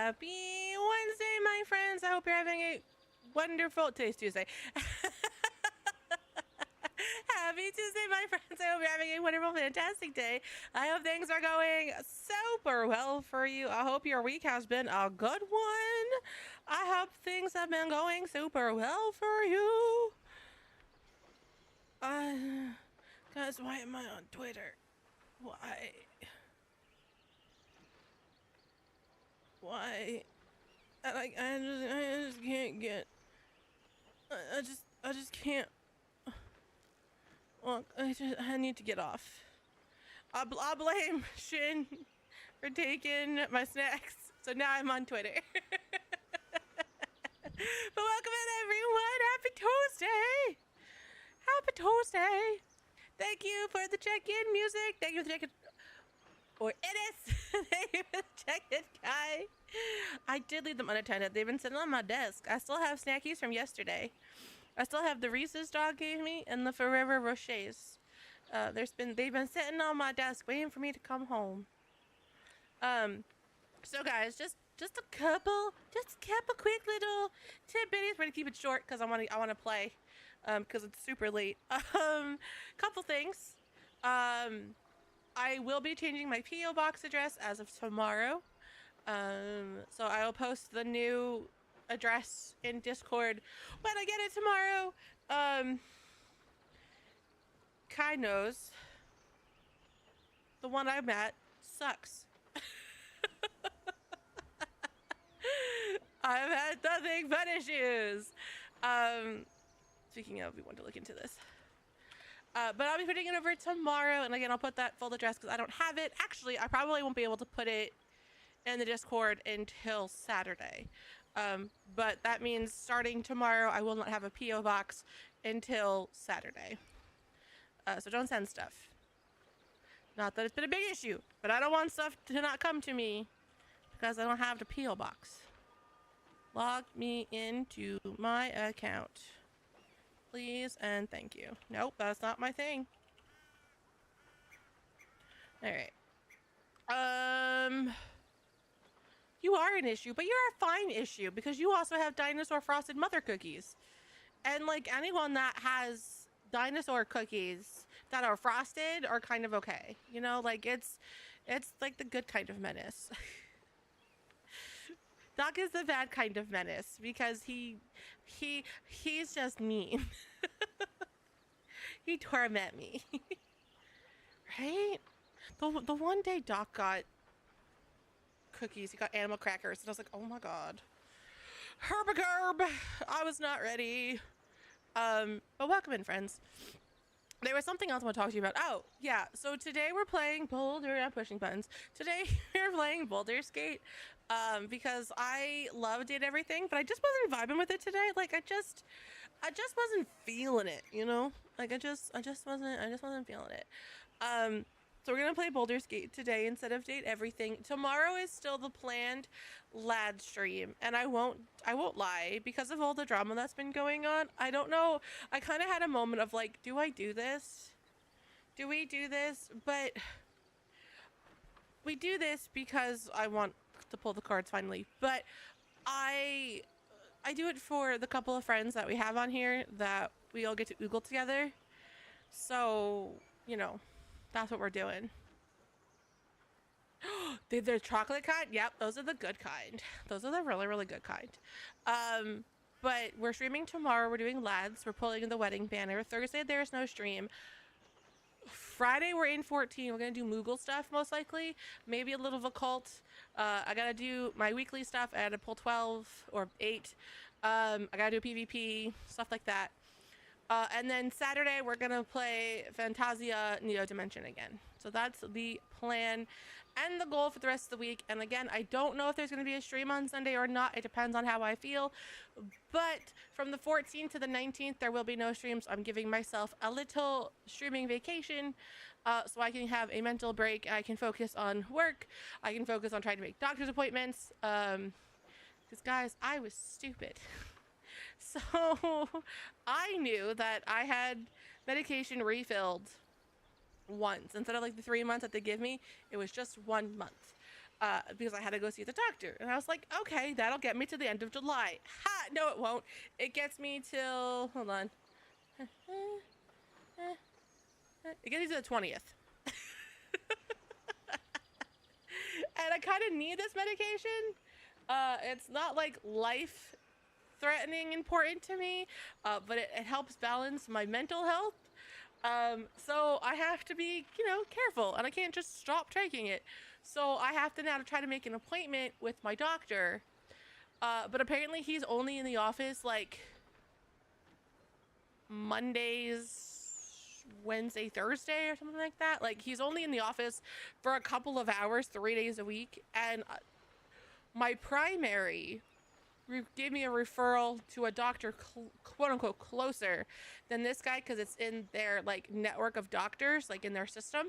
Happy Wednesday, my friends. I hope you're having a wonderful... Today's Tuesday. Happy Tuesday, my friends. I hope you're having a wonderful, fantastic day. I hope things are going super well for you. I hope your week has been a good one. I hope things have been going super well for you. Guys, why am I on Twitter? Why? I just can't get. I just can't. Look, I need to get off. I blame Shin for taking my snacks, so now I'm on Twitter. But welcome in, everyone. Happy Tuesday. Happy Tuesday. Thank you for the check-in music. Thank you for the check-in. Or Ennis. Thank you for the check-in, guy. I did leave them unattended. They've been sitting on my desk. I still have snackies from yesterday. I still have the Reese's dog gave me and the Ferrero Rochers. They've been sitting on my desk waiting for me to come home. So guys, just a couple quick little tidbits. We're gonna keep it short because I want to play, because it's super late. Couple things. I will be changing my P.O. box address as of tomorrow. So I'll post the new address in Discord when I get it tomorrow. Kai knows the one I'm at sucks. I've had nothing but issues. Speaking of, we want to look into this. But I'll be putting it over tomorrow, and again, I'll put that full address because I don't have it. Actually, I probably won't be able to put it in the Discord until Saturday. But that means starting tomorrow, I will not have a P.O. box until Saturday. So don't send stuff. Not that it's been a big issue, but I don't want stuff to not come to me because I don't have the P.O. box. Log me into my account, please and thank you. Nope, that's not my thing. All right. You are an issue, but you're a fine issue because you also have dinosaur frosted mother cookies. And like anyone that has dinosaur cookies that are frosted are kind of okay. You know, like it's like the good kind of menace. Doc is the bad kind of menace because he's just mean. He torment me. Right? The one day Doc got cookies, he got animal crackers, and I was like, oh my god. Herbagerb! I was not ready. But welcome in, friends. There was something else I want to talk to you about. Oh, yeah. So today we're playing Boulder. I'm pushing buttons. Today we're playing Boulder Skate. Because I loved it, everything, but I just wasn't vibing with it today. Like I just wasn't feeling it, you know? Like I just wasn't feeling it. So we're gonna play Boulder Skate today instead of Date Everything. Tomorrow is still the planned lad stream, and I won't lie, because of all the drama that's been going on, I don't know. I kind of had a moment of like, do I do this? Do we do this? But we do this because I want to pull the cards finally, but I do it for the couple of friends that we have on here that we all get to oogle together. So, you know, that's what we're doing. They're chocolate kind? Yep, those are the good kind. Those are the really, really good kind. But we're streaming tomorrow. We're doing lads. We're pulling in the wedding banner. Thursday, there's no stream. Friday, we're in 14. We're going to do Moogle stuff, most likely. Maybe a little of a cult. I got to do my weekly stuff. I had to pull 12 or 8. I got to do PvP, stuff like that. And then Saturday, we're going to play Fantasia Neo Dimension again. So that's the plan and the goal for the rest of the week. And again, I don't know if there's going to be a stream on Sunday or not. It depends on how I feel. But from the 14th to the 19th, there will be no streams. I'm giving myself a little streaming vacation so I can have a mental break. I can focus on work. I can focus on trying to make doctor's appointments. Because, guys, I was stupid. So I knew that I had medication refilled once instead of like the 3 months that they give me. It was just 1 month. because I had to go see the doctor. And I was like, okay, that'll get me to the end of July. Ha! No, it won't. It gets me till, hold on. It gets me to the 20th. And I kind of need this medication. It's not like life threatening important to me, but it helps balance my mental health. So I have to be, careful, and I can't just stop taking it. So I have to now try to make an appointment with my doctor. But apparently he's only in the office like Mondays, Wednesday, Thursday, or something like that. Like, he's only in the office for a couple of hours, 3 days a week. And my primary gave me a referral to a doctor quote unquote closer than this guy, because it's in their like network of doctors, like in their system.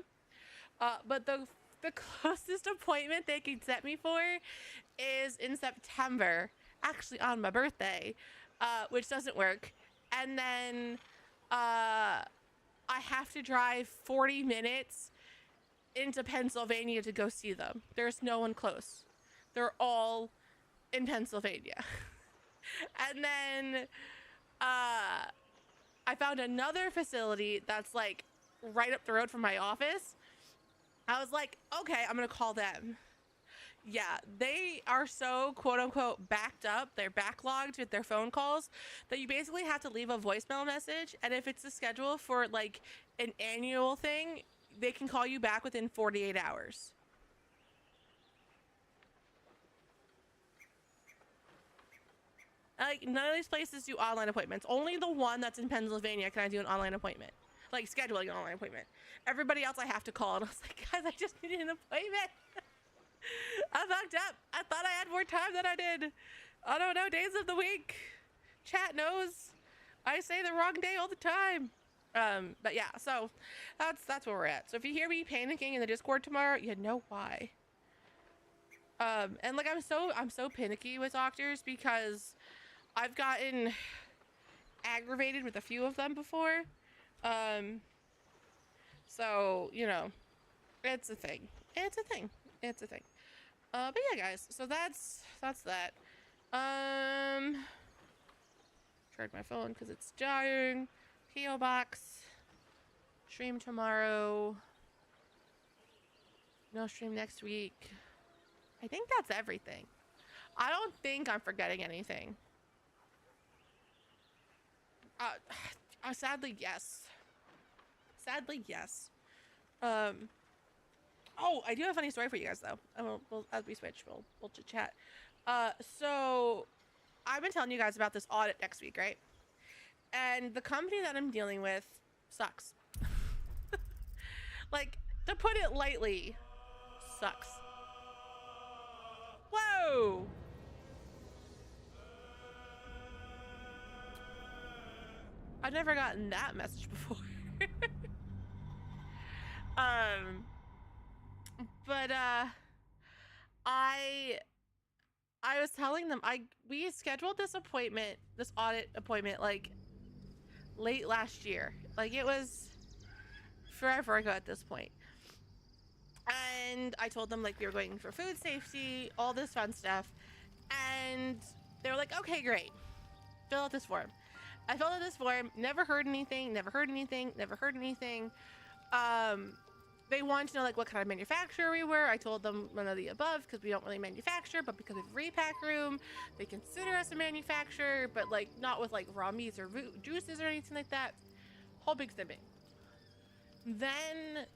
But the closest appointment they could set me for is in September, actually on my birthday, which doesn't work. And then I have to drive 40 minutes into Pennsylvania to go see them. There's no one close. They're all in Pennsylvania. And then I found another facility that's like right up the road from my office. I was like, okay, I'm gonna call them. Yeah, they are so quote unquote backed up, they're backlogged with their phone calls, that you basically have to leave a voicemail message, and if it's a schedule for like an annual thing, they can call you back within 48 hours. Like, none of these places do online appointments. Only the one that's in Pennsylvania can I do an online appointment. Like, scheduling an online appointment. Everybody else I have to call. And I was like, guys, I just needed an appointment. I fucked up. I thought I had more time than I did. I don't know, days of the week. Chat knows I say the wrong day all the time. But yeah, so that's where we're at. So if you hear me panicking in the Discord tomorrow, you know why. And like, I'm so panicky with doctors because I've gotten aggravated with a few of them before. So, it's a thing. It's a thing. It's a thing. But yeah, guys, so that's that. Charge my phone because it's dying. P.O. box. Stream tomorrow. No stream next week. I think that's everything. I don't think I'm forgetting anything. Sadly, yes. Sadly, yes. Oh, I do have a funny story for you guys, though. We'll as we switch, we'll chit chat. So I've been telling you guys about this audit next week, right? And the company that I'm dealing with sucks. Like, to put it lightly, sucks. Whoa! I've never gotten that message before. But I was telling them we scheduled this audit appointment like late last year. Like, it was forever ago at this point. And I told them like we were going for food safety, all this fun stuff. And they were like, okay, great. Fill out this form. I filled out this form, never heard anything. They wanted to know like what kind of manufacturer we were. I told them none of the above because we don't really manufacture, but because of repack room, they consider us a manufacturer, but like not with like raw meats or juices or anything like that. Whole big thing. Then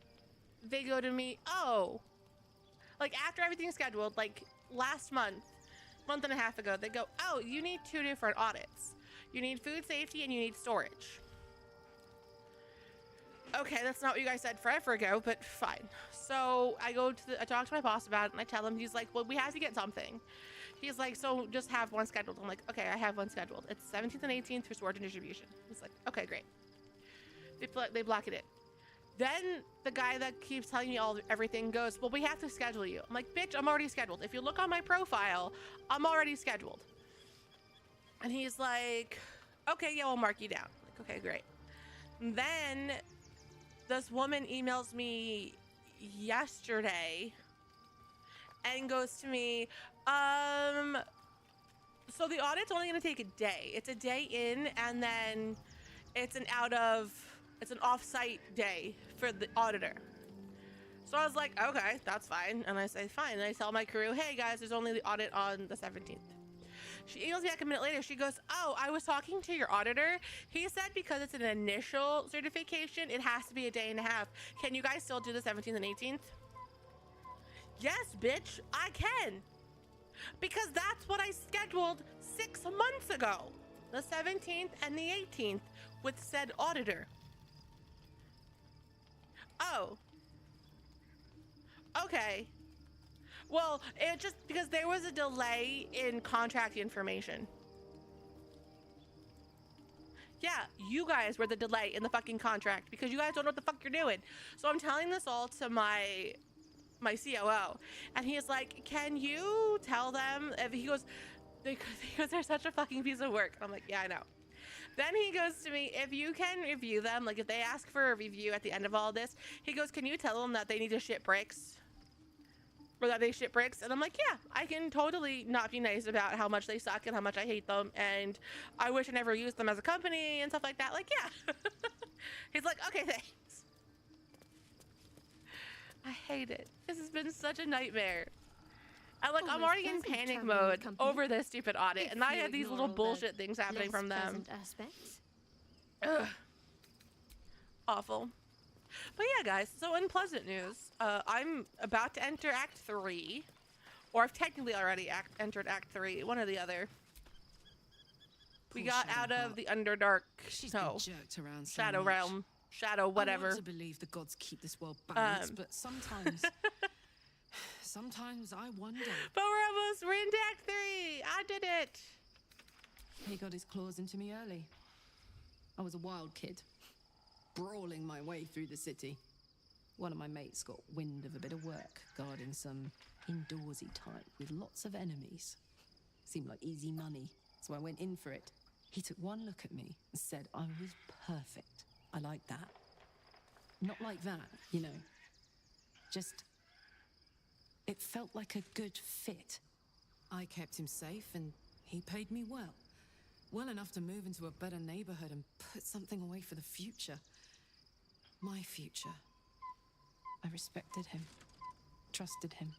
they go to me, oh, like after everything's scheduled, like last month and a half ago, they go, oh, you need 2 different audits. You need food safety and you need storage. Okay, that's not what you guys said forever ago, but fine. So I talk to my boss about it, and I tell him, he's like, well, we have to get something. He's like, so just have one scheduled. I'm like, okay, I have one scheduled. It's 17th and 18th for storage and distribution. He's like, okay, great. They block it in. Then the guy that keeps telling me everything goes, well, we have to schedule you. I'm like, bitch, I'm already scheduled. If you look on my profile, I'm already scheduled. And he's like, okay, yeah, we'll mark you down. I'm like, okay, great. And then this woman emails me yesterday and goes to me, so the audit's only going to take a day. It's a day in, and then it's an off-site day for the auditor. So I was like, okay, that's fine. And I say, fine. And I tell my crew, hey guys, there's only the audit on the 17th. She emails me back a minute later. She goes, oh, I was talking to your auditor. He said because it's an initial certification, it has to be a day and a half. Can you guys still do the 17th and 18th? Yes, bitch, I can. Because that's what I scheduled 6 months ago. The 17th and the 18th with said auditor. Oh. Okay. Well, it just because there was a delay in contract information. Yeah, you guys were the delay in the fucking contract because you guys don't know what the fuck you're doing. So I'm telling this all to my COO, and he's like, can you tell them if he goes, because they're such a fucking piece of work. I'm like, yeah, I know. Then he goes to me, if you can review them, like if they ask for a review at the end of all this, he goes, can you tell them that they need to ship bricks? Or that they ship bricks? And I'm like, yeah, I can totally not be nice about how much they suck and how much I hate them, and I wish I never used them as a company and stuff like that. Like, yeah. He's like, okay, thanks. I hate it. This has been such a nightmare. And like, I'm already in panic mode over this stupid audit, and I have these little bullshit things happening from them. Ugh. Awful. But yeah, guys, so in pleasant news, I'm about to enter Act 3, or I've technically already entered Act 3, one or the other. We got out of the Underdark, Shadow Realm, Shadow whatever. I want to believe the gods keep this world balanced, but sometimes, sometimes I wonder. But we're into Act 3. I did it. He got his claws into me early. I was a wild kid, brawling my way through the city. One of my mates got wind of a bit of work guarding some indoorsy type with lots of enemies. Seemed like easy money, so I went in for it. He took one look at me and said I was perfect. I like that. Not like that, you know. Just, it felt like a good fit. I kept him safe and he paid me well. Well enough to move into a better neighborhood and put something away for the future. My future. I respected him, trusted him.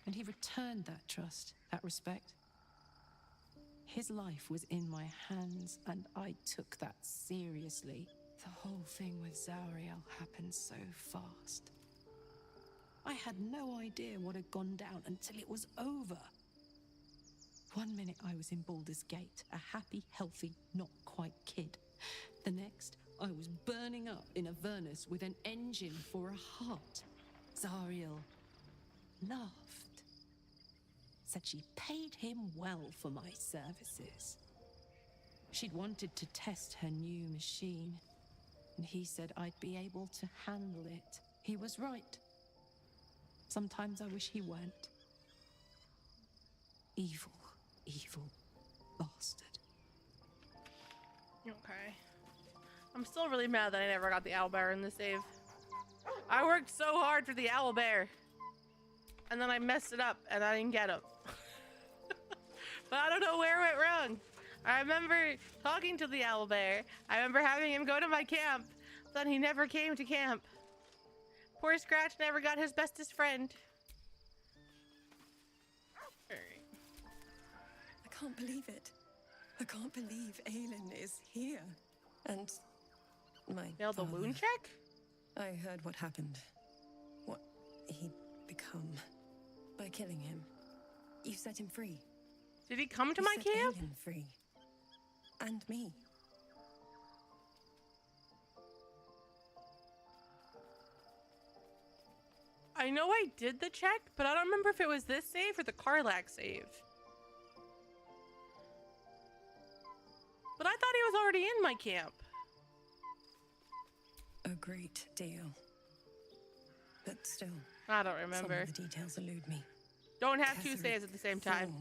And he returned that trust, that respect. His life was in my hands, and I took that seriously. The whole thing with Zariel happened so fast. I had no idea what had gone down until it was over. 1 minute I was in Baldur's Gate, a happy, healthy, not quite kid. The next, I was burning up in Avernus with an engine for a heart. Zariel laughed. Said she paid him well for my services. She'd wanted to test her new machine, and he said I'd be able to handle it. He was right. Sometimes I wish he weren't. Evil, evil bastard. Okay. I'm still really mad that I never got the owlbear in the save. I worked so hard for the owlbear, and then I messed it up and I didn't get him. But I don't know where it went wrong. I remember talking to the owlbear. I remember having him go to my camp. Then he never came to camp. Poor Scratch never got his bestest friend. I can't believe it. I can't believe Aelin is here. And my Failed the wound check? I heard what happened. What he'd become. By killing him. You set him free. Did he come to my camp? Aelin free. And me. I know I did the check, but I don't remember if it was this save or the Karlak save. But I thought he was already in my camp. A great deal. But still, I don't remember. some of the details elude me. Don't have two saves at the same time.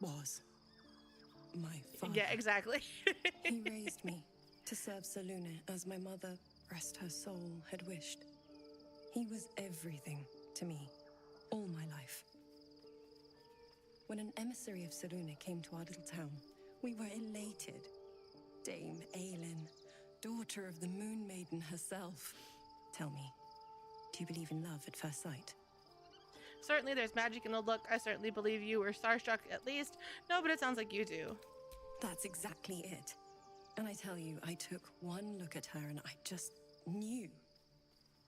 Was my father. Yeah, exactly. He raised me to serve Selûne as my mother, rest her soul, had wished. He was everything to me, all my life. When an emissary of Selûne came to our little town, we were elated. Dame Aelin, daughter of the Moon Maiden herself. Tell me, do you believe in love at first sight? Certainly there's magic in the look. I certainly believe you were starstruck at least. No, but it sounds like you do. That's exactly it. And I tell you, I took one look at her and I just knew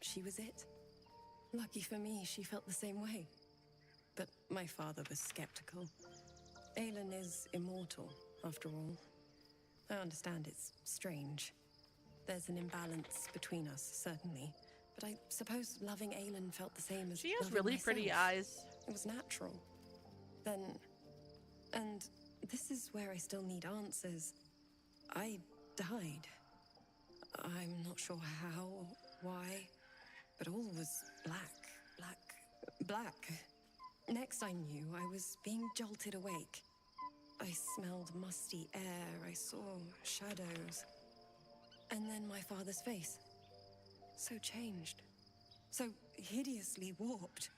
she was it. Lucky for me, she felt the same way. But my father was skeptical. Aelin is immortal, after all. I understand it's strange. There's an imbalance between us, certainly. But I suppose loving Aelin felt the same as She has loving really myself. pretty eyes. It was natural. Then... And this is where I still need answers. I died. I'm not sure how, why, but all was black. Next I knew, I was being jolted awake. I smelled musty air, I saw shadows. And then my father's face. So changed. So hideously warped.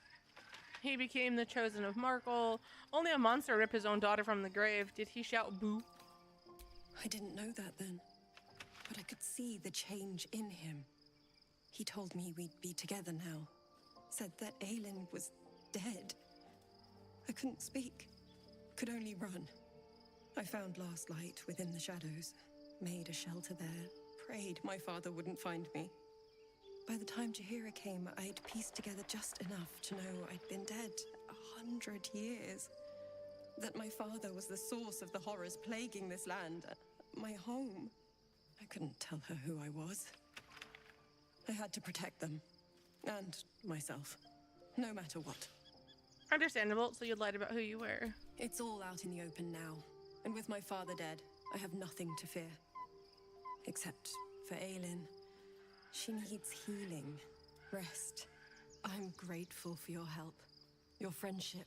He became the chosen of Markle. Only a monster ripped his own daughter from the grave. Did he shout boo? I didn't know that then, but I could see the change in him. He told me we'd be together now. Said that Aelin was dead. I couldn't speak. Could only run. I found last light within the shadows. Made a shelter there. Prayed my father wouldn't find me. By the time Jaheira came, I'd pieced together just enough to know I'd been dead 100 years. That my father was the source of the horrors plaguing this land. My home. I couldn't tell her who I was. I had to protect them. And myself. No matter what. Understandable, so you lied about who you were. It's all out in the open now. And with my father dead, I have nothing to fear. Except for Aelin. She needs healing. Rest. I'm grateful for your help. Your friendship.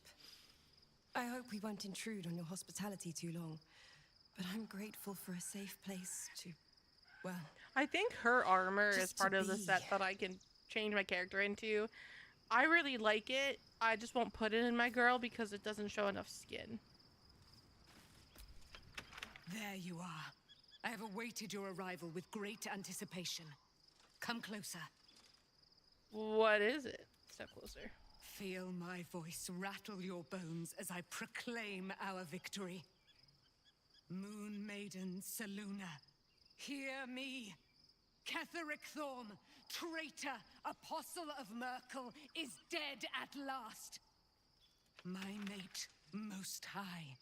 I hope we won't intrude on your hospitality too long. But I'm grateful for a safe place to... well... I think her armor is Just to part of the be. set that I can change my character into. I really like it. I just won't put it in my girl because it doesn't show enough skin. There you are. I have awaited your arrival with great anticipation. Come closer. What is it? Step closer. Feel my voice rattle your bones as I proclaim our victory. Moon Maiden Selûne, hear me. Ketheric Thorm, traitor, apostle of Merkel, is dead at last. My mate, most high.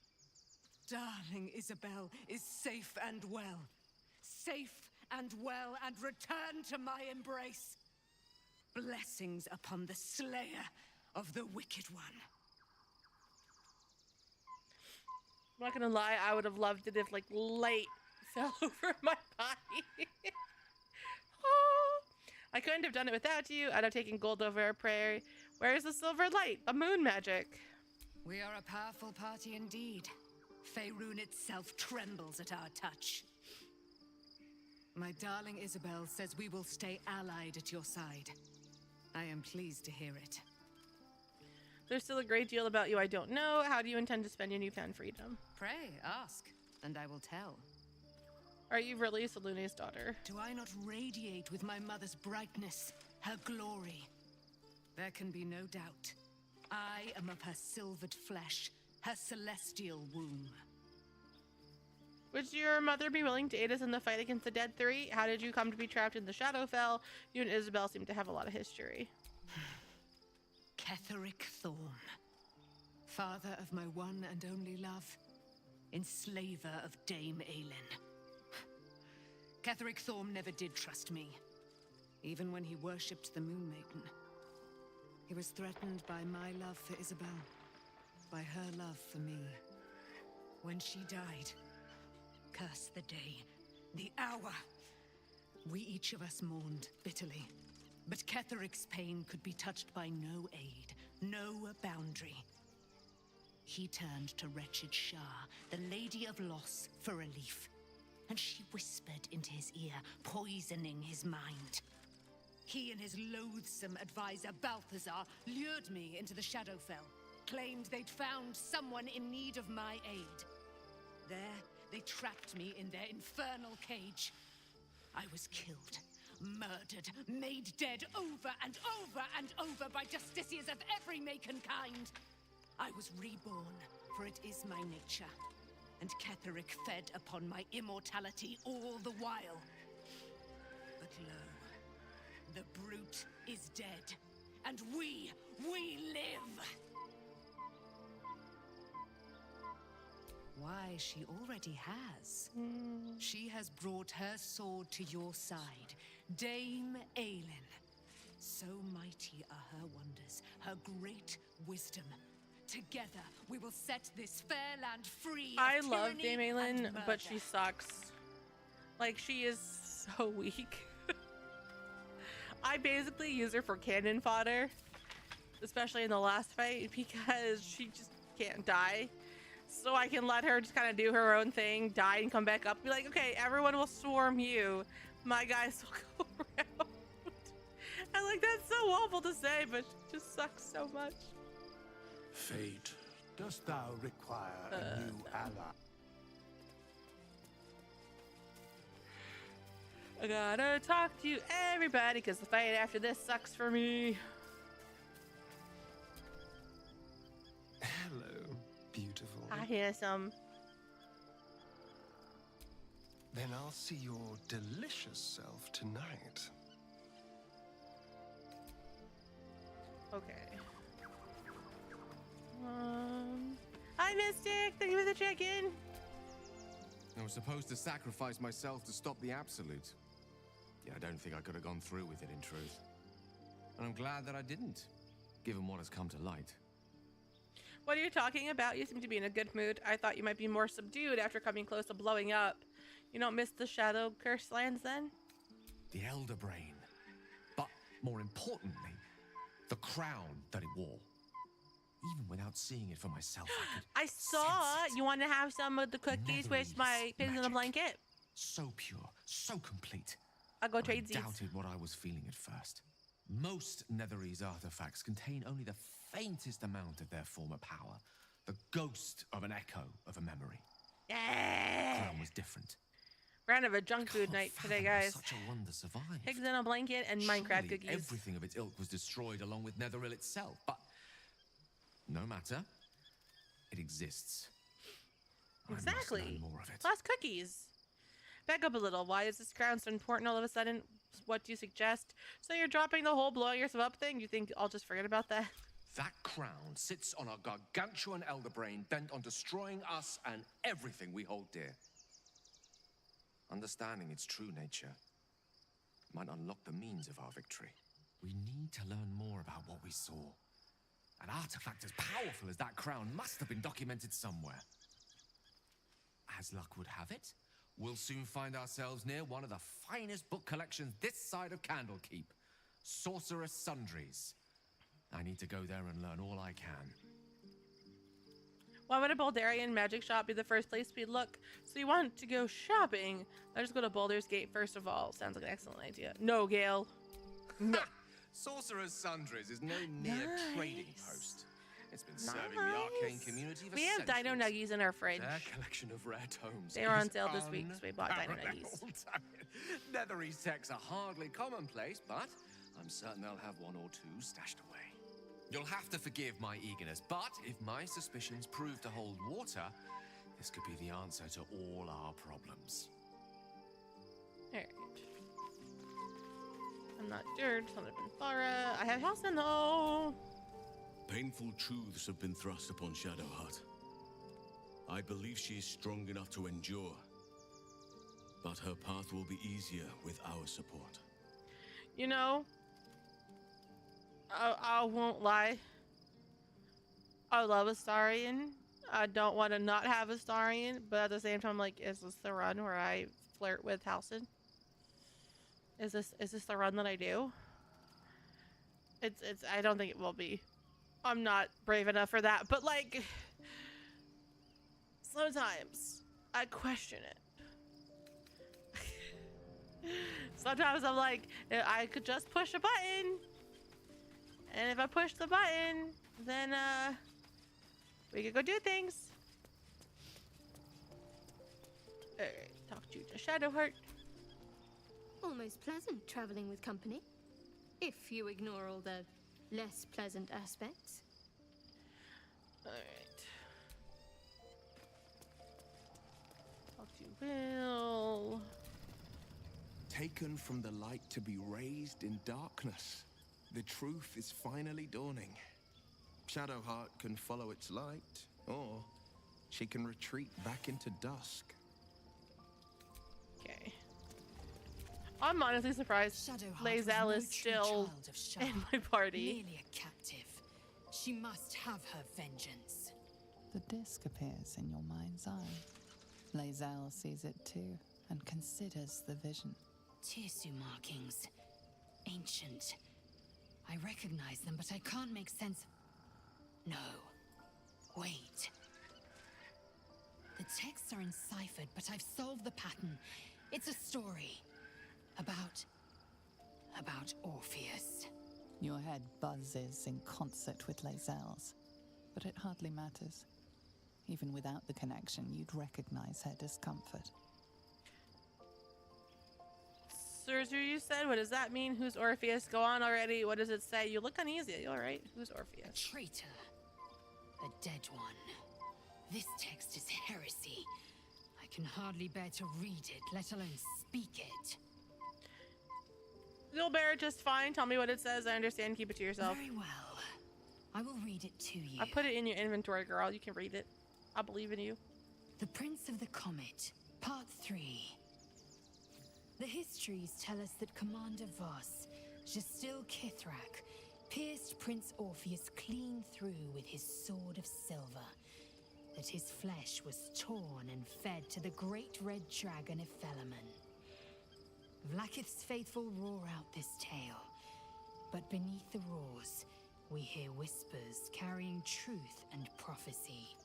Darling Isabel is safe and well. Safe and well, and return to my embrace. Blessings upon the slayer of the wicked one. I'm not gonna lie, I would have loved it if, like, light fell over my body. Oh, I couldn't have done it without you. I'd have taken gold over our prayer. Where is the silver light? A moon magic. We are a powerful party indeed. Faerun itself trembles at our touch. My darling Isabel says we will stay allied at your side. I am pleased to hear it. There's still a great deal about you I don't know. How do you intend to spend your newfound freedom? Pray, ask, and I will tell. Are you really Selûne's daughter? Do I not radiate with my mother's brightness, her glory? There can be no doubt. I am of her silvered flesh, her celestial womb. Would your mother be willing to aid us in the fight against the Dead Three? How did you come to be trapped in the Shadowfell? You and Isabel seem to have a lot of history. Ketheric Thorm, father of my one and only love, enslaver of Dame Aelin. Ketheric Thorm never did trust me, even when he worshipped the Moon Maiden. He was threatened by my love for Isabel, by her love for me. When she died, curse the day, the hour. We each of us mourned bitterly. But Ketheric's pain could be touched by no aid, no boundary. He turned to wretched Shah, the Lady of Loss, for relief. And she whispered into his ear, poisoning his mind. He and his loathsome advisor, Balthazar, lured me into the Shadowfell, claimed they'd found someone in need of my aid. There, they trapped me in their infernal cage. I was killed, murdered, made dead over and over and over by justiciars of every make and kind. I was reborn, for it is my nature, and Ketheric fed upon my immortality all the while. But lo, the brute is dead, and we live! Why, she already has. She has brought her sword to your side, Dame Aelin. So mighty are her wonders, her great wisdom. Together, we will set this fair land free of I love tyranny Dame and Aelin, murder. but she sucks. Like, she is so weak. I basically use her for cannon fodder, especially in the last fight, because she just can't die. So I can let her just kind of do her own thing, die and come back up, be like, okay, everyone will swarm you. My guys will go around. And like, that's so awful to say, but she just sucks so much. Fate, dost thou require a new ally? I gotta talk to everybody because the fight after this sucks for me. Hello, beautiful. I hear some. Then I'll see your delicious self tonight. Okay. Hi, Mystic. Thank you for the check-in. I was supposed to sacrifice myself to stop the Absolute. Yeah, I don't think I could have gone through with it, in truth. And I'm glad that I didn't, given what has come to light. What are you talking about? You seem to be in a good mood. I thought you might be more subdued after coming close to blowing up. You don't miss the Shadow Curse lands then? The Elder Brain. But, more importantly, the crown that it wore. Even without seeing it for myself, I could saw sense it. you want to have some of the cookies with my pins in the magic. blanket. So pure, so complete. I'll go I trade these. doubted what I was feeling at first. Most Netherese artifacts contain only the faintest amount of their former power. The ghost of an echo of a memory. Yeah. Crown was different. We're gonna have a junk food Can't night fathom today, how guys. Such a wonder survived. Pigs in a blanket and Minecraft Surely cookies. Everything of its ilk was destroyed along with Netheril itself, but no matter. It exists. I must Exactly. learn more of it. Plus cookies. Back up a little. Why is this crown so important all of a sudden? What do you suggest? So you're dropping the whole blowing yourself up thing? You think I'll just forget about that? That crown sits on a gargantuan elder brain bent on destroying us and everything we hold dear. Understanding its true nature might unlock the means of our victory. We need to learn more about what we saw. An artifact as powerful as that crown must have been documented somewhere. As luck would have it, we'll soon find ourselves near one of the finest book collections this side of Candlekeep. Sorceress Sundries. I need to go there and learn all I can. Why would a Baldarian magic shop be the first place we'd look? So you want to go shopping? Let's go to Baldur's Gate first of all. Sounds like an excellent idea. No, Gale. No. Sorcerer's Sundries is no mere trading post. It's been serving the Nice. arcane community for We have Dino centuries. Nuggies in our fridge. Their collection of rare tomes. They were on is sale this week, so we bought Dino Nuggies. unparalleled. Netherese texts are hardly commonplace, but I'm certain they'll have one or two stashed away. You'll have to forgive my eagerness, but if my suspicions prove to hold water, this could be the answer to all our problems. Alright. I'm not Dirge, son of Benfara. I have Halcyon though. Painful truths have been thrust upon Shadowheart. I believe she is strong enough to endure, but her path will be easier with our support. You know, I won't lie. I love Astarion. I don't want to not have Astarion, but at the same time, like, is this the run where I flirt with Halcyon? Is this the run that I do? It's I don't think it will be. I'm not brave enough for that, but like sometimes I question it. Sometimes I'm like, I could just push a button. And if I push the button, then we could go do things. Alright, talk to Shadowheart. Almost pleasant traveling with company, if you ignore all the less pleasant aspects. Alright. Talk to Will. Taken from the light to be raised in darkness. The truth is finally dawning. Shadowheart can follow its light, or she can retreat back into dusk. Okay. I'm honestly surprised Shadowheart Lae'zel was no is true still child of Shar, in my party. merely a captive. She must have her vengeance. The disc appears in your mind's eye. Lae'zel sees it too, and considers the vision. Tirsu markings. Ancient. I recognize them, but I can't make sense. No. Wait. The texts are enciphered, but I've solved the pattern. It's a story. About Orpheus. Your head buzzes in concert with Lae'zel's, but it hardly matters. Even without the connection, you'd recognize her discomfort. Surgery, you said? What does that mean? Who's Orpheus? Go on already. What does it say? You look uneasy. Are you alright? Who's A Orpheus? traitor. A dead one. This text is heresy. I can hardly bear to read it, let alone speak it. You'll bear it just fine. Tell me what it says. I understand. Keep it to yourself. Very well. I will read it to you. I put it in your inventory, girl. You can read it. I believe in you. The Prince of the Comet, Part 3. The histories tell us that Commander Voss, Gestil Kithrak, pierced Prince Orpheus clean through with his sword of silver, that his flesh was torn and fed to the great red dragon Ephelaman. Vlaakith's faithful roar out this tale, but beneath the roars, we hear whispers carrying truth and prophecy.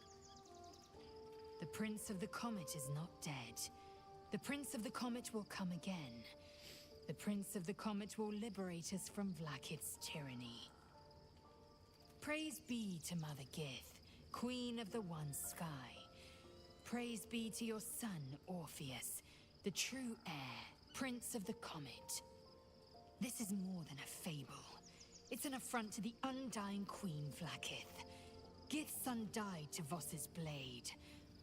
The Prince of the Comet is not dead. The Prince of the Comet will come again. The Prince of the Comet will liberate us from Vlaakith's tyranny. Praise be to Mother Gith, Queen of the One Sky. Praise be to your son, Orpheus, the true heir, Prince of the Comet. This is more than a fable. It's an affront to the undying Queen Vlaakith. Gith's son died to Voss's blade.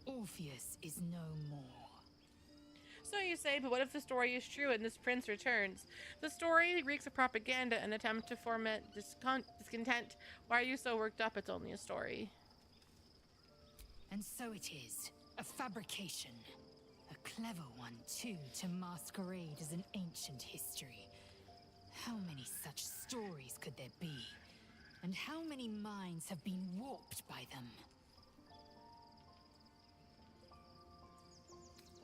Orpheus is no more. So you say, but what if the story is true and this prince returns? The story reeks of propaganda and attempt to foment discontent. Why are you so worked up? It's only a story. And so it is. A fabrication. A clever one, too, to masquerade as an ancient history. How many such stories could there be? And how many minds have been warped by them?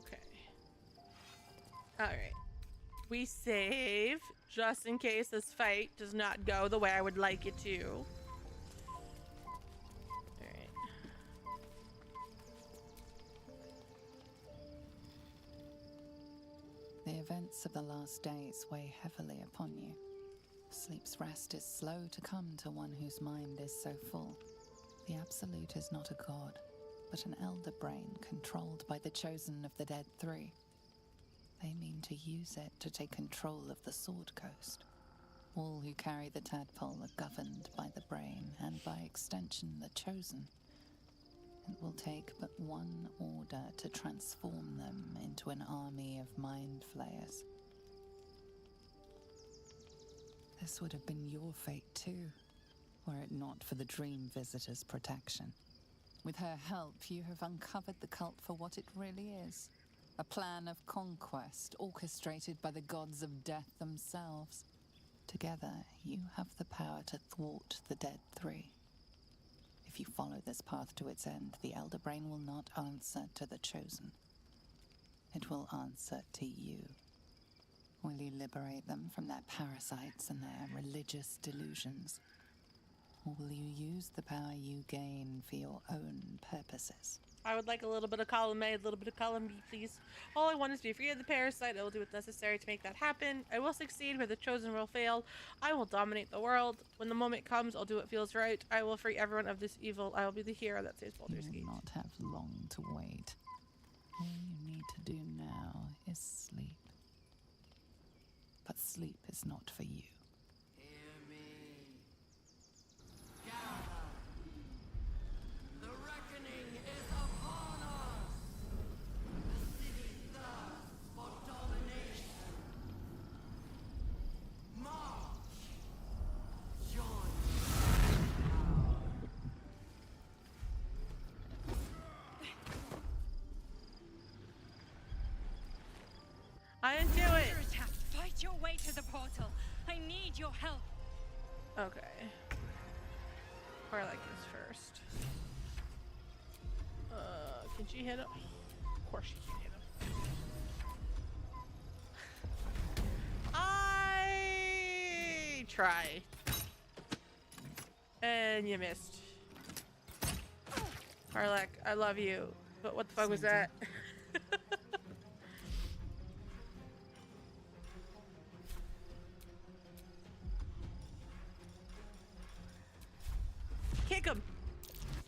Okay. Alright. We save, just in case this fight does not go the way I would like it to. Alright. The events of the last days weigh heavily upon you. Sleep's rest is slow to come to one whose mind is so full. The Absolute is not a god, but an elder brain controlled by the chosen of the Dead Three. They mean to use it to take control of the Sword Coast. All who carry the tadpole are governed by the brain, and by extension the chosen. It will take but one order to transform them into an army of mind flayers. This would have been your fate too, were it not for the Dream Visitor's protection. With her help, you have uncovered the cult for what it really is. A plan of conquest orchestrated by the gods of death themselves. Together, you have the power to thwart the Dead Three. If you follow this path to its end, the Elder Brain will not answer to the Chosen. It will answer to you. Will you liberate them from their parasites and their religious delusions? Or will you use the power you gain for your own purposes? I would like a little bit of column A, a little bit of column B, please. All I want is to be free of the parasite. I will do what's necessary to make that happen. I will succeed where the chosen will fail. I will dominate the world. When the moment comes, I'll do what feels right. I will free everyone of this evil. I will be the hero that saves Baldur's You Gate. will not have long to wait. All you need to do now is sleep. But sleep is not for you. Hear me. Gather. The reckoning is upon us. The city thirsts for domination. March. Join. I didn't do it. Attack. Fight your way to the portal. I need your help. Okay. Or like this first. Can she hit him? Of course she can hit him. I try. And you missed. Harlek, I love you. But what the fuck was that? Kick him!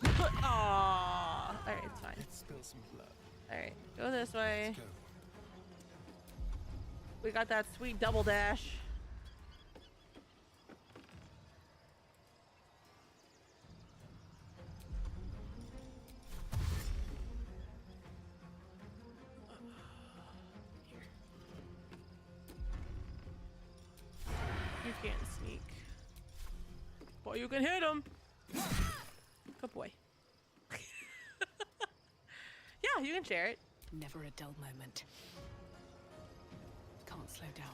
Aww. Alright, it's fine. Let's spill some blood. Alright, go this way. Let's go. We got that sweet double dash. You can't sneak. Boy, you can hit him. Good boy. Yeah, you can share it. Never a dull moment. Can't slow down.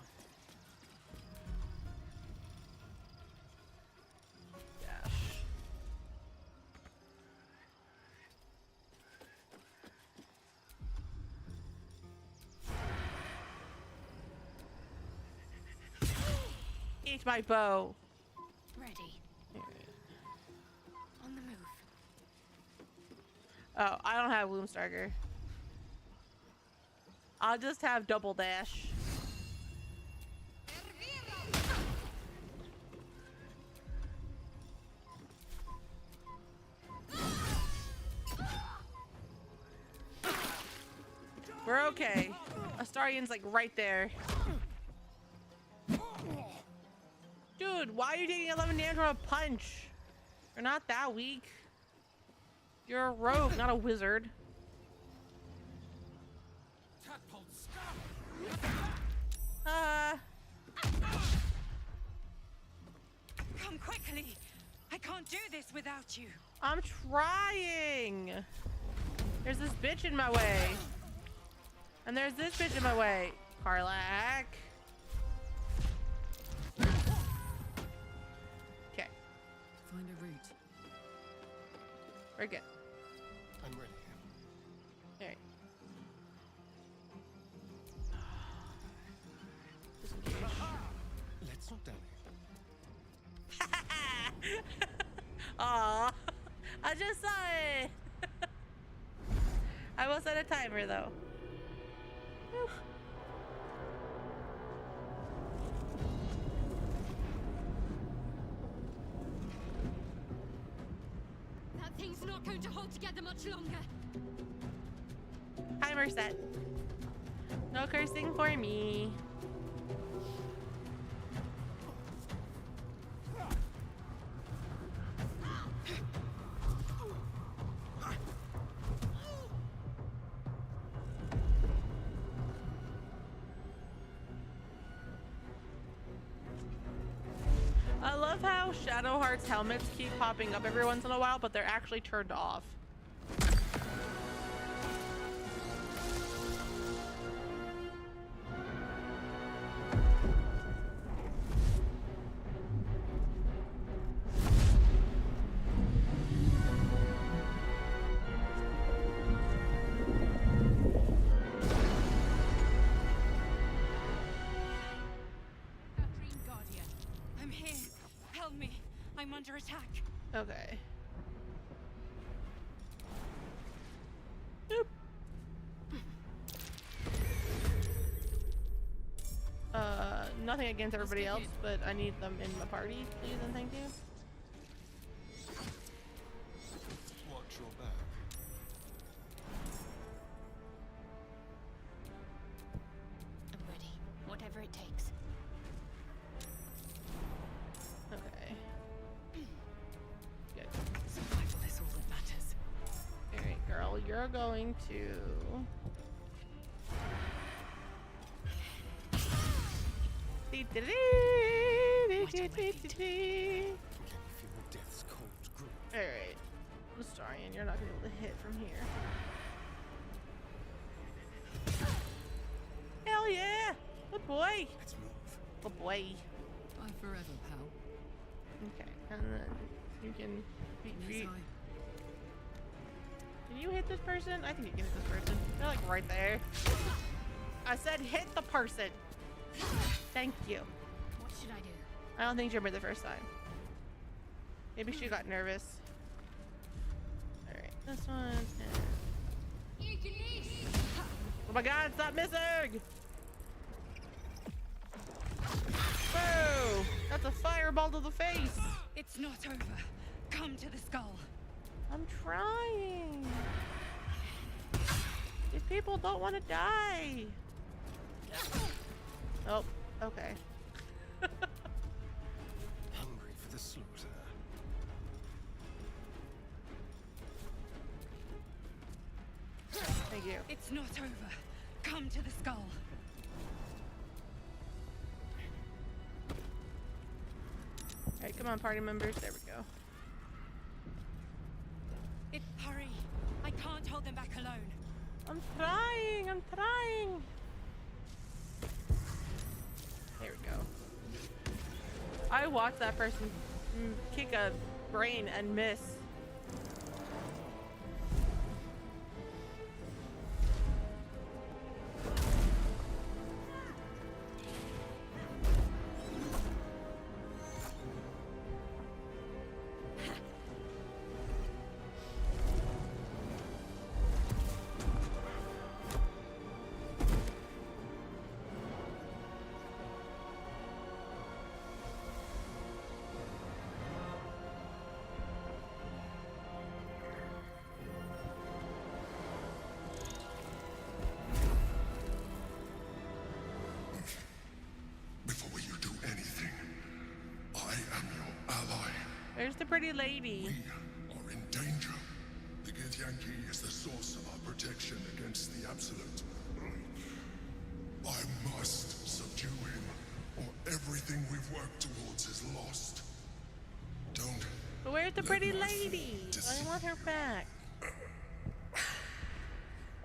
Dash. Eat my bow. Ready. On the move. Oh, I don't have Gloomstarker. I'll just have double dash. We're okay. Astarion's like right there. Dude, why are you taking 11 damage from a punch? You're not that weak. You're a rogue, not a wizard. Come quickly. I can't do this without you. I'm trying. There's this bitch in my way. And there's this bitch in my way. Karlak. Okay. Find a route. We're good. I'm ready. Alright. Let's not down here. Aw. I just saw it. I will set a timer though. Whew. That thing's not going to hold together much longer. Timer set. No cursing for me. I love how Shadowheart's helmets keep popping up every once in a while, but they're actually turned off. I'm here. Help me. I'm under attack. Okay. Nothing against everybody else, but I need them in my party, please and thank you. Watch your back. I'm ready. Whatever it takes. Okay. Good. Survival is all that matters. Alright, girl, you're going to... Alright. Lestarian, you're not gonna be able to hit from here. Hell yeah! Good boy! Let's move. Good boy. Bye forever, pal. Okay, and then you can... Yes, Can you hit this person? I think you can hit this person. They're like right there. I said hit the person! Thank you. What should I do? I don't think she remembered the first time. Maybe she got nervous. Alright, this one. And... Oh my god, stop missing! Whoa! That's a fireball to the face! It's not over. Come to the skull. I'm trying! These people don't want to die! Oh, okay. Hungry for the slaughter. Thank you. It's not over. Come to the skull. Alright, come on, party members. There we go. Hurry. I can't hold them back alone. I'm trying! I'm trying! There we go. I watched that person kick a brain and miss. Before you do anything, I am your ally. There's the pretty lady. We are in danger. The Githyanki is the source of our protection against the Absolute. I must subdue him, or everything we've worked towards is lost. Don't. But where's the let pretty my lady? fall deceive I want her back.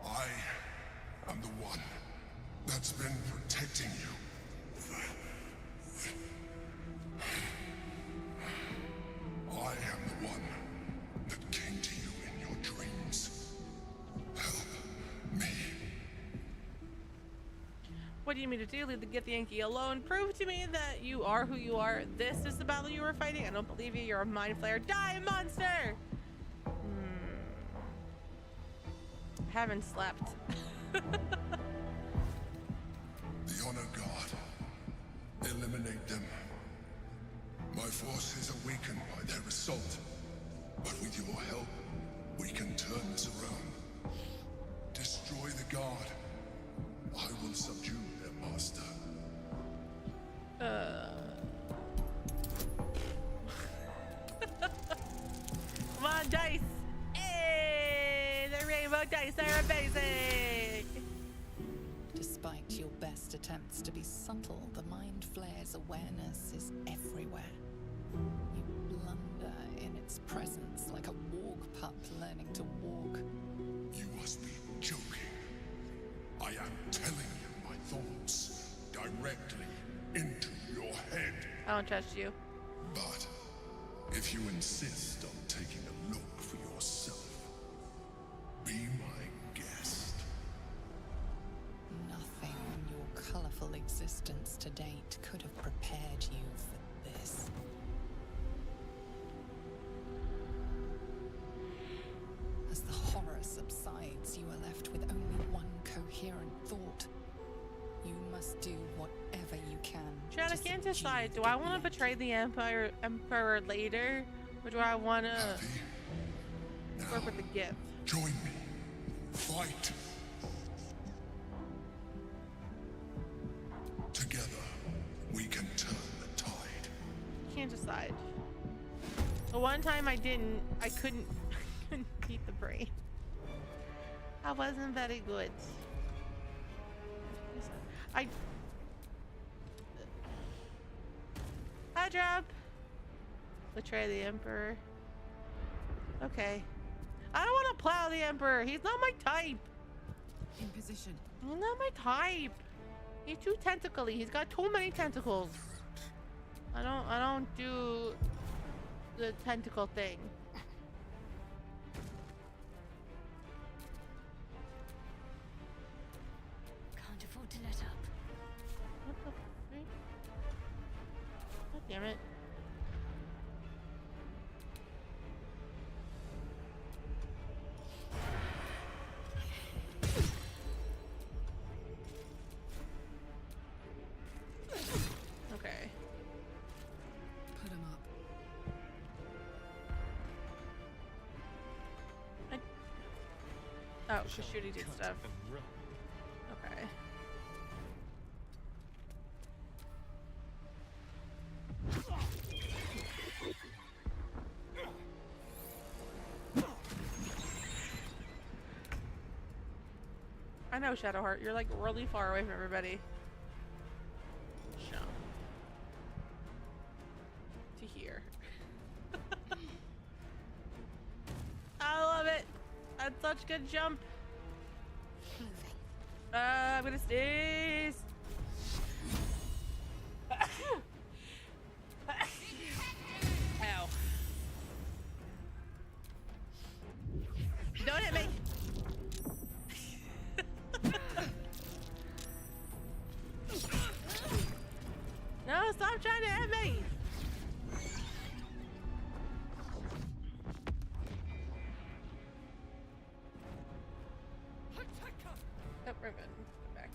I am the one that's been protecting you. I am the one that came to you in your dreams. Help me. What do you mean to do? Leave the Githyanki alone. Prove to me that you are who you are. This is the battle you were fighting. I don't believe you. You're a mind flayer. Die, monster! Haven't slept. The Honor God. Eliminate them. My forces are weakened by their assault. But with your help, we can turn this around. Destroy the Guard. I will subdue their master. Come on, dice! Hey! The rainbow dice are amazing! Despite your best attempts to be subtle, the Mind Flayer's awareness is everywhere. You blunder in its presence like a walk pup learning to walk. You must be joking. I am telling you my thoughts directly into your head. I don't trust you. But if you insist on taking a look for yourself, be my guest. Nothing in your colorful existence to date could have prepared you for this. As the horror subsides, you are left with only one coherent thought. You must do whatever you can Chad, I can't decide. Do I want to betray the Emperor later, or do I want to work with the gift? Join me. Fight. Together, we can turn the tide. Can't decide. The one time I couldn't beat the brain. I wasn't very good. Hi, drop. Betray the Emperor. Okay. I don't want to plow the Emperor. He's not my type. In position. He's not my type. He's too tentacly. He's got too many tentacles. I don't do the tentacle thing. Can't afford to let up. What the freak? God damn it. Okay. Put him up. Oh, she's shooting dude stuff. Okay. I know, Shadowheart. You're like really far away from everybody. Jump. To here. I love it. That's such a good jump. I'm gonna sneeze. Ow. Don't hit me. No, stop trying to hit me. Oh, we're good. Come back.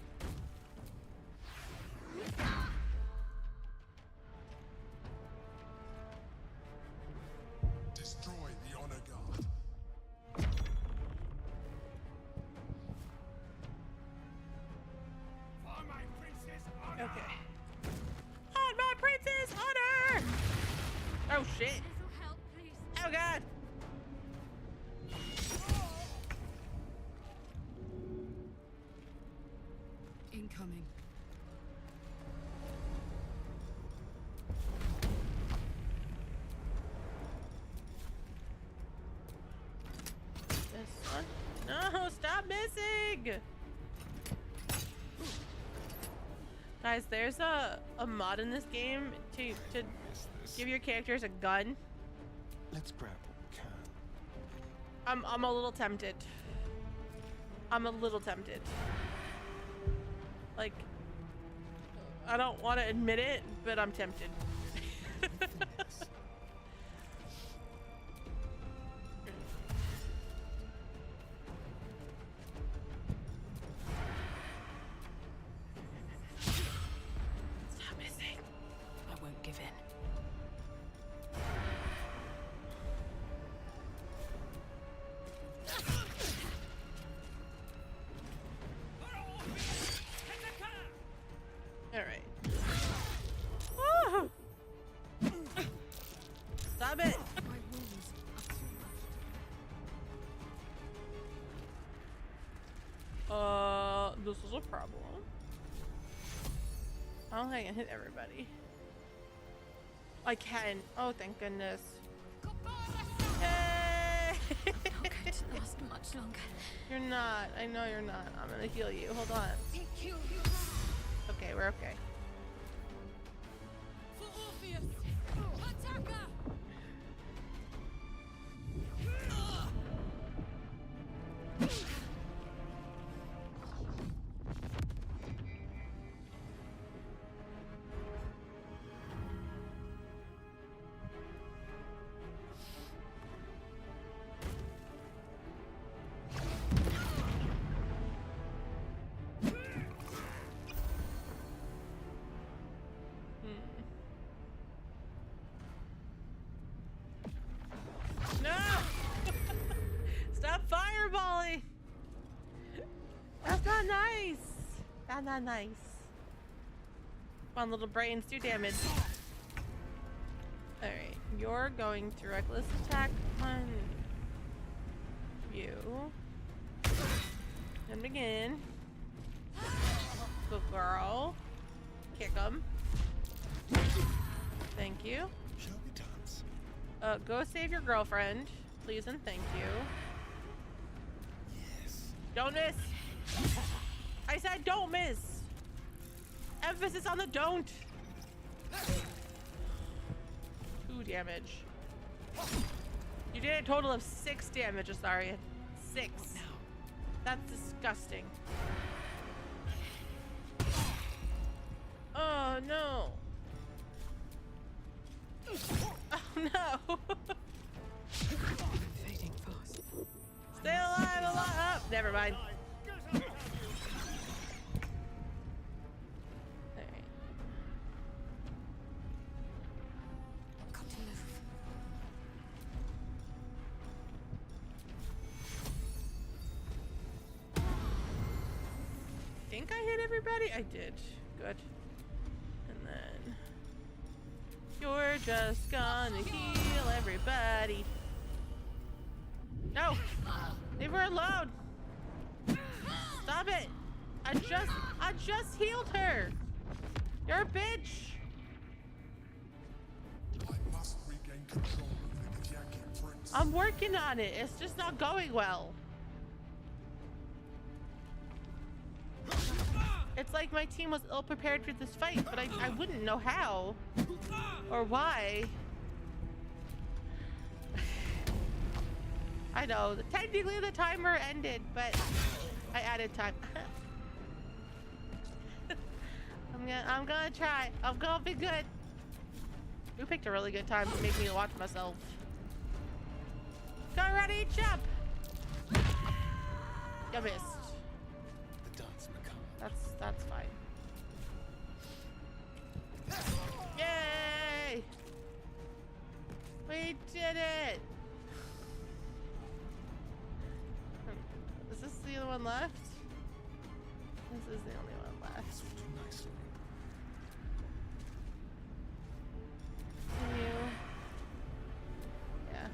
Destroy the honor guard. For my princess honor. Okay. On my princess honor! Oh shit. Little help, please. Oh god. Incoming. This one? No, stop missing! Guys, there's a mod in this game to give your characters a gun. Let's grab what we can. I'm a little tempted. I'm a little tempted. Like, I don't want to admit it, but I'm tempted. Stop missing. I won't give in. Alright. Woo! Stop it! My wounds are too much. This is a problem. I don't think I can hit everybody. I can. Oh, thank goodness. Yay! Not going to last much longer. You're not. I know you're not. I'm gonna heal you. Hold on. Okay, we're okay. For Orpheus! Attacker! That's not nice. That's not nice. Come on, little brains, do damage. Alright, you're going to reckless attack on you. And again. Good girl. Kick him. Thank you. Shall we dance? Go save your girlfriend, please and thank you. Yes. Don't miss. I said don't miss. Emphasis on the don't. 2 damage. You did a total of 6 damage, Asaria. 6. That's disgusting. Oh no. Oh no. Fading fast. Stay alive, alive. Oh, never mind. Alright. Got to move. Think I hit everybody? I did. Good. And then you're just gonna heal everybody. No! Leave her alone! Stop it! I just healed her! You're a bitch! I must regain control of the Githyanki prince. I'm working on it. It's just not going well. It's like my team was ill prepared for this fight, but I wouldn't know how or why. I know, technically the timer ended, but I added time. I'm gonna try. I'm gonna be good. You picked a really good time to make me watch myself. Go ready, jump! You missed. The dance macabre. That's fine. Yay! We did it! Is this the other one left? This is the only one left. This will do nicely. Can you? Yeah.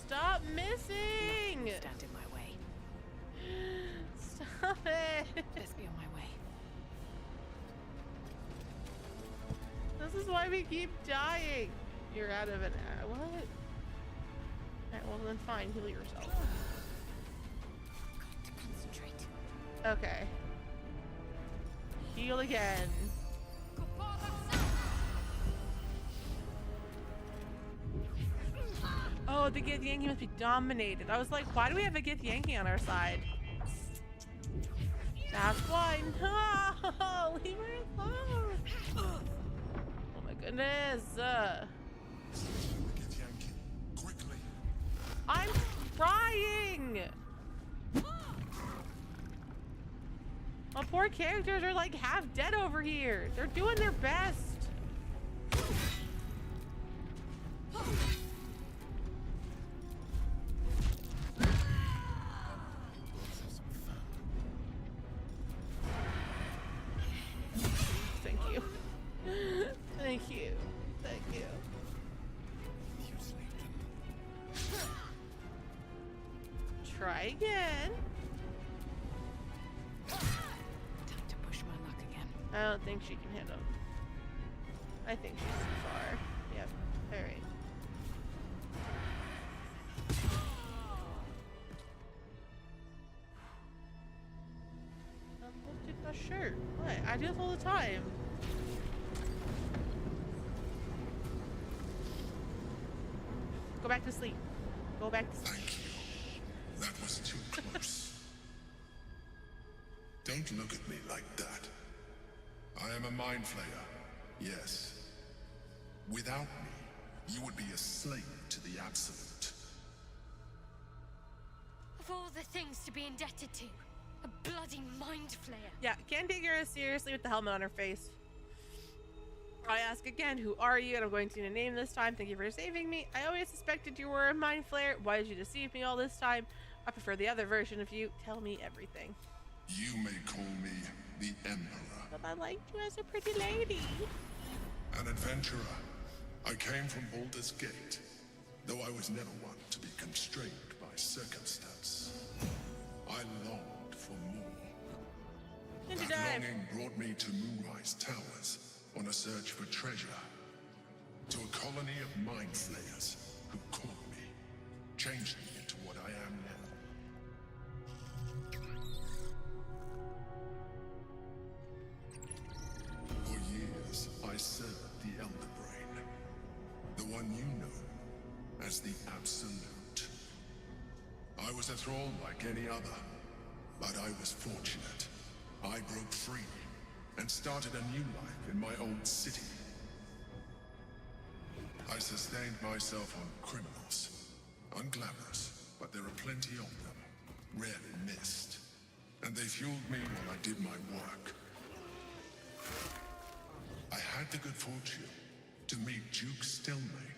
Stop missing! Stand in my way. Stop it! Let's be on my way. This is why we keep dying. You're out of an hour. What? Alright, well then fine, heal yourself. Got to concentrate. Okay. Heal again. Oh, the Githyanki must be dominated. I was like, why do we have a Githyanki on our side? That's why. No! Leave her alone! Oh my goodness. Seize the Githyanki. Quickly. I'm trying! My poor characters are like half dead over here. They're doing their best. Thank you. Thank you. Thank you. You sleep them. Try again. Time to push my luck again. I don't think she can hit him. I think she's too far. Yep. Alright. Lifted my shirt. What? I do this all the time. Go back to sleep. Go back to sleep. Thank you. That was too close. Don't look at me like that. I am a mind flayer, yes. Without me, you would be a slave to the Absolute. Of all the things to be indebted to, a bloody mind flayer. Yeah, can't take her as seriously with the helmet on her face. I ask again, who are you? And I'm going to need a name this time. Thank you for saving me. I always suspected you were a mind flayer. Why did you deceive me all this time? I prefer the other version of you. Tell me everything. You may call me the Emperor. But I liked you as a pretty lady. An adventurer. I came from Baldur's Gate, though I was never one to be constrained by circumstance. I longed for more. That longing brought me to Moonrise Towers on a search for treasure. To a colony of mind flayers who caught me, changed me into what I am now. For years, I served the Elder Brain, the one you know as the Absolute. I was a thrall like any other, but I was fortunate. I broke free and started a new life in my old city. I sustained myself on criminals. Unglamorous, but there are plenty of them, rarely missed. And they fueled me while I did my work. I had the good fortune to meet Duke Stelmane.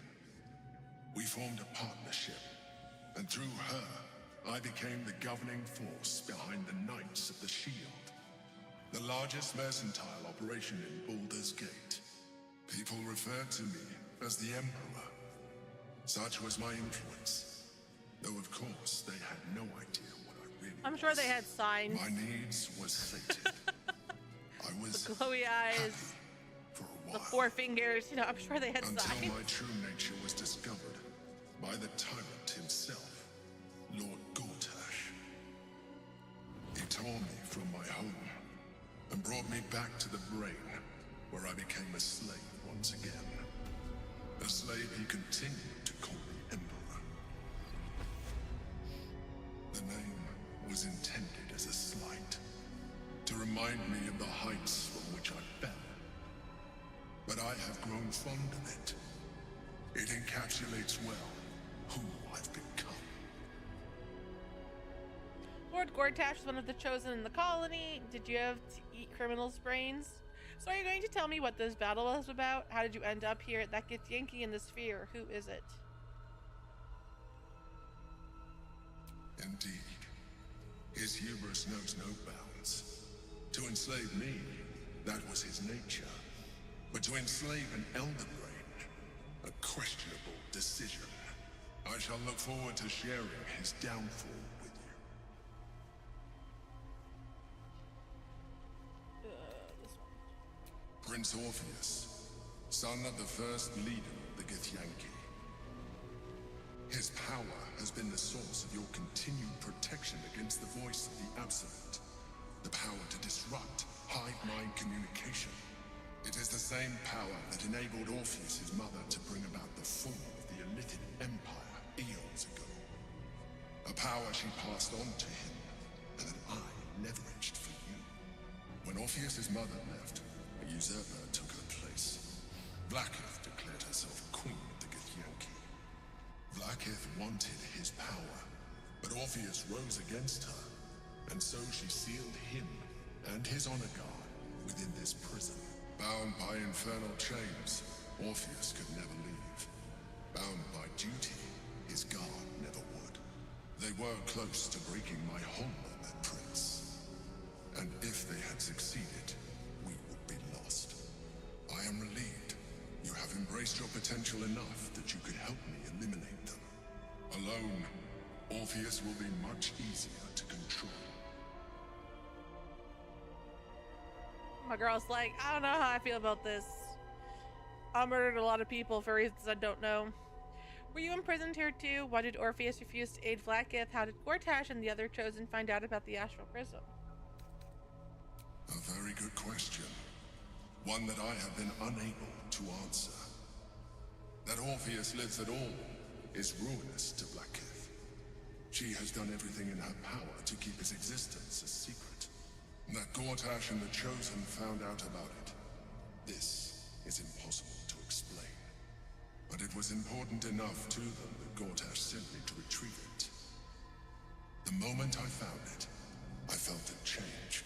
We formed a partnership, and through her, I became the governing force behind the Knights of the Shield, the largest mercantile operation in Baldur's Gate. People referred to me as the Emperor. Such was my influence, though of course they had no idea what I really I'm sure they had signs. My needs were sated. I was the glowy eyes, for a while, the four fingers, you know, I'm sure they had until signs. my true nature was discovered by the tyrant himself, Lord Gortash. He tore me from my home and brought me back to the Brain, where I became a slave once again. A slave he continued to call the Emperor. The name was intended as a slight, to remind me of the heights from which I fell. But I have grown fond of it. It encapsulates well who I've become. Lord Gortash was one of the chosen in the colony. Did you have to eat criminals' brains? So are you going to tell me what this battle was about? How did you end up here? That gets Yankee in the sphere. Who is it? Indeed. His hubris knows no bounds. To enslave me, that was his nature. But to enslave an Elder Brain, a questionable decision. I shall look forward to sharing his downfall with you. This one. Prince Orpheus, son of the first leader of the Githyanki. His power has been the source of your continued protection against the voice of the Absolute. The power to disrupt hive-mind communication. It is the same power that enabled Orpheus' mother to bring about the fall of the Elitid Empire eons ago. A power she passed on to him, and that I leveraged for you. When Orpheus' mother left, a usurper took her place. Vlaakith declared herself queen of the Githyanki. Vlaakith wanted his power, but Orpheus rose against her, and so she sealed him and his honor guard within this prison. Bound by infernal chains, Orpheus could never leave. Bound by duty, his guard never would. They were close to breaking my honor, that prince. And if they had succeeded, we would be lost. I am relieved. You have embraced your potential enough that you could help me eliminate them. Alone, Orpheus will be much easier to control. My girl's like, I don't know how I feel about this. I murdered a lot of people for reasons I don't know. Were you imprisoned here too? Why did Orpheus refuse to aid Vlaakith? How did Gortash and the other chosen find out about the Astral Prism? A very good question. One that I have been unable to answer. That Orpheus lives at all is ruinous to Vlaakith. She has done everything in her power to keep his existence a secret. That Gortash and the Chosen found out about it. This is impossible to explain. But it was important enough to them that Gortash sent me to retrieve it. The moment I found it, I felt a change.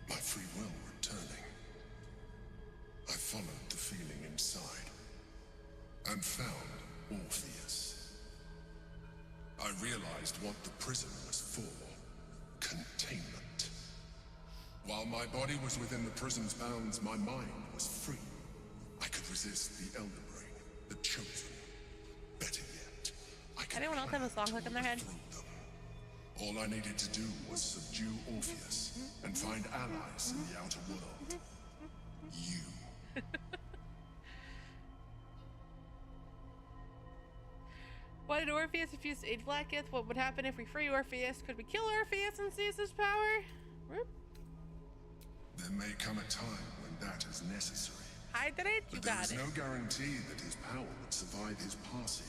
My free will returning. I followed the feeling inside and found Orpheus. I realized what the prison was for. Containment. While my body was within the prison's bounds, my mind was free. I could resist the Elder Brain, the Chosen. Better yet, I could Anyone else have a song click in their head? overthrow them. All I needed to do was subdue Orpheus and find allies in the outer world. You. Why did Orpheus refuse to aid Blackith? What would happen if we free Orpheus? Could we kill Orpheus and seize his power? Whoop. There may come a time when that is necessary. I did it, you But there got is it. no guarantee that his power would survive his passing.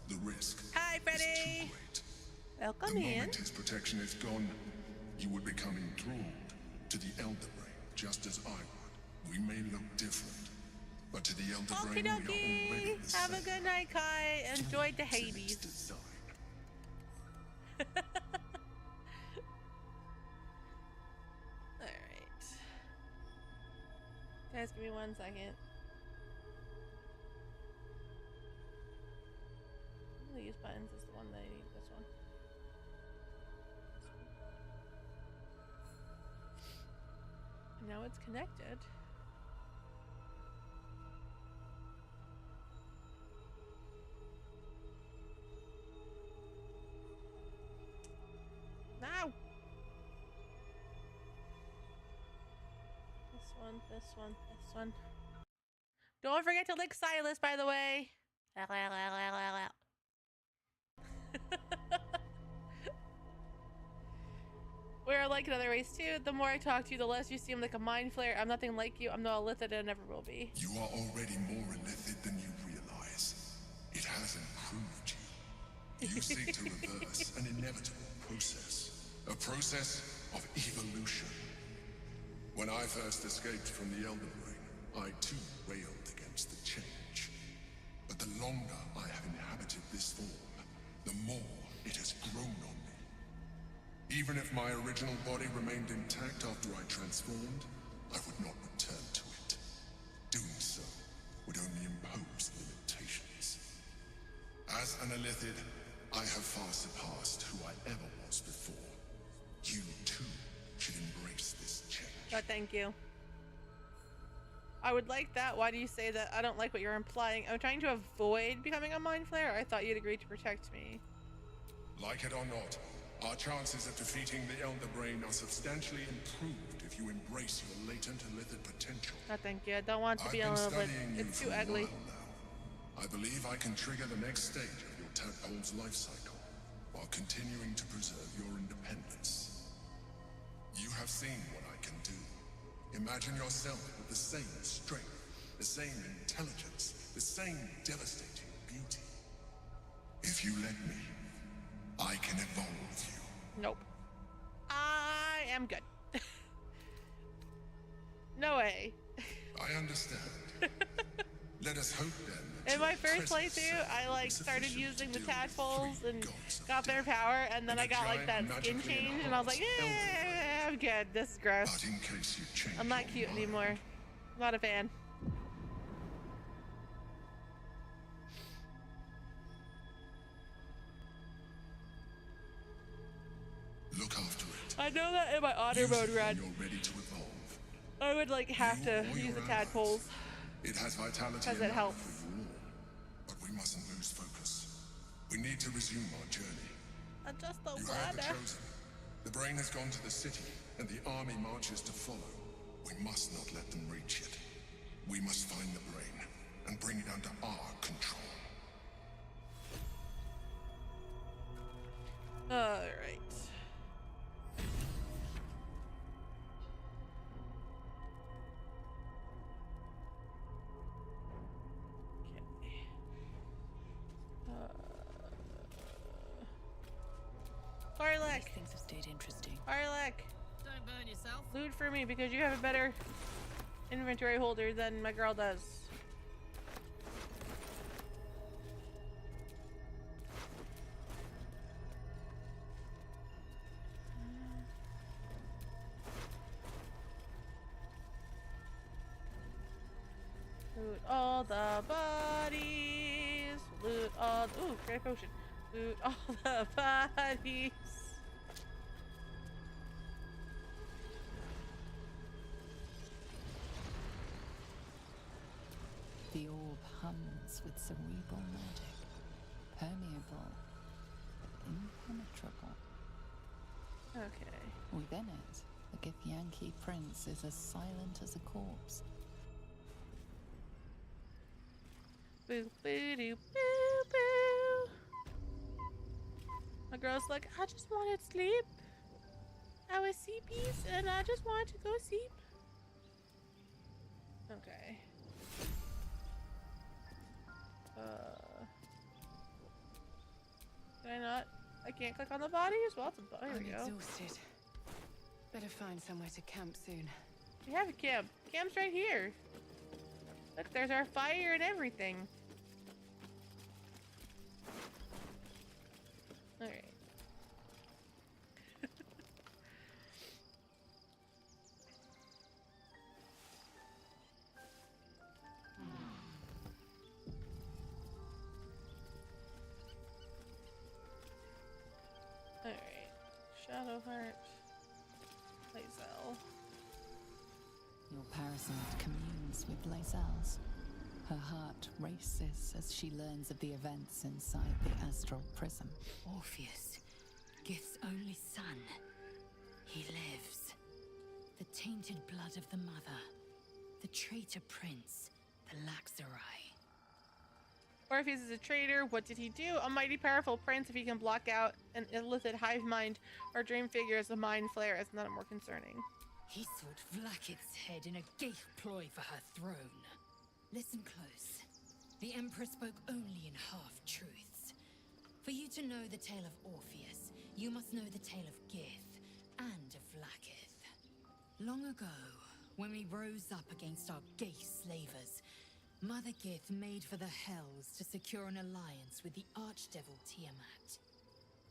The risk Hi, is Freddy. too great. Welcome The in. moment his protection is gone, you would become enthralled to the Elder Brain, just as I would. We may look different, but to the Elder Okie Brain, we are already dokie. the Have same. a good night, Kai. Enjoy the Flaws in its Hades. design. Alright. Guys, give me 1 second. One of these buttons is the one that I need. This one. Now it's connected. Now! This one, this one, this one. Don't forget to lick Silas, by the way. We're alike in other ways too. The more I talk to you, the less you seem like a mind flayer. I'm nothing like you. I'm not illithid and never will be. You are already more illithid than you realize. It has improved you. You seek to reverse an inevitable process. A process of evolution. When I first escaped from the Elder Brain, I too railed against the change. But the longer I have inhabited this form, the more it has grown on me. Even if my original body remained intact after I transformed, I would not return to it. Doing so would only impose limitations. As an illithid, I have far surpassed who I ever was before. You too should embrace this change. Oh, thank you. I would like that. Why do you say that? I don't like what you're implying. I'm trying to avoid becoming a mind flayer. I thought you'd agree to protect me. Like it or not, our chances of defeating the Elder Brain are substantially improved if you embrace your latent illithid potential. Oh, thank you. I don't want to I've be a been little bit. studying you It's for too a ugly. while now. I believe I can trigger the next stage of your tadpole's life cycle while continuing to preserve your independence. You have seen what I can do. Imagine yourself with the same strength, the same intelligence, the same devastating beauty. If you let me, I can evolve you. Nope. I am good. No way. I understand. Let us hope then that In my your first present playthrough, I self like is started sufficient using to the deal with tadpoles three and gods of got their death. power, and then And I a got like that giant skin magically change, and I was like, enhanced yeah, I'm good. This is gross. But in case you change I'm not your cute mind, anymore. Not a fan. look after it. I know that in my honor Use mode it when run, you're ready to evolve. I would like have You to or use your the allies. tadpoles. It has vitality Because it enough helps. for you all. But we mustn't lose focus. We need to resume our journey. I just don't You heard the wanna. Chosen. The Brain has gone to the city, and the army marches to follow. We must not let them reach it. We must find the Brain and bring it under our control. Alright. Okay. Farlek! Things have stayed interesting. Farlek! Don't burn yourself. Loot for me because you have a better inventory holder than my girl does. all the bodies. Loot all. Ooh, great potion. Loot all the bodies. The orb hums with cerebral magic, permeable, impenetrable. Okay. Within it, the Githyanki prince is as silent as a corpse. Boo boo doo boo boo. My girl's like, I just wanted sleep. I was sleepies and I just wanted to go sleep. Okay. Can I not? I can't click on the bodies? Well, it's a body. There we go. I'm exhausted. Better find somewhere to camp soon. We have a camp. Camp's right here. Look, there's our fire and everything. Alright. Alright. Shadowheart. Lae'zel. Your parasite communes with Lae'zel's. Her heart races as she learns of the events inside the astral prism. Orpheus, Gith's only son. He lives. The tainted blood of the mother. The traitor prince. The Laxarai. Orpheus is a traitor. What did he do? A mighty powerful prince. If he can block out an illicit hive mind or dream figure as a mind flare, is none more concerning. He sought Vlakith's head in a Geich ploy for her throne. Listen close. The Emperor spoke only in half-truths. For you to know the tale of Orpheus, you must know the tale of Gith and of Vlakith. Long ago, when we rose up against our Geich slavers, Mother Gith made for the Hells to secure an alliance with the archdevil Tiamat.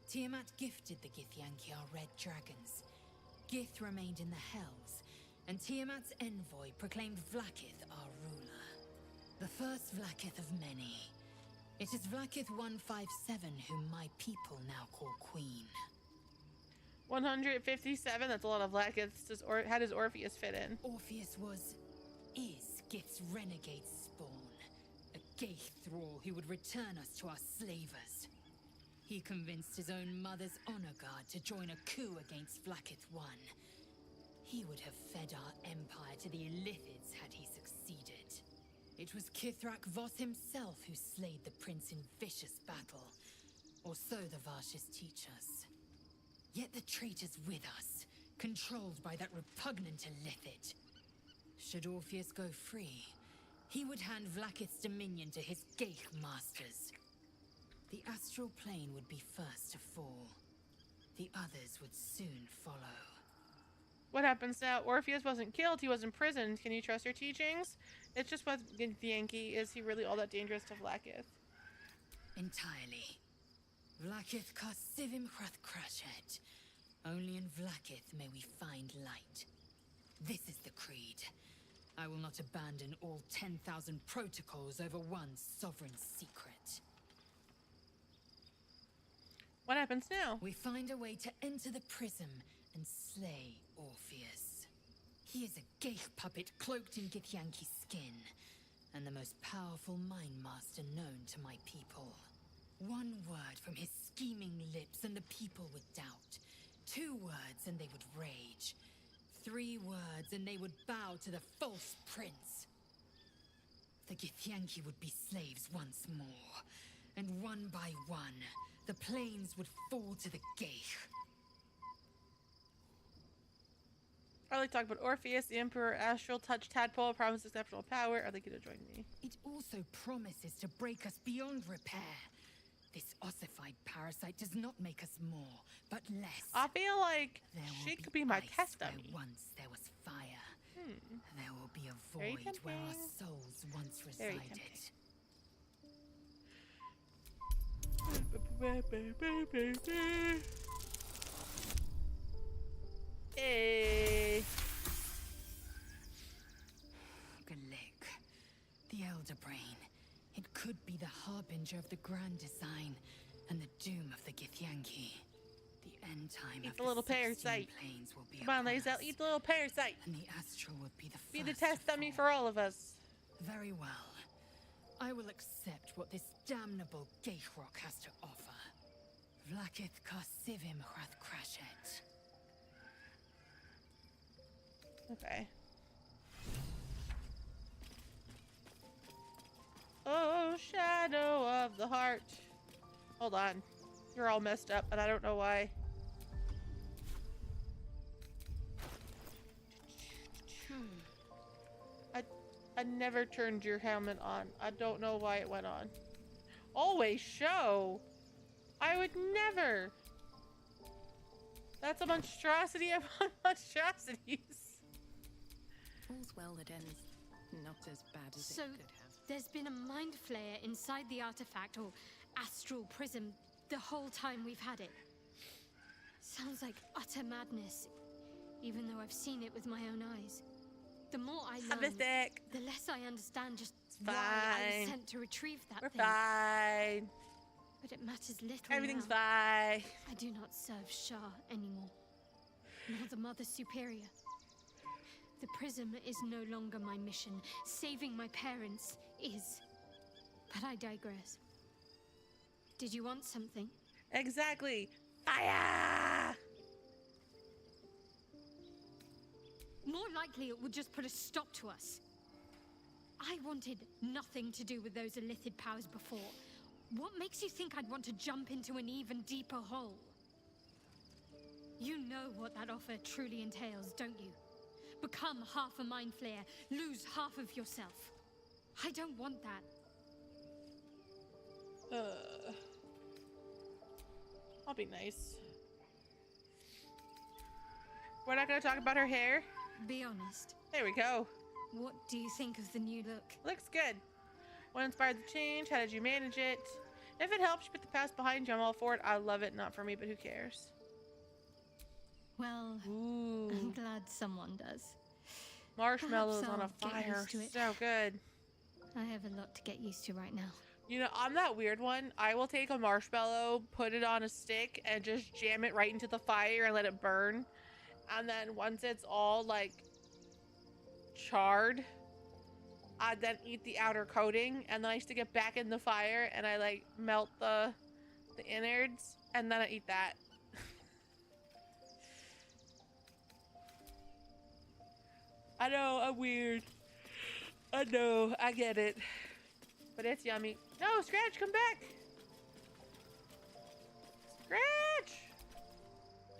Tiamat gifted the Githyanki our red dragons. Gith remained in the Hells, and Tiamat's envoy proclaimed Vlakith our ruler. The first Vlakith of many. It is Vlakith 157 whom my people now call Queen. 157? That's a lot of Vlakiths. How does Orpheus fit in? Orpheus is Gith's renegade spawn. A Geich thrall who would return us to our slavers. He convinced his own mother's honor guard to join a coup against Vlakith I. He would have fed our empire to the Illithids had he succeeded. It was Kithrak Voss himself who slayed the prince in vicious battle, or so the Varshas teach us. Yet the traitor's with us, controlled by that repugnant Illithid. Should Orpheus go free, he would hand Vlakith's dominion to his Geich masters. The astral plane would be first to fall. The others would soon follow. What happens now? Orpheus wasn't killed, he was imprisoned. Can you trust your teachings? It's just what Githyanki. Is he really all that dangerous to Vlakith? Entirely. Vlakith Karsivim Krashet. Only in Vlakith may we find light. This is the creed. I will not abandon all 10,000 protocols over one sovereign secret. What happens now? We find a way to enter the prism and slay Orpheus. He is a Geich puppet cloaked in Githyanki skin, and the most powerful mind master known to my people. One word from his scheming lips and the people would doubt. 2 words and they would rage. 3 words and they would bow to the false prince. The Githyanki would be slaves once more, and one by one, the plains would fall to the Geich. I like to talk about Orpheus, the Emperor, Astral Touch, Tadpole, promises exceptional power. Are they going to join me? It also promises to break us beyond repair. This ossified parasite does not make us more, but less. I feel like she could be my test where dummy. once there was fire. There will be a Very void where our tempting. souls once Very resided. Hey. Galik, the Elder Brain. harbinger of the grand design and the doom of the Githyanki. The end time Eat of the little 16 parasite. planes will be Come on, upon Lazel, us, eat the little parasite. and the astral will be the first Be the to test dummy fall. for all of us. Very well. I will accept what this damnable Geichrok has to offer. Vlakith Karsivim Hrath Krashet. Okay. Oh, shadow of the heart. Hold on. You're all messed up, and I don't know why. I never turned your helmet on. I don't know why it went on. Always show. I would never. That's a monstrosity of monstrosities. All's well that ends not as bad as So, it could have. there's been a mind flayer inside the artifact or astral prism the whole time we've had it. Sounds like utter madness, even though I've seen it with my own eyes. The more I Have a learn, stick. the less I understand just It's why I was fine. sent to retrieve that We're thing. fine. But it matters little Everything's now. fine. I do not serve Shah anymore, nor the Mother Superior. The prism is no longer my mission. Saving my parents is. But I digress. Did you want something? Exactly. Fire! More likely it would just put a stop to us. I wanted nothing to do with those illithid powers before. What makes you think I'd want to jump into an even deeper hole? You know what that offer truly entails, don't you? Become half a mind flayer, lose half of yourself. I don't want that. I'll be nice. We're not gonna talk about her hair. Be honest. There we go. What do you think of the new look? Looks good. What inspired the change? How did you manage it? If it helps you put the past behind you, I'm all for it. I love it. Not for me, but who cares? Well, Ooh. I'm glad someone does. Marshmallows Perhaps on a I'll get fire. used to it. So good. I have a lot to get used to right now. You know, I'm that weird one. I will take a marshmallow, put it on a stick, and just jam it right into the fire and let it burn. And then once it's all, like, charred, I then eat the outer coating, and then I stick it back in the fire, and I, like, melt the innards, and then I eat that. I know, I'm weird. I know, I get it. But it's yummy. No, Scratch, come back! Scratch!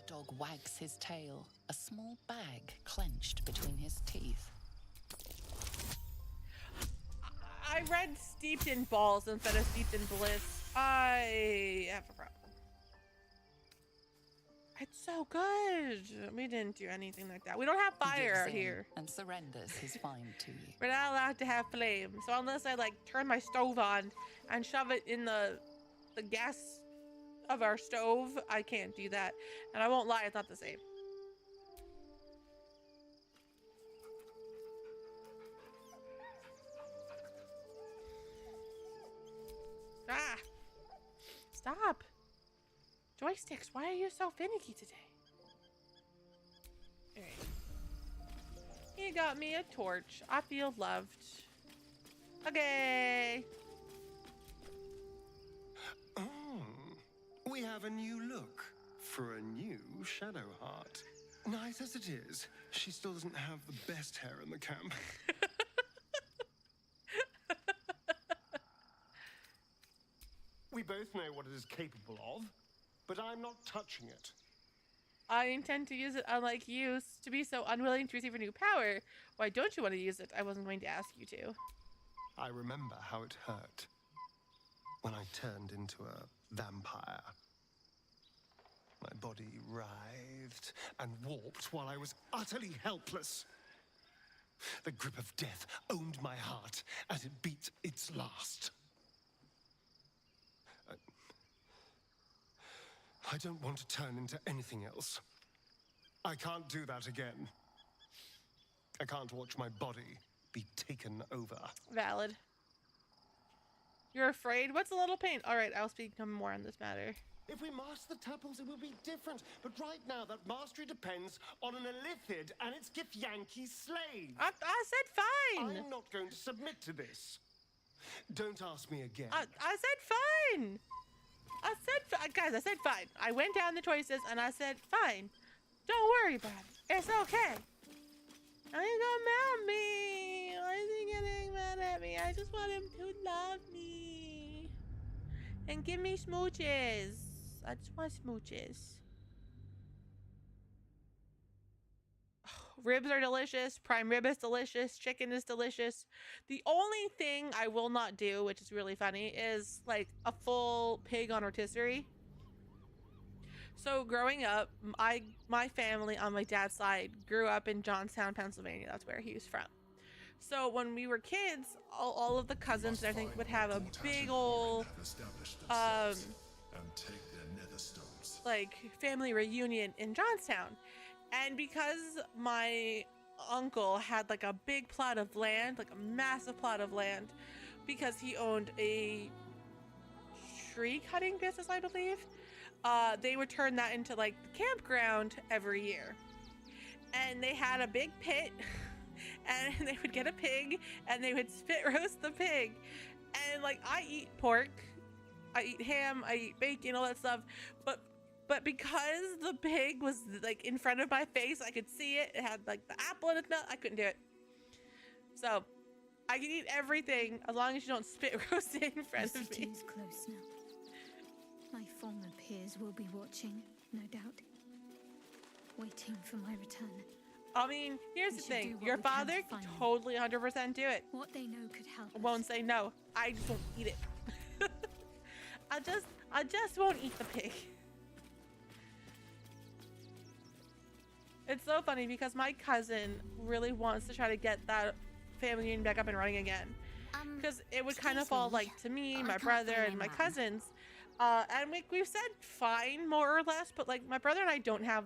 The dog wags his tail, a small bag clenched between his teeth. I read steeped in balls instead of steeped in bliss. I have a problem. It's so good. We didn't do anything like that. We don't have He fire gives out in here. and surrenders his find to you. We're not allowed to have flame. So unless I like turn my stove on and shove it in the gas of our stove, I can't do that. And I won't lie, it's not the same. Ah! Stop! Joysticks, why are you so finicky today? Alright. He got me a torch. I feel loved. Okay. Oh, we have a new look for a new Shadowheart. Nice as it is, she still doesn't have the best hair in the camp. We both know what it is capable of, but I'm not touching it. I intend to use it unlike you to be so unwilling to receive a new power. Why don't you want to use it? I wasn't going to ask you to. I remember how it hurt when I turned into a vampire. My body writhed and warped while I was utterly helpless. The grip of death owned my heart as it beat its last. I don't want to turn into anything else. I can't do that again. I can't watch my body be taken over. Valid. You're afraid? What's a little pain? All right, I'll speak no more on this matter. If we master the tuples, it will be different. But right now, that mastery depends on an Illithid and its Githyanki slave. I said fine. I'm not going to submit to this. Don't ask me again. I said fine. Guys, I said fine. I went down the choices and I said fine. Don't worry about it. It's okay. I ain't gonna mad at me. Why is he getting mad at me? I just want him to love me. And give me smooches. I just want smooches. Ribs are delicious. Prime rib is delicious. Chicken is delicious. The only thing I will not do, which is really funny, is like a full pig on rotisserie. So growing up, my family on my dad's side grew up in Johnstown, Pennsylvania. That's where he was from. So when we were kids, all of the cousins and everything would have a big old like family reunion in Johnstown. And because my uncle had like a big plot of land, like a massive plot of land, because he owned a tree cutting business, I believe, they would turn that into like the campground every year. And they had a big pit and they would get a pig and they would spit roast the pig. And like, I eat pork, I eat ham, I eat bacon, all that stuff, but because the pig was like in front of my face, I could see it. It had like the apple in its mouth. I couldn't do it. So I can eat everything as long as you don't spit roast it in front of me. The city is close now. My former peers will be watching, no doubt, waiting for my return. I mean, here's the thing. Your father can totally 100% do it. What they know could help. I won't say no. I just won't eat it. I just won't eat the pig. It's so funny because my cousin really wants to try to get that family union back up and running again. Because it would kind of fall like to me, my brother, and my cousins. And we've said fine, more or less, but like my brother and I don't have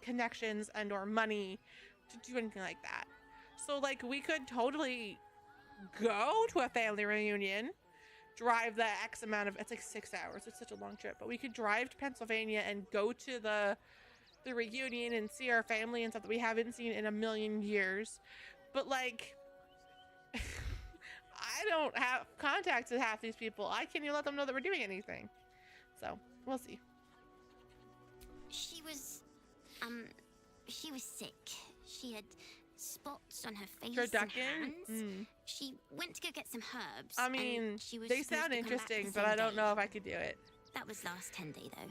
connections and or money to do anything like that. So like we could totally go to a family reunion, drive the X amount of, it's like 6 hours. It's such a long trip, but we could drive to Pennsylvania and go to the reunion and see our family and stuff that we haven't seen in a million years. But like, I don't have contacts with half these people. I can't even let them know that we're doing anything. So we'll see. She was sick. She had spots on her face and hands. She went to go get some herbs. I mean, she was they sound interesting, but I don't know if I could do it. That was last 10 day though.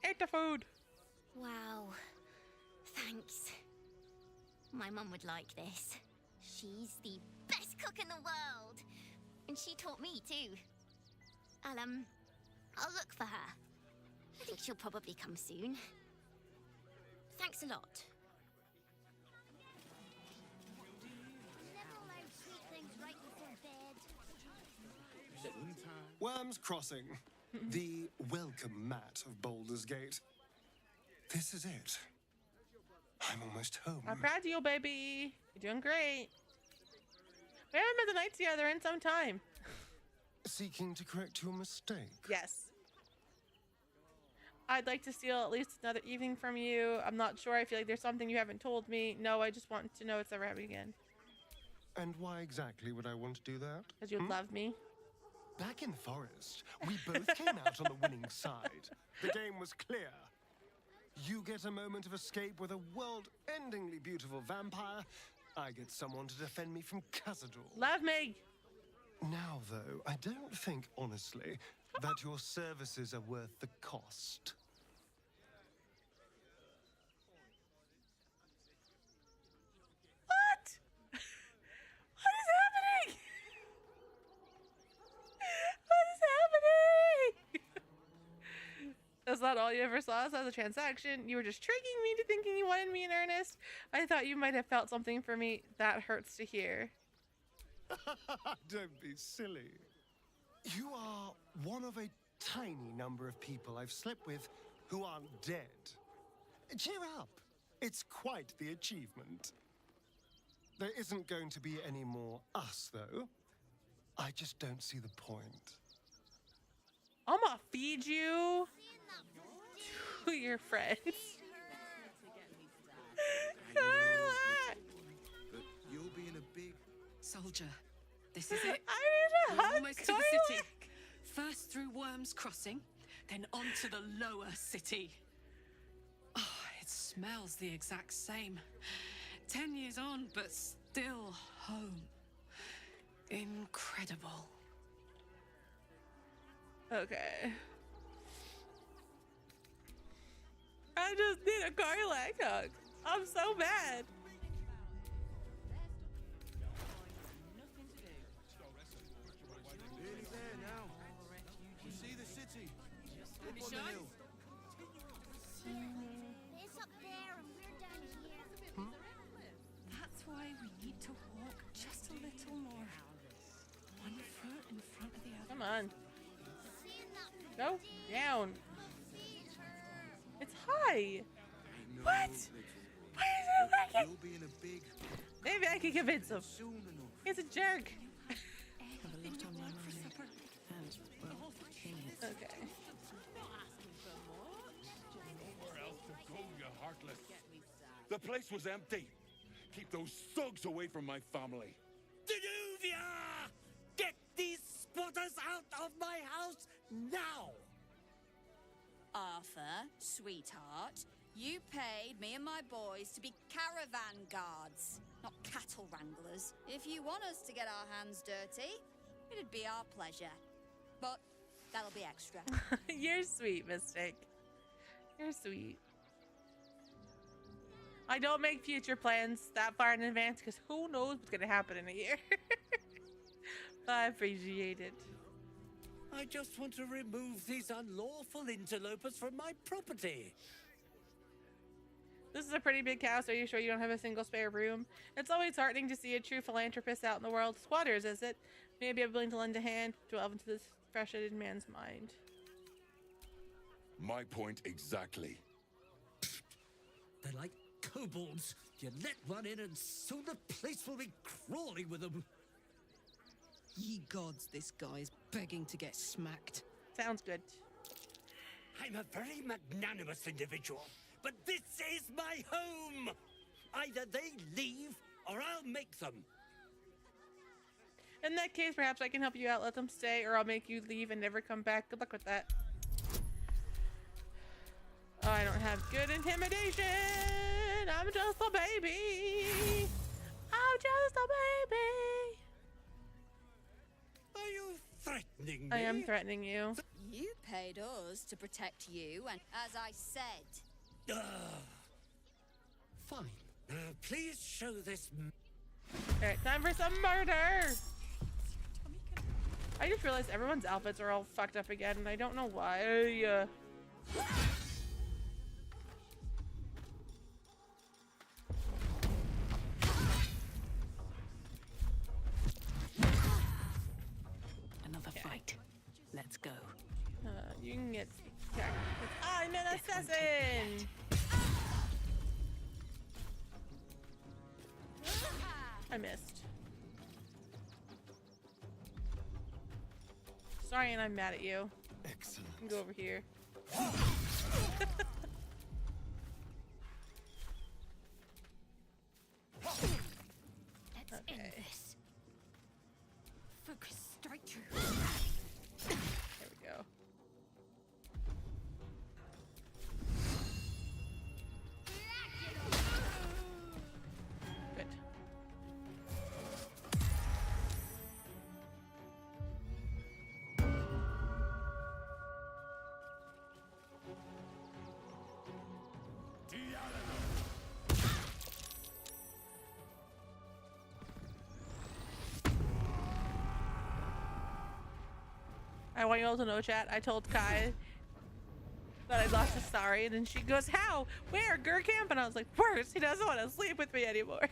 Ate the food. Wow. Thanks. My mum would like this. She's the best cook in the world. And she taught me too. I'll look for her. I think she'll probably come soon. Thanks a lot. Never allowed sweet things right before bed. Worm's Crossing, the welcome mat of Baldur's Gate. This is it. I'm almost home. I'm proud of you, baby. You're doing great. We haven't been the nights together in some time. Seeking to correct your mistake? Yes. I'd like to steal at least another evening from you. I'm not sure. I feel like there's something you haven't told me. No, I just want to know it's never happening again. And why exactly would I want to do that? Because you love me. Back in the forest, we both came out on the winning side. The game was clear. You get a moment of escape with a world-endingly beautiful vampire. I get someone to defend me from Khazad-dûr. Love me! Now, though, I don't think, honestly, that your services are worth the cost. What? What is happening? What is happening? That's not all you ever saw us as a transaction. You were just tricking me into thinking you wanted me in earnest. I thought you might have felt something for me. That hurts to hear. Don't be silly. You are one of a tiny number of people I've slept with who aren't dead. Cheer up. It's quite the achievement. There isn't going to be any more us, though. I just don't see the point. I'm gonna feed you to your friends. But you're being a big Soldier, this is it. I need a We're hug, almost to the city. First through Worm's Crossing, then on to the lower city. Oh, it smells the exact same. 10 years on, but still home. Incredible. Okay. I just need a Garlic hug. I'm so mad. nearly there now. You see the city? Up on the hill. It's up there and we're down here. That's why we need to walk just a little more. One foot in front of the other. Come on. Go down. It's high. What? Why is it like it? You're being a big Maybe I can convince him. soon enough. He's a jerk. Have a lot on my mind. And, well, king is. Okay. Where else to go, you heartless? The place was empty. Keep those thugs away from my family. Danuvia! Get these spotters out of my house now! Arthur, sweetheart, you paid me and my boys to be caravan guards, not cattle wranglers. If you want us to get our hands dirty, it'd be our pleasure. But that'll be extra. You're sweet, Mystic. You're sweet. I don't make future plans that far in advance because who knows what's gonna happen in a year. But I appreciate it. I just want to remove these unlawful interlopers from my property. This is a pretty big house. Are you sure you don't have a single spare room? It's always heartening to see a true philanthropist out in the world. Squatters, is it? Maybe I'm willing to lend a hand to delve into this fresh-headed man's mind. My point exactly. They're like kobolds. You let one in and soon the place will be crawling with them. Ye gods, this guy's begging to get smacked. Sounds good. I'm a very magnanimous individual, but this is my home. Either they leave or I'll make them. In that case, perhaps I can help you out. Let them stay, or I'll make you leave and never come back. Good luck with that. Oh, I don't have good intimidation. I'm just a baby. I'm just a baby. Are you threatening me? I am threatening you. You paid us to protect you, and as I said... Fine. Please show this... Alright, time for some murder! I just realized everyone's outfits are all fucked up again, and I don't know why. Another fight. Let's go. You can get... I'm an assassin! I missed. Sorry, and I'm mad at you. Excellent. You can go over here. Let's end this. Focus straight through. There we go. Good. I want you all to know, chat. I told Kai that I lost a sorry, and then she goes, "How? Where? Camp?" And I was like, "Worse. He doesn't want to sleep with me anymore."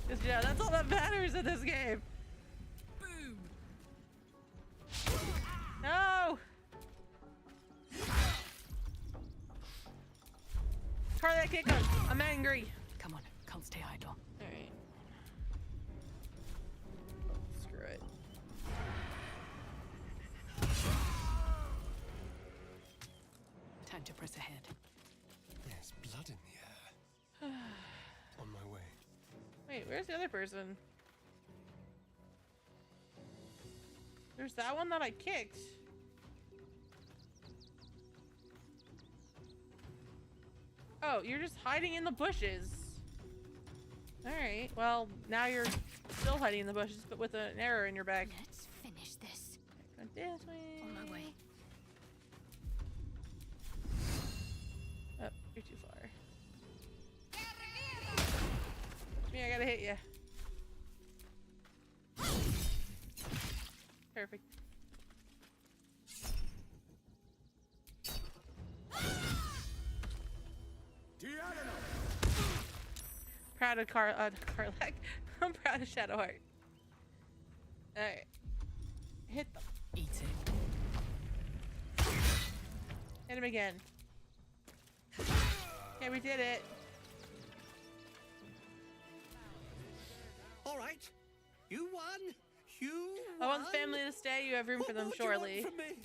Because yeah, that's all that matters in this game. Boom! No. Carly, can't kick him. I'm angry. Come on, can't stay idle. Alright. Screw it. Time to press ahead. There's blood in the air. On my way. Wait, where's the other person? There's that one that I kicked. Oh, you're just hiding in the bushes. Alright, well, now you're still hiding in the bushes, but with an arrow in your back. Let's finish this. Go this way. On my way. Oh, you're too far. Me, I gotta hit you. Perfect. Proud of Karlak. I'm proud of Shadowheart. Alright. Hit them. Eat it. Hit him again. Yeah, we did it. All right. You won. You I won. want the family to stay. You have room for them, What do you want surely. from me?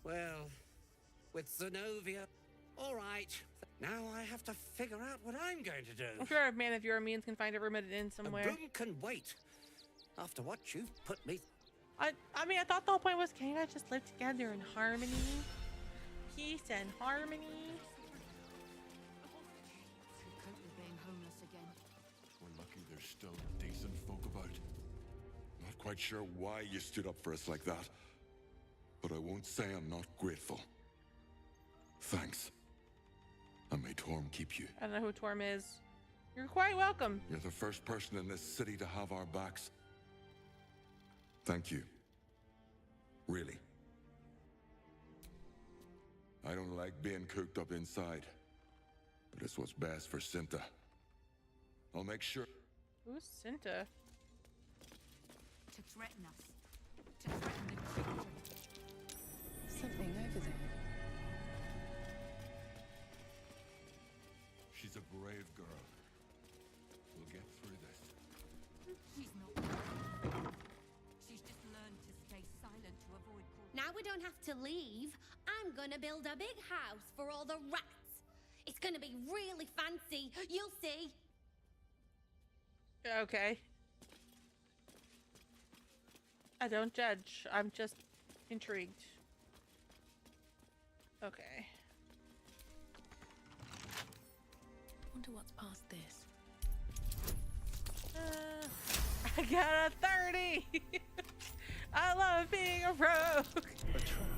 Well, with Zenobia. All right. Now I have to figure out what I'm going to do. I'm sure a man of your means can find a room at an inn somewhere. A room can wait. After what you've put me. I mean, I thought the whole point was, can you guys just live together in harmony? Peace and harmony. Cope with being homeless again. We're lucky there's still decent folk about. Not quite sure why you stood up for us like that, but I won't say I'm not grateful. Thanks. And may Torm keep you. I don't know who Torm is. You're quite welcome. You're the first person in this city to have our backs. Thank you. Really. I don't like being cooped up inside, but it's what's best for Cinta. I'll make sure. Who's Cinta? To threaten us. To threaten the creature. Something over there. She's a brave girl. We'll get through this. She's not brave. She's just learned to stay silent to avoid cruelty. Now we don't have to leave. I'm gonna build a big house for all the rats. It's gonna be really fancy. You'll see. Okay. I don't judge. I'm just intrigued. Okay. Wonder what's past this. I got a 30! I love being a rogue! A trap.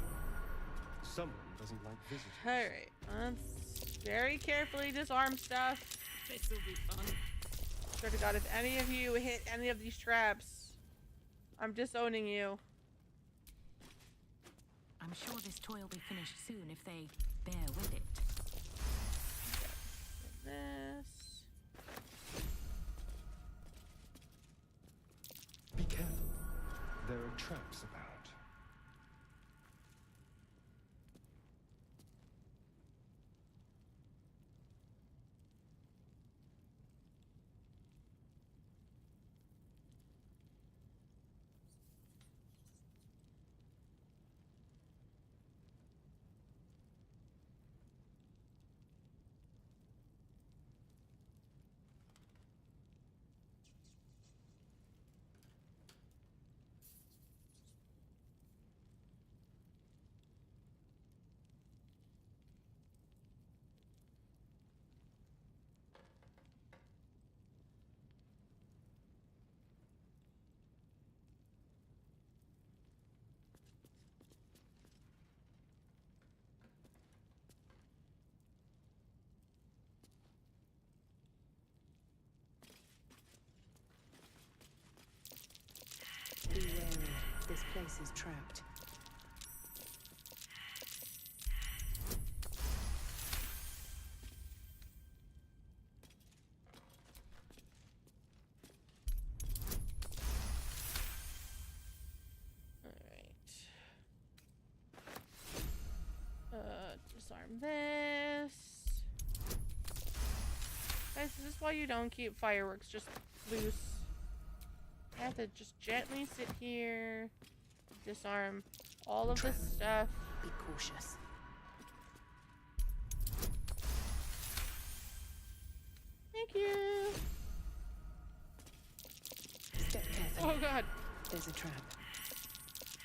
Someone doesn't like visitors. Alright, let's very carefully disarm stuff. This'll be fun. Swear to God, if any of you hit any of these traps, I'm disowning you. I'm sure this toy will be finished soon if they bear with it. This. Be careful. There are traps about. Be wary. This place is trapped. disarm this. Guys, this is why you don't keep fireworks just loose. I have to just gently sit here, disarm all of this stuff. Be cautious. Thank you. Step carefully. Oh god. There's a trap.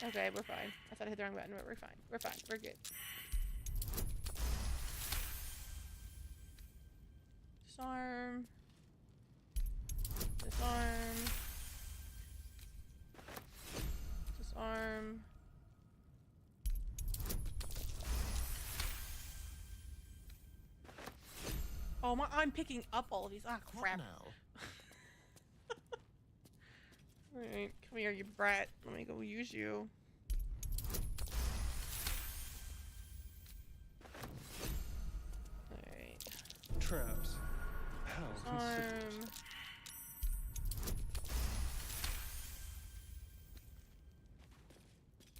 Okay, we're fine. I thought I hit the wrong button, but we're fine. We're fine. We're good. Disarm. Disarm. Disarm. Oh my, I'm picking up all of these. Ah, crap. Alright, come here, you brat. Let me go use you. Alright. Traps. How considerate.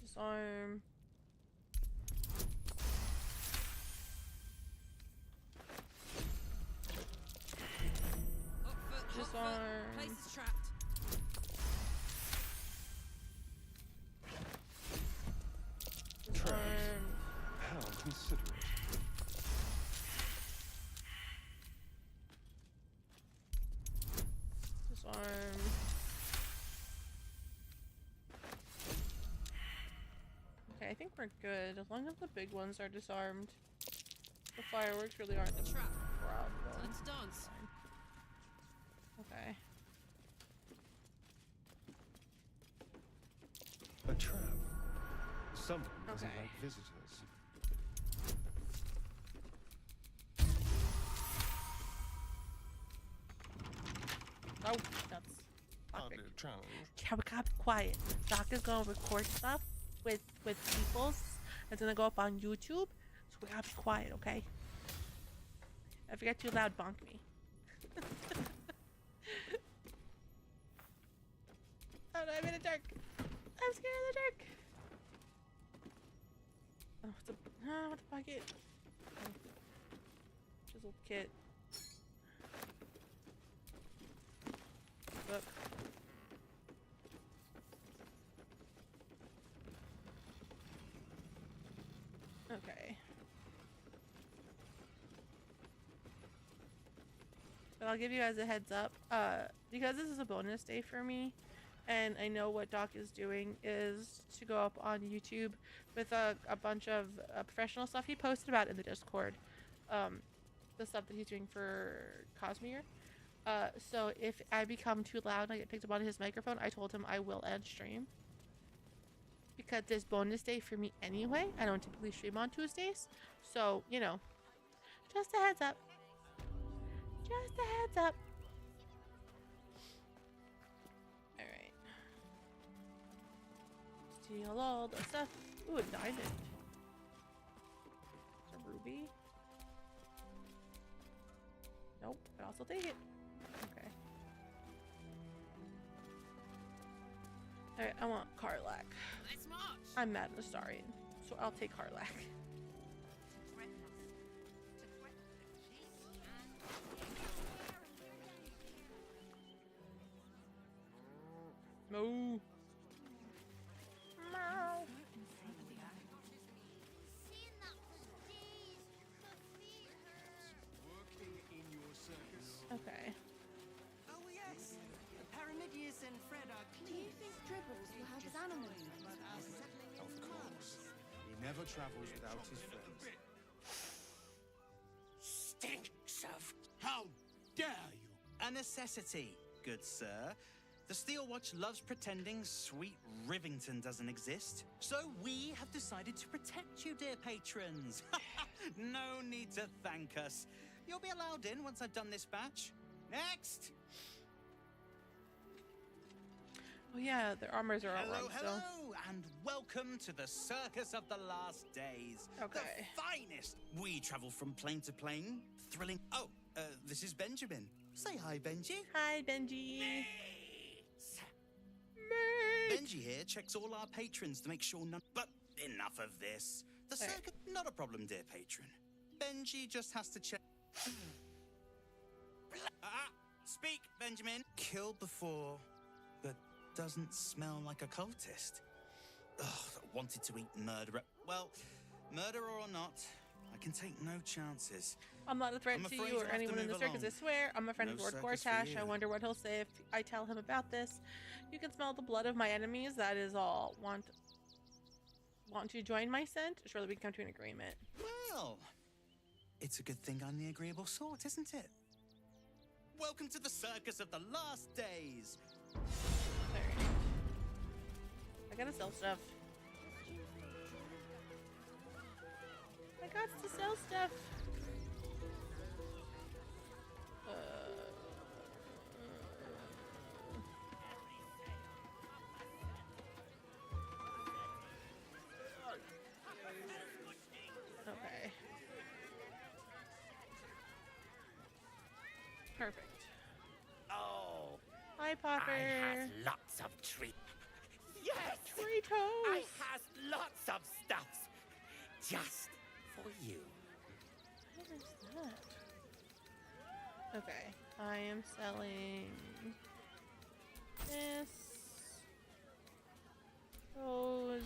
Disarm. Disarm. Place is trapped. Traps. How considerate. Disarm. Okay, I think we're good. As long as the big ones are disarmed. The fireworks really aren't the problem. Time to dance. Okay. A trap. Someone doesn't Okay. like visitors. Oh, that's I'll do a challenge. Yeah, we gotta be quiet. Doc is gonna record stuff with people's. It's gonna go up on YouTube, so we gotta be quiet, okay? If you get too loud, bonk me. Oh no, I'm in the dark. I'm scared of the dark. Oh, it's a what the bucket? Oh. Chiseled kit. Book. Okay. But I'll give you guys a heads up. Because this is a bonus day for me, and I know what Doc is doing is to go up on YouTube with a bunch of professional stuff he posted about in the Discord. The stuff that he's doing for Cosmere. So if I become too loud and I get picked up on his microphone, I told him I will end stream. Because there's bonus day for me anyway. I don't typically stream on Tuesdays. So, you know, just a heads up. Just a heads up. Alright. Steal all the stuff. Ooh, a diamond. It's a ruby. Nope, but I'll still take it. Okay. Alright, I want Karlach. Let's march. I'm mad at Astarion, so I'll take Karlach. Moo. Meow. Okay. Oh yes, Paramidius and Fred are clean. Do you think Dribbles will have his animals? Of course. He never travels without his friends. Stinks of... How dare you? A necessity, good sir. The Steel Watch loves pretending sweet Rivington doesn't exist. So we have decided to protect you, dear patrons. No need to thank us. You'll be allowed in once I've done this batch. Next! Oh yeah, their armors are all Hello, wrong, hello, and welcome to the Circus of the Last Days. Okay. The finest. We travel from plane to plane, thrilling... Oh, this is Benjamin. Say hi, Benji. Hi, Benji. Benji here checks all our patrons to make sure none... But enough of this. The circus... Not a problem, dear patron. Benji just has to check. Speak, Benjamin. Killed before, but doesn't smell like a cultist. Ugh, wanted to eat murderer. Well, murderer or not, I can take no chances. I'm not a threat I'm to afraid you you'll or have to anyone in the move circus, I along. swear. I'm a friend No of Lord circus for Gortash. I you. wonder what he'll say if I tell him about this. You can smell the blood of my enemies, that is all. Want to join my scent? Surely we can come to an agreement. Well, it's a good thing I'm the agreeable sort, isn't it? Welcome to the circus of the last days. Alright. I gotta sell stuff. I got to sell stuff. Okay. Perfect. Oh, Hi, Popper. I has lots of treats. Yes, Fritos. I has lots of stuffs just for you. What is that? Okay, I am selling this, those,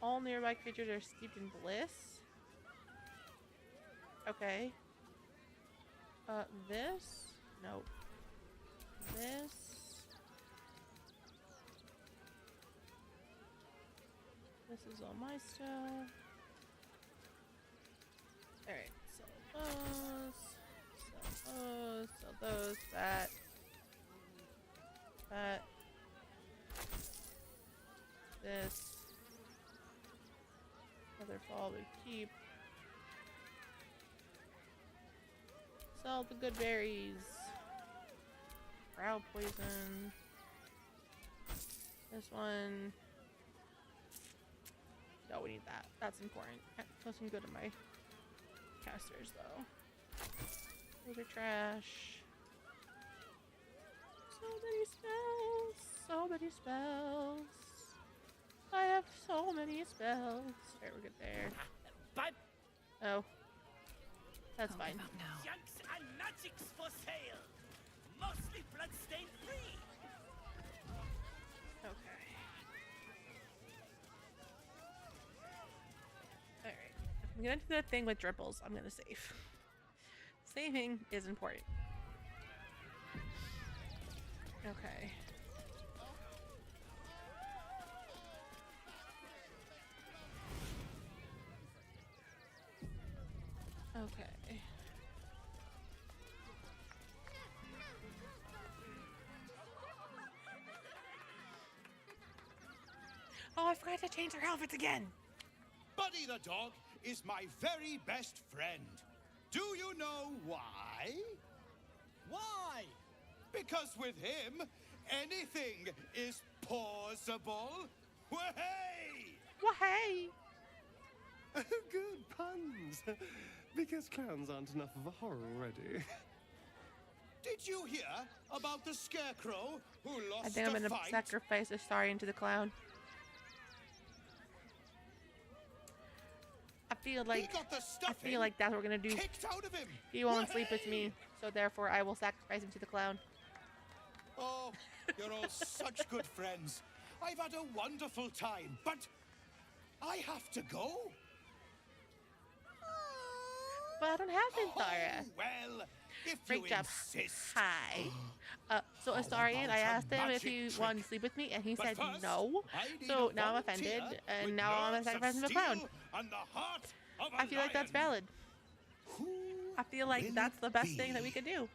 all nearby creatures are steeped in bliss. Okay. This? Nope. This. This is all my stuff. Alright, sell those, that. This. Other fall we keep. Sell the good berries. Brow poison. This one. No, we need that. That's important. That doesn't go to my casters, though. Those are trash. So many spells. So many spells. I have so many spells. Alright, we're good there. But Oh. That's fine. junks and magics for sale. Mostly bloodstain free. Okay. Alright. I'm gonna do that thing with dribbles. I'm gonna save. Saving is important. Okay. Okay. Oh, I forgot to change their outfits again. Buddy the dog is my very best friend. Do you know why? Why? Because with him, anything is possible. Wahey! Wahey! Good puns. Because clowns aren't enough of a horror already. Did you hear about the scarecrow who lost I think I'm a gonna fight? sacrifice a star into the clown. I feel like that's what we're gonna do. Kicked out of him. He won't sleep with me, so therefore I will sacrifice him to the clown. Oh, you're all such good friends. I've had a wonderful time, but I have to go. But I don't have Minthara. Oh, well, if Great you job. insist. Hi. So Astarion, I asked him if he wanted to sleep with me, and he said first, no. I need So a now I'm volunteer offended, with and now I'm gonna nerves of sacrifice him to the clown. steel and the heart of a I feel like that's lion. valid. I feel like that's the best thing that we could do.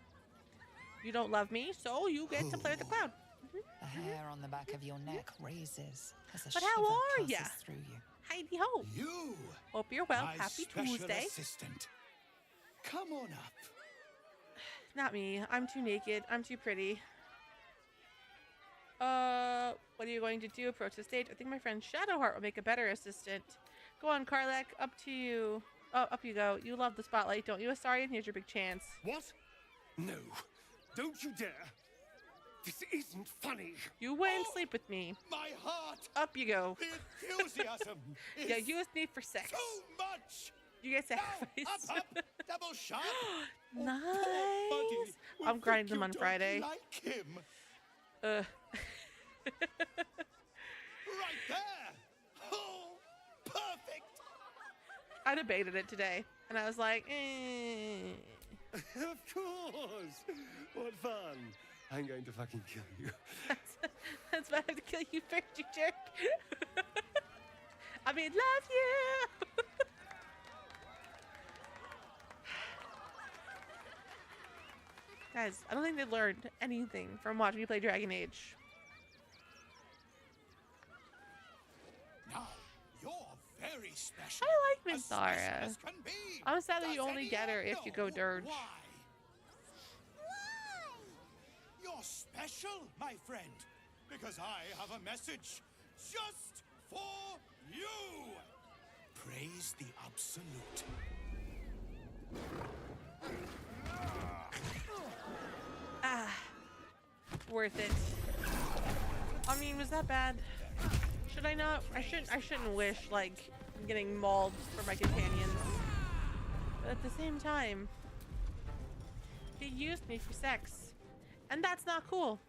You don't love me, so you get to play with the clown. The hair on the back of your neck raises as a But how shiver are passes ya? through you. Heidi ho. You. Hope you're well. My Happy special Tuesday. assistant. Come on up. Not me. I'm too naked. I'm too pretty. What are you going to do? Approach the stage. I think my friend Shadowheart will make a better assistant. Go on, Karlak. Up to you. Oh, up you go. You love the spotlight, don't you, Astarion? Here's your big chance. What? No. Don't you dare. This isn't funny. You wouldn't sleep with me. My heart! Up you go. The enthusiasm is Yeah, use me for sex. so much! You get sacrificed. Up, double shot! Nice. Buddy, I'm grinding them on you Friday. don't like him. Uh. Right there! Oh, perfect! I debated it today, and I was like, eh. Of course! What fun! I'm going to fucking kill you. That's why I have to kill you first, you jerk. I mean, love you. Guys, I don't think they learned anything from watching me play Dragon Age. Now, you're very special. I like As special Minthara. as can be. I'm sad that you Does only anyone get her if you go know Dirge. Why? You're special, my friend, because I have a message just for you. Praise the Absolute. Ah, worth it. I mean, was that bad? Should I not? I shouldn't wish like getting mauled for my companions. But at the same time, he used me for sex, and that's not cool.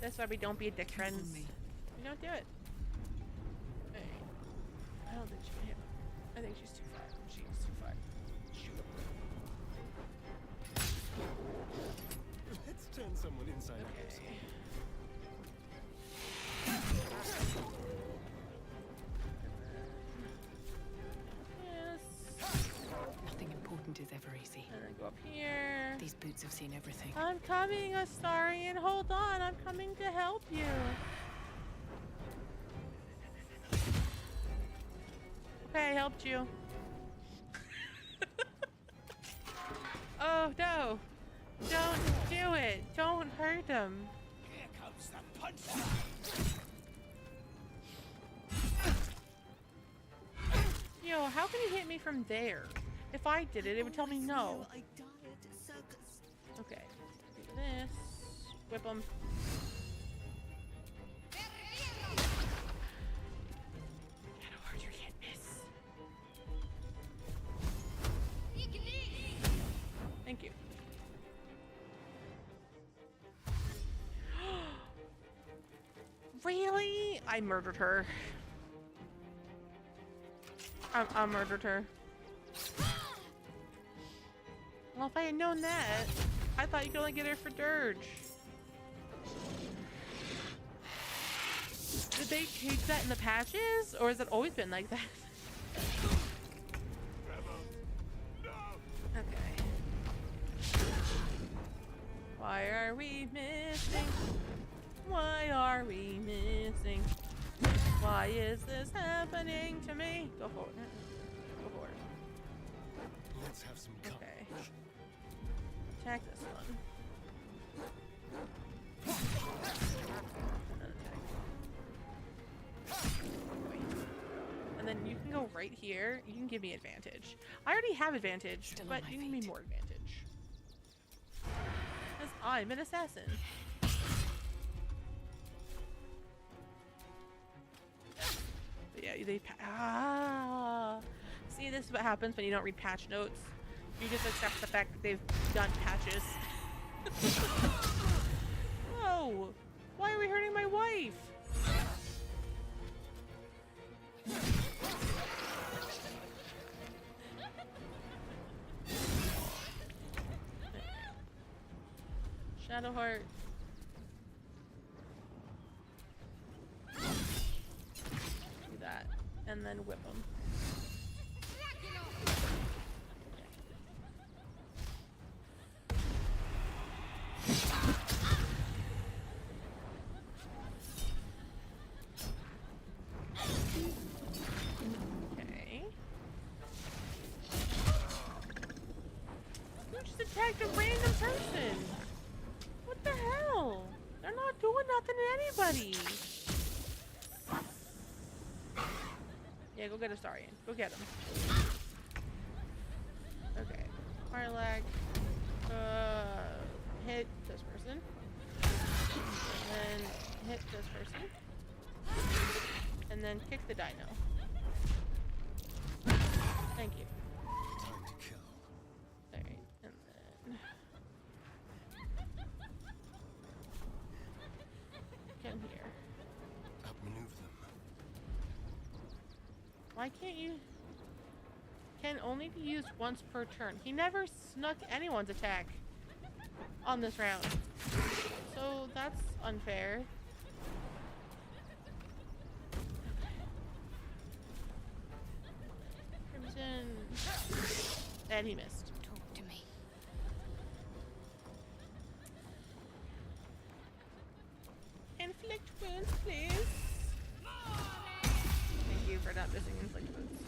That's why we don't be dick friends. We don't do it. Hey, I don't think she can hit him. I think she's too far. She's too far. Shoot him. Let's turn someone inside out. Nothing important is ever easy. And then go up here. These boots have seen everything. I'm coming, Astarion. Hold on. I'm coming to help you. Okay, I helped you. Oh, no. Don't do it. Don't hurt him. Here comes the punchline. Yo, how can he hit me from there? If I did it, it would tell me no. Okay. Do this. Whip him. Shadowheart, you can't miss. Thank you. Really? I murdered her. I murdered her. Well, if I had known that, I thought you could only get her for Dirge. Did they change that in the patches, or has it always been like that? Okay. Why are we missing? Why are we missing? Why is this happening to me? Go for it. Go for it. Let's have some courage. Okay. Attack this one. And then you can go right here. You can give me advantage. I already have advantage, but you can give me more advantage. Because I'm an assassin. But yeah, they see, this is what happens when you don't read patch notes. You just accept the fact that they've done patches. Whoa! Why are we hurting my wife? Shadowheart. Do that. And then whip them. Okay. You just attacked a random person. What the hell? They're not doing nothing to anybody. Yeah, go get Astarion. Go get him. Okay. Fire lag. Hit this person. And then hit this person. And then kick the dino. Thank you. Time to kill. Alright, and then... Get in here. Outmaneuver them. Why can't you... Can only be used once per turn. He never snuck anyone's attack on this round. So that's unfair. Crimson. And he missed. Talk to me. Inflict wounds, please. Thank you for not missing inflict wounds.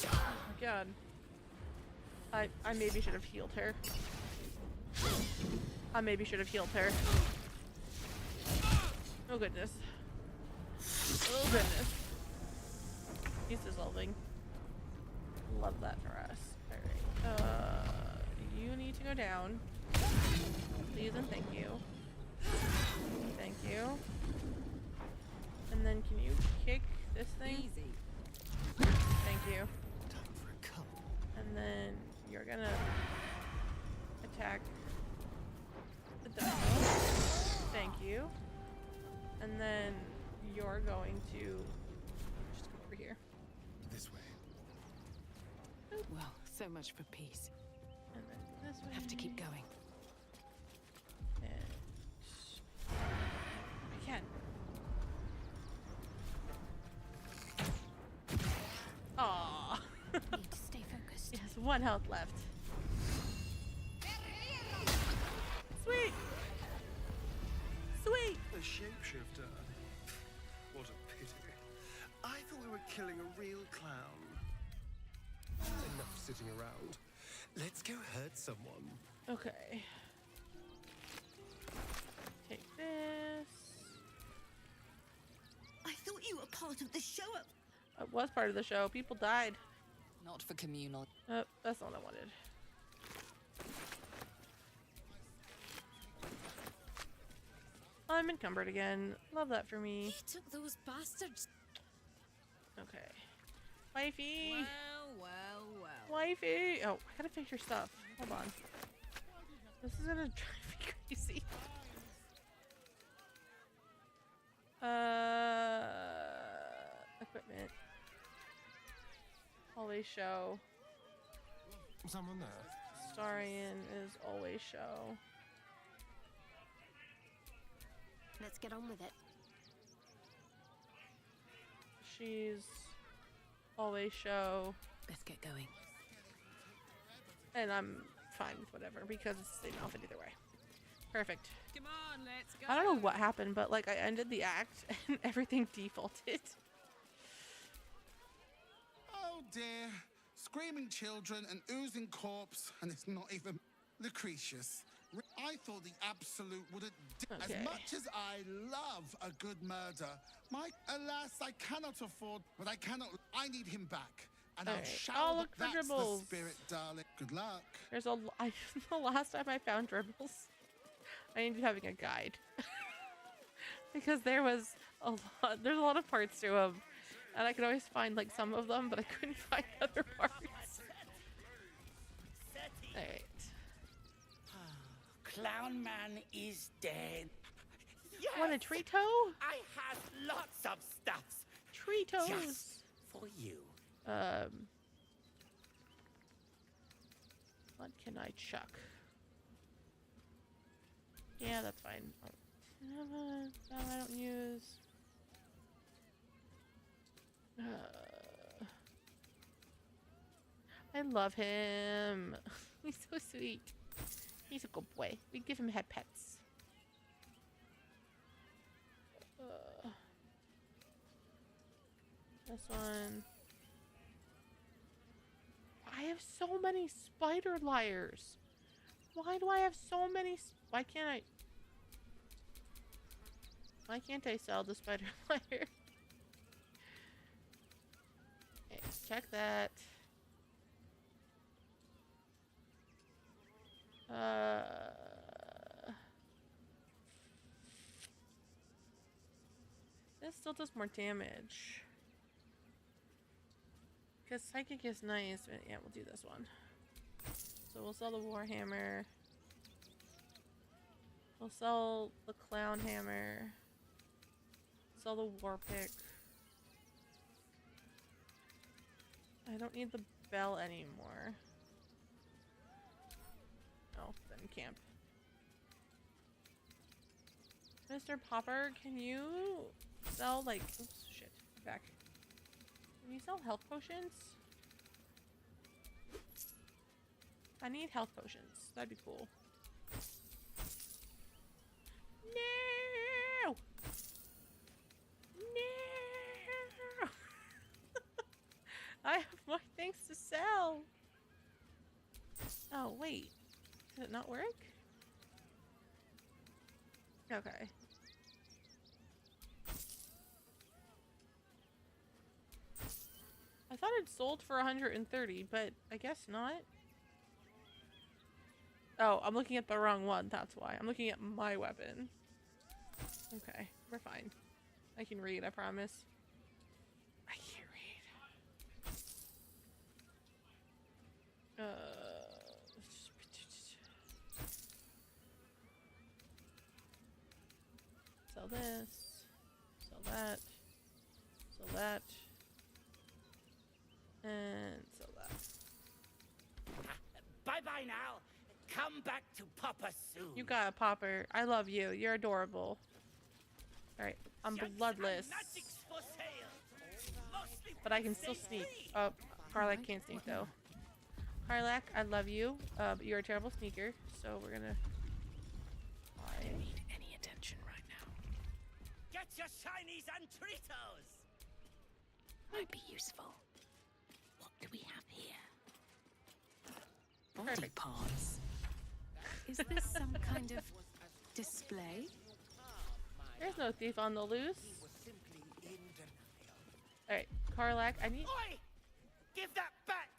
Oh my god. I maybe should have healed her. I maybe should have healed her. Oh goodness. Oh goodness. He's dissolving. Love that for us. Alright. You need to go down. Please and thank you. Thank you. And then can you kick this thing? Easy. Thank you. Time for a cup. And then you're gonna attack the dino. Thank you. And then you're going to just come over here. This way. Well, so much for peace. And then this way. Have to keep going. And I can. Aww. Need to stay focused. Yes, 1 health left. Sweet! Sweet! A shapeshifter. What a pity. I thought we were killing a real clown. Enough sitting around. Let's go hurt someone. Okay. Take this. I thought you were part of the show. It was part of the show. People died. Not for communal. That's not what I wanted. I'm encumbered again. Love that for me. He took those bastards. Okay. Wifey! Well. Wifey! Oh, I gotta fix your stuff. Hold on. This is gonna drive me crazy. Equipment. Always show. Someone there. Starian is always show. Let's get on with it. She's always show. Let's get going. And I'm fine with whatever because it's the same outfit either way. Perfect. Come on, let's go. I don't know what happened, but like I ended the act and everything defaulted. Oh dear. Screaming children, an oozing corpse, and it's not even Lucretius. I thought the absolute would have... Okay. As much as I love a good murder, alas, I cannot afford... But I cannot... I need him back. And I'll Alright. shout Oh, look for that's dribbles. the spirit, darling. Good luck. There's the last time I found dribbles, I ended up having a guide. Because there was there's a lot of parts to them. And I could always find like some of them, but I couldn't find other parts. Alright. Clown Man is dead. Yes! Want a Trito? I have lots of stuffs. Tritos. Just for you. What can I chuck? Yeah, that's fine. That I don't use. I love him. He's so sweet. He's a good boy. We give him head pets. This one. I have so many spider liars. Why do I have so many? Why can't I sell the spider liar? Okay, check that. This still does more damage. Because psychic is nice. But yeah, we'll do this one. So we'll sell the Warhammer. We'll sell the Clown Hammer. Sell the War Pick. I don't need the bell anymore. Oh, then camp. Mr. Popper, can you sell like... Oops, shit. Back. Can you sell health potions? I need health potions. That'd be cool. No! No! I have more things to sell. Oh, wait. Did it not work? Okay. I thought it sold for 130, but I guess not. Oh, I'm looking at the wrong one, that's why. I'm looking at my weapon. Okay, we're fine. I can read, I promise. I can't read. Sell this. Sell that. Sell that. And sell that. Bye-bye now. Come back to Papa soon. You got a Popper. I love you. You're adorable. Alright, I'm bloodless. But I can still sneak. Oh, Karlak can't sneak though. Karlak, I love you. But you're a terrible sneaker, so we're gonna... I don't need any attention right now. Get your shinies and Tritos! Might be useful. What do we have here? Body Perfect. parts. Is this some kind of display? There's no thief on the loose. Alright, Karlak, I need... Oi! Give that back!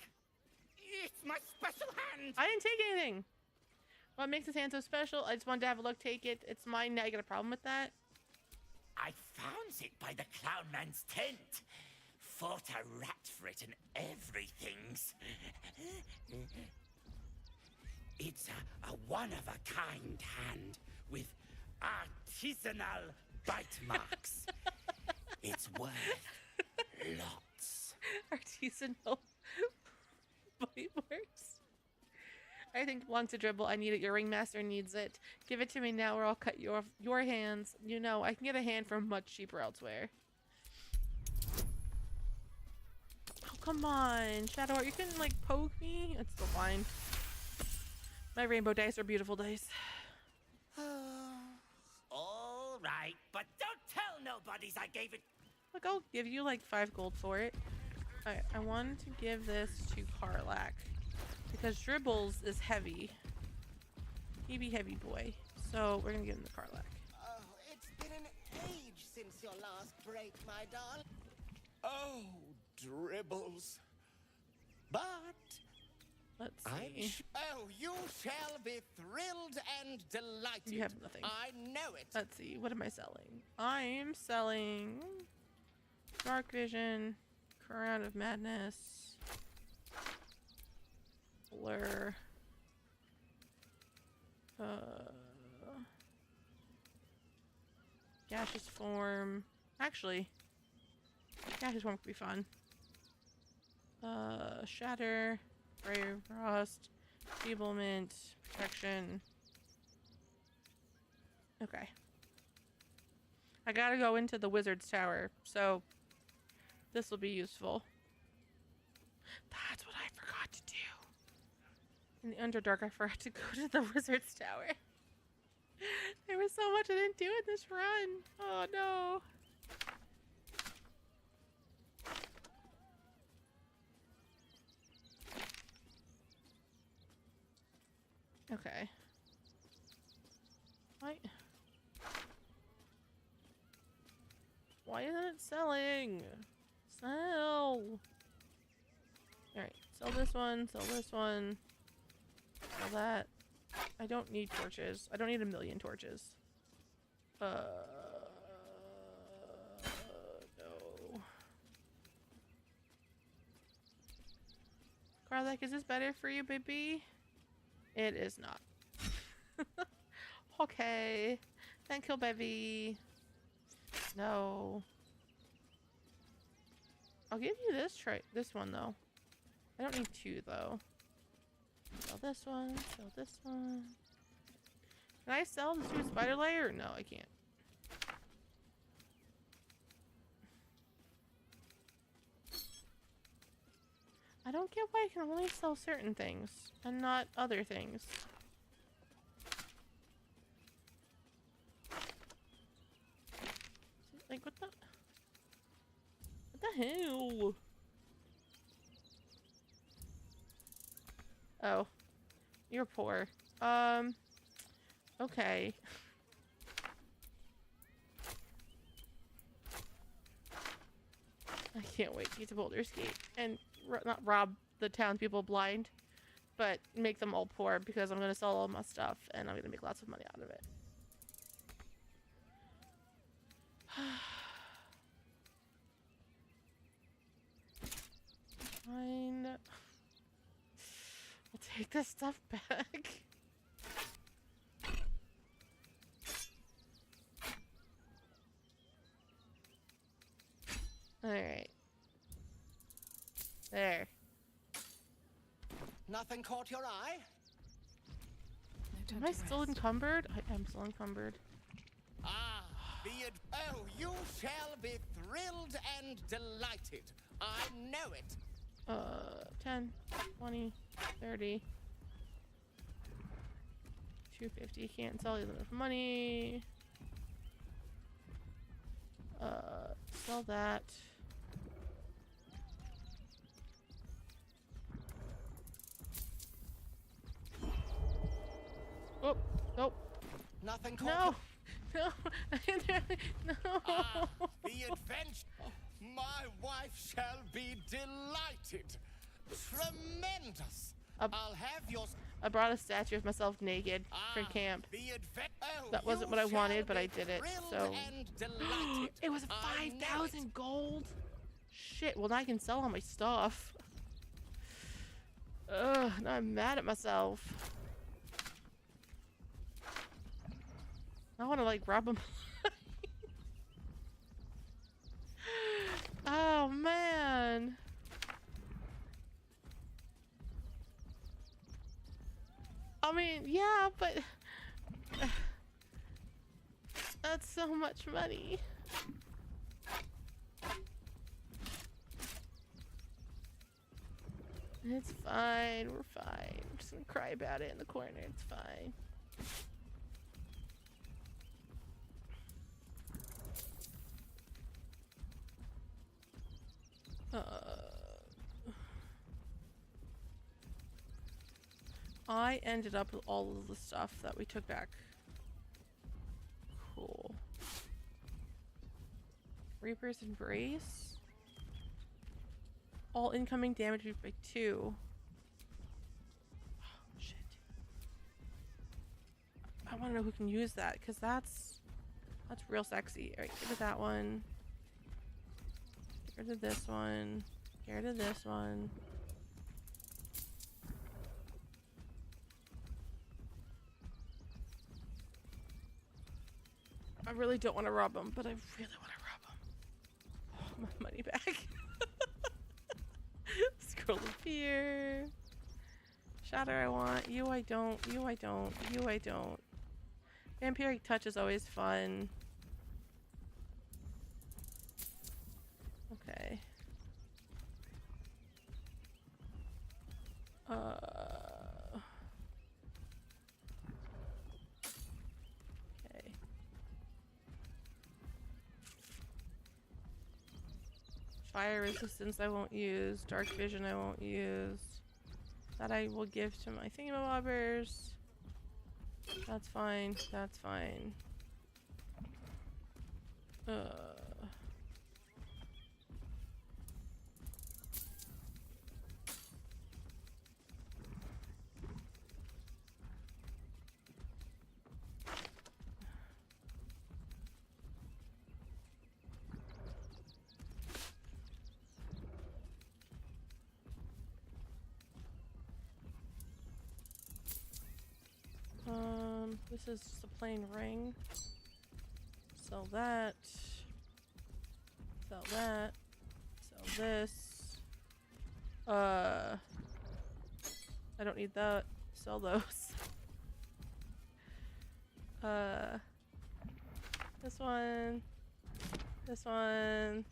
It's my special hand! I didn't take anything! What makes this hand so special? I just wanted to have a look, take it. It's mine now. You got a problem with that? I found it by the clown man's tent. Fought a rat for it and everything's. It's a one-of-a-kind hand with artisanal bite marks. It's worth lots. Artisanal bite marks. I think belongs to Dribble. I need it. Your ringmaster needs it. Give it to me now or I'll cut your hands. You know, I can get a hand for much cheaper elsewhere. Oh, come on. Shadow Art, you can, like, poke me? It's still fine. My rainbow dice are beautiful dice. All right, but don't tell nobodies I gave it. Look, I'll give you, like, 5 gold for it. Alright, I wanted to give this to Karlak. Because Dribbles is heavy. He be heavy boy. So we're gonna give him the Karlak. Oh, it's been an age since your last break, my darling. Oh, Dribbles. But let's see. Oh, you shall be thrilled and delighted. You have nothing. I know it. Let's see. What am I selling? I'm selling Dark Vision, Crown of Madness, Blur, Gaseous Form. Actually, Gaseous Form could be fun. Shatter, Brave Frost, Feeblement, Protection. Okay. I gotta go into the Wizard's Tower, so this will be useful. That's what I forgot to do. In the Underdark, I forgot to go to the Wizard's Tower. There was so much I didn't do in this run. Oh no. Okay. Why isn't it selling? Sell. Alright, sell this one, sell this one. Sell that. I don't need torches. I don't need a million torches. No. Garlic, is this better for you, baby? It is not. Okay. Thank you, baby. No. I'll give you this one though. I don't need two though. Sell this one, sell this one. Can I sell the two spider layer? No, I can't. I don't get why I can only sell certain things and not other things. Like, what the hell? Oh. You're poor. Okay. I can't wait to get to Boulder's Gate and not rob the townspeople blind, but make them all poor because I'm gonna sell all my stuff and I'm gonna make lots of money out of it. Fine. I'll take this stuff back. Alright. There. Nothing caught your eye? Am I still encumbered? I am still encumbered. Ah, oh, you shall be thrilled and delighted. I know it. 10, 20, 30. 250. Can't sell you enough money. Sell that. Oh, nope. Nothing caught No. No. Ah, the adventure. My wife shall be delighted. Tremendous. I'll have your... I brought a statue of myself naked from camp. That wasn't what I wanted, but I did it, so... It was 5,000 gold! Shit, well now I can sell all my stuff. Ugh, now I'm mad at myself. I want to, like, rob him. Oh, man. I mean, yeah, but... That's so much money. It's fine, we're fine. I'm just gonna cry about it in the corner, it's fine. I ended up with all of the stuff that we took back. Cool. Reaper's Embrace. All incoming damage by 2. Oh, shit. I want to know who can use that, because that's real sexy. Alright, get rid of that one. Get rid of this one. Get rid of this one. I really don't want to rob him, but I really want to rob him. Oh, my money back. Scroll of Fear. Shatter I want. You I don't. You I don't. You I don't. Vampiric Touch is always fun. Okay. Okay. Fire resistance I won't use. Dark vision I won't use. That I will give to my thingamabobbers. That's fine. That's fine. This is just a plain ring. Sell that. Sell that. Sell this. I don't need that. Sell those. This one. This one.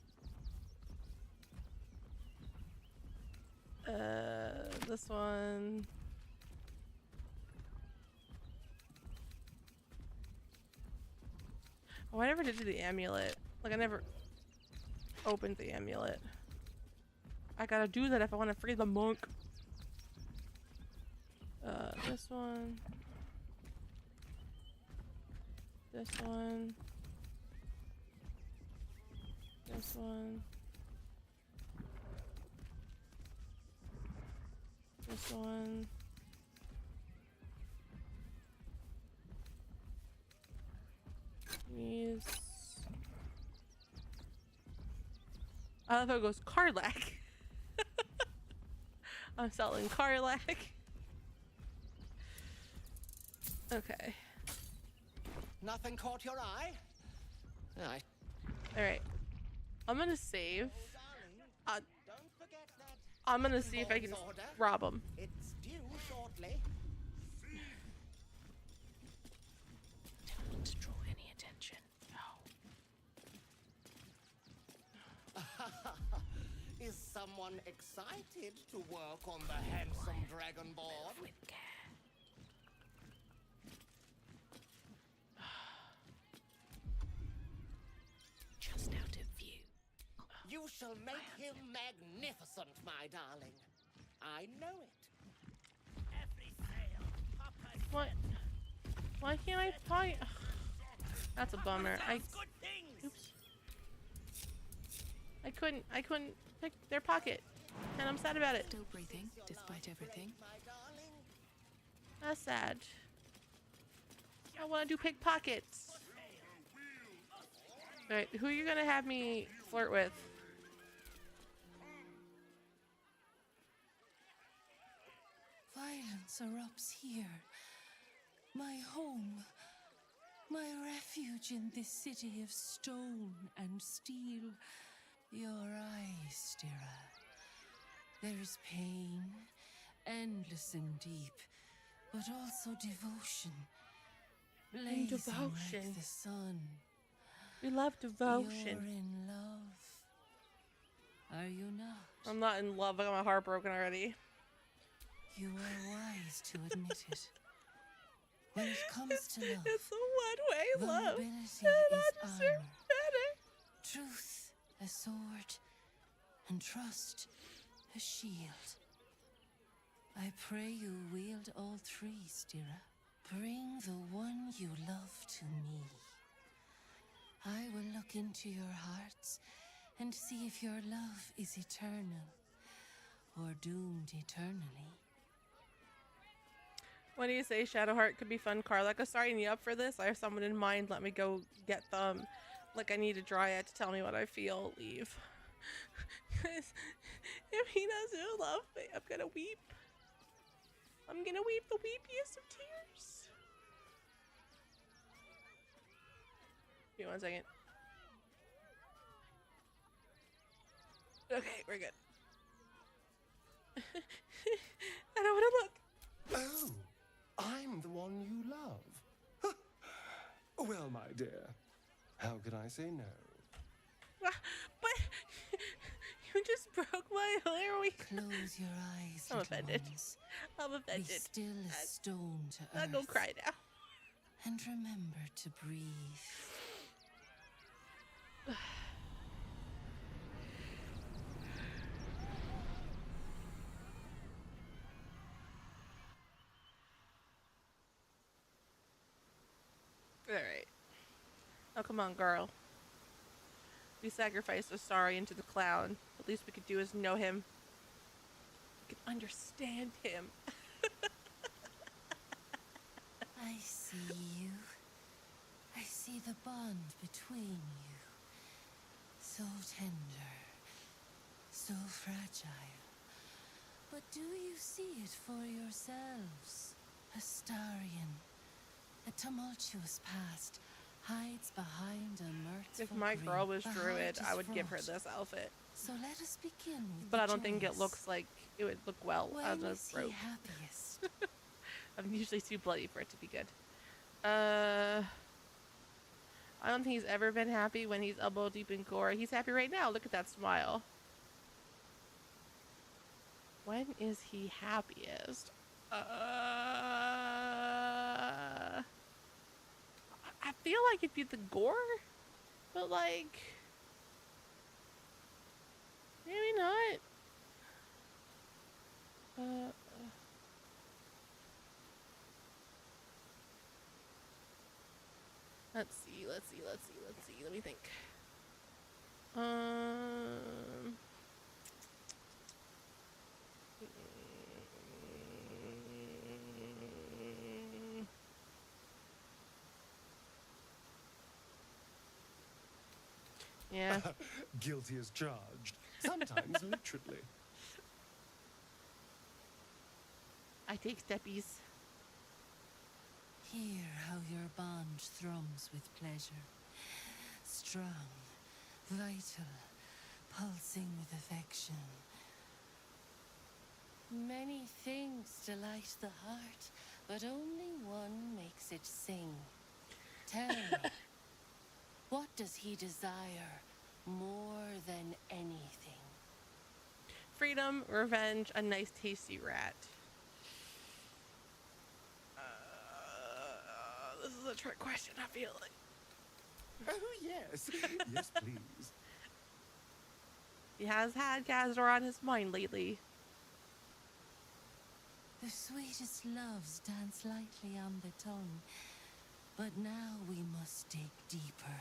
This one. Oh, I never did do the amulet. Like, I never opened the amulet. I gotta do that if I want to free the monk. This one. This one. This one. This one. These. I love how it goes Karlak. I'm selling Karlak. Okay. Nothing caught your eye? Right. Alright. I'm gonna save. I'm gonna see if I can rob him. It's due shortly. Don't draw any attention. No. Is someone excited to work on the handsome dragon board? With care. Just out of view. You shall make him magnificent, my darling. I know it. Every sail, What? Why can't I find? That's a bummer. Oops. I couldn't pick their pocket, and I'm sad about it. Still breathing, despite everything. That's sad. I want to do pickpockets. Alright, who are you gonna have me flirt with? Violence erupts here. My home. My refuge in this city of stone and steel. Your eyes, Stira. There is pain, endless and deep, but also devotion. Blazing devotion. like the sun. We love devotion. You're in love. Are you not? I'm not in love. I got my heart broken already. You are wise to admit it. When it comes to love, it's a one-way love, vulnerability and I is deserve armor. better. Truth, a sword, and trust, a shield. I pray you wield all three, Stira. Bring the one you love to me. I will look into your hearts and see if your love is eternal or doomed eternally. When do you say Shadowheart could be fun, Karlak? Sorry, you up for this? I have someone in mind. Let me go get them. Like, I need a dryad to tell me what I feel. Leave. Because if he doesn't love me, I'm gonna weep. I'm gonna weep the weepiest of tears. Give me 1 second. Okay, we're good. I don't want to look. Oh, I'm the one you love. Well, my dear, how could I say no? But you just broke my hair. Close your eyes, I'm little offended. ones. I'm offended. Be still as stone to earth. I'll go cry now. And remember to breathe. Alright. Oh, come on, girl. We sacrificed a sorry into the clown. The least we could do is know him. We can understand him. I see you. I see the bond between you. So tender. So fragile. But do you see it for yourselves? Astarion. A tumultuous past hides behind a mirthful If my green. girl was The druid, heart I is would give her fraught. this outfit. So let us begin with But the I don't think it joyous. looks like it would look well When as a is he robe. happiest? I'm usually too bloody for it to be good. I don't think he's ever been happy when he's elbow deep in gore. He's happy right now. Look at that smile. When is he happiest? I feel like it'd be the gore, but like maybe not. Let's see. Let me think. Yeah. Guilty as charged. Sometimes literally. I take steppies. Hear how your bond thrums with pleasure. Strong, vital, pulsing with affection. Many things delight the heart, but only one makes it sing. Tell me, what does he desire more than anything? Freedom, revenge, a nice tasty rat. This is a trick question, I feel like. Oh, yes. Yes, please. He has had Gazor on his mind lately. The sweetest loves dance lightly on the tongue, but now we must dig deeper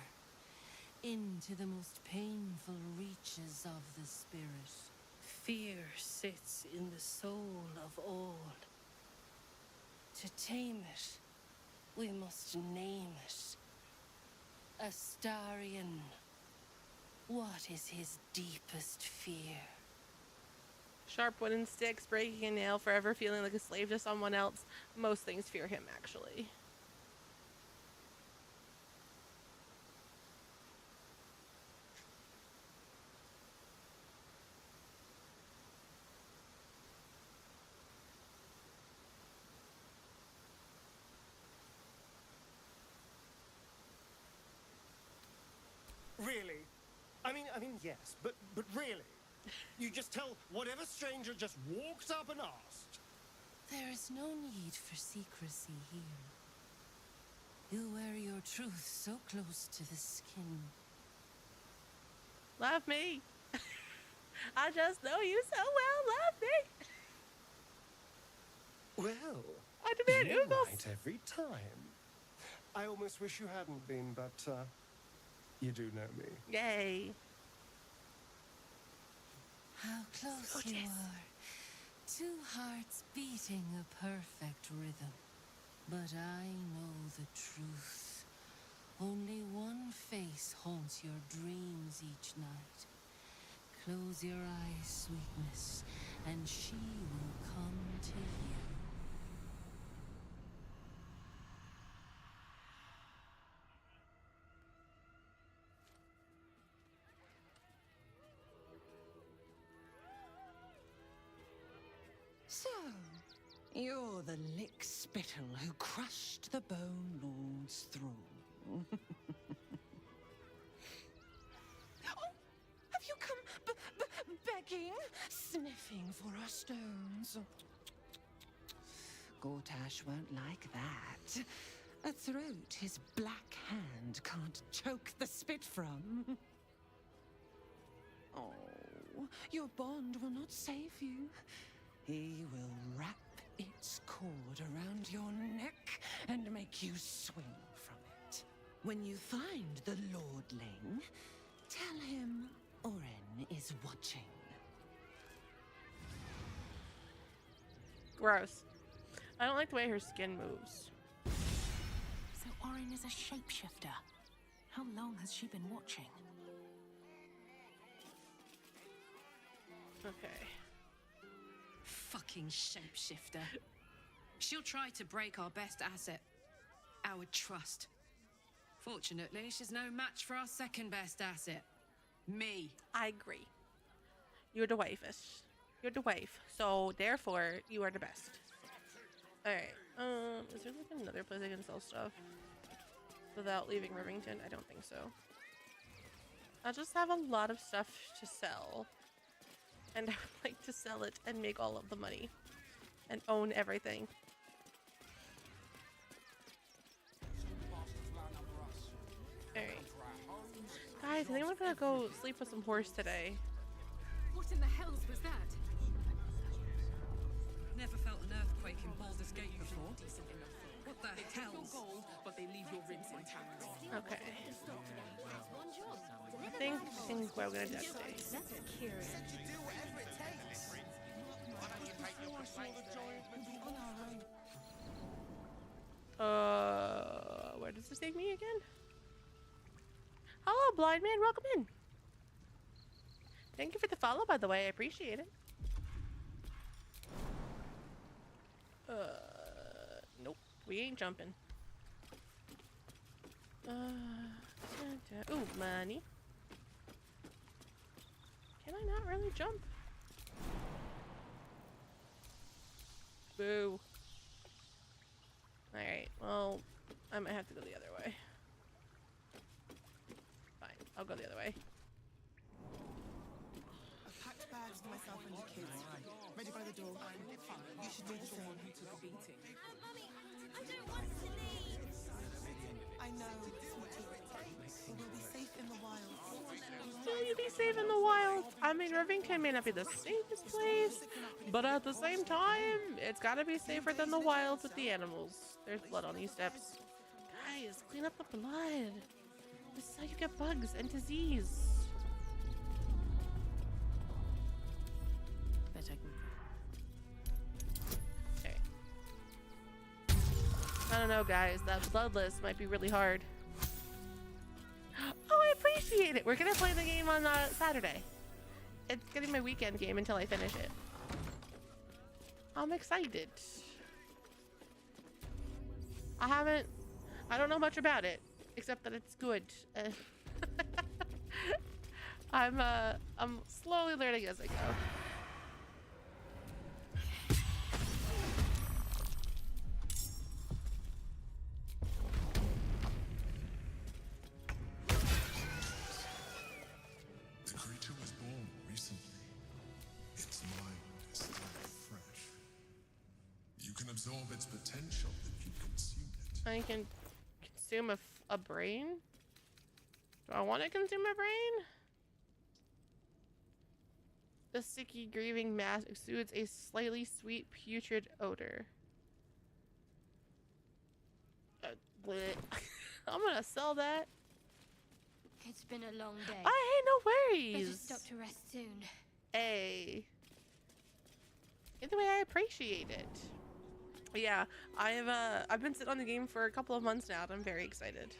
into the most painful reaches of the spirit. Fear sits in the soul of all. To tame it, we must name it. Astarion, what is his deepest fear? Sharp wooden sticks, breaking a nail, forever feeling like a slave to someone else. Most things fear him, actually. Really? I mean, yes, but really? You just tell whatever stranger just walked up and asked? There is no need for secrecy here. You wear your truth so close to the skin. Love me. I just know you so well. Love me. Well, I demand you're oodles. right every time. I almost wish you hadn't been, but you do know me. Yay. How close you are. Two hearts beating a perfect rhythm. But I know the truth. Only one face haunts your dreams each night. Close your eyes, sweetness, and she will come to you. So, you're the lick-spittle who crushed the Bone Lord's thrall. Oh, have you come begging, sniffing for our stones? Gortash won't like that. A throat his black hand can't choke the spit from. Oh, your bond will not save you. He will wrap its cord around your neck and make you swing from it. When you find the Lordling, tell him Oren is watching. Gross. I don't like the way her skin moves. So Oren is a shapeshifter. How long has she been watching? Okay. Fucking shapeshifter. She'll try to break our best asset our trust. Fortunately, she's no match for our second best asset, me. I agree. You're the wifest. You're the wife. So therefore, you are the best. Alright. Is there like another place I can sell stuff without leaving Rivington? I don't think so. I'll just have a lot of stuff to sell. And I would like to sell it and make all of the money. And own everything. Alright. Guys, I think I'm gonna go sleep with some horse today. What in the hells was that? Never felt an earthquake in Baldur's Gate before. What the hell? But they leave your ribs intact. Okay. I think we're gonna do today. That's curious. Where does this take me again? Hello, blind man. Welcome in. Thank you for the follow, by the way. I appreciate it. Nope. We ain't jumping. Ooh, money. Can I not really jump? Boo. Alright, well, I might have to go the other way. Fine, I'll go the other way. I've packed bags for myself and the kids. Ready by the door. You should do the same. Mummy, I don't want to leave. I know, sweetie. But we'll be safe in the wild. Will you be safe in the wild? I mean, Rivington may not be the safest place, but at the same time, it's gotta be safer than the wild with the animals. There's blood on these steps. Guys, clean up the blood. This is how you get bugs and disease. Bet I can. I don't know, guys. That bloodless might be really hard. Oh, I appreciate it. We're gonna play the game on Saturday. It's gonna be my weekend game until I finish it. I'm excited. I don't know much about it, except that it's good. I'm slowly learning as I go. The creature was born recently. Its mind is still fresh. You can absorb its potential if you consume it. I can consume a brain? Do I want to consume a brain? The sticky, grieving mass exudes a slightly sweet, putrid odor. Bleh. I'm gonna sell that. It's been a long day. Hey, no worries. Better stop to rest soon. Hey. Either way, I appreciate it. But yeah, I've been sitting on the game for a couple of months now, and I'm very excited.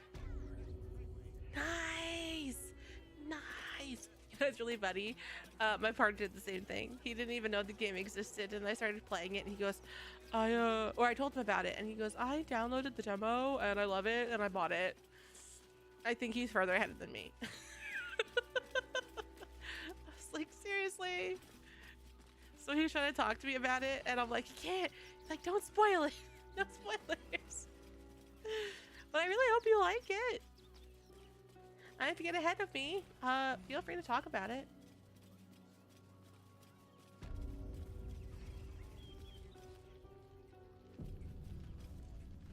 Nice, nice. You know, it's really funny. My partner did the same thing. He didn't even know the game existed, and I started playing it, and he goes, I told him about it, and he goes, I downloaded the demo, and I love it, and I bought it. I think he's further ahead than me. I was like, seriously? So he's trying to talk to me about it, and I'm like, you can't. He's like, don't spoil it. No spoilers. But I really hope you like it. I have to get ahead of me. Feel free to talk about it.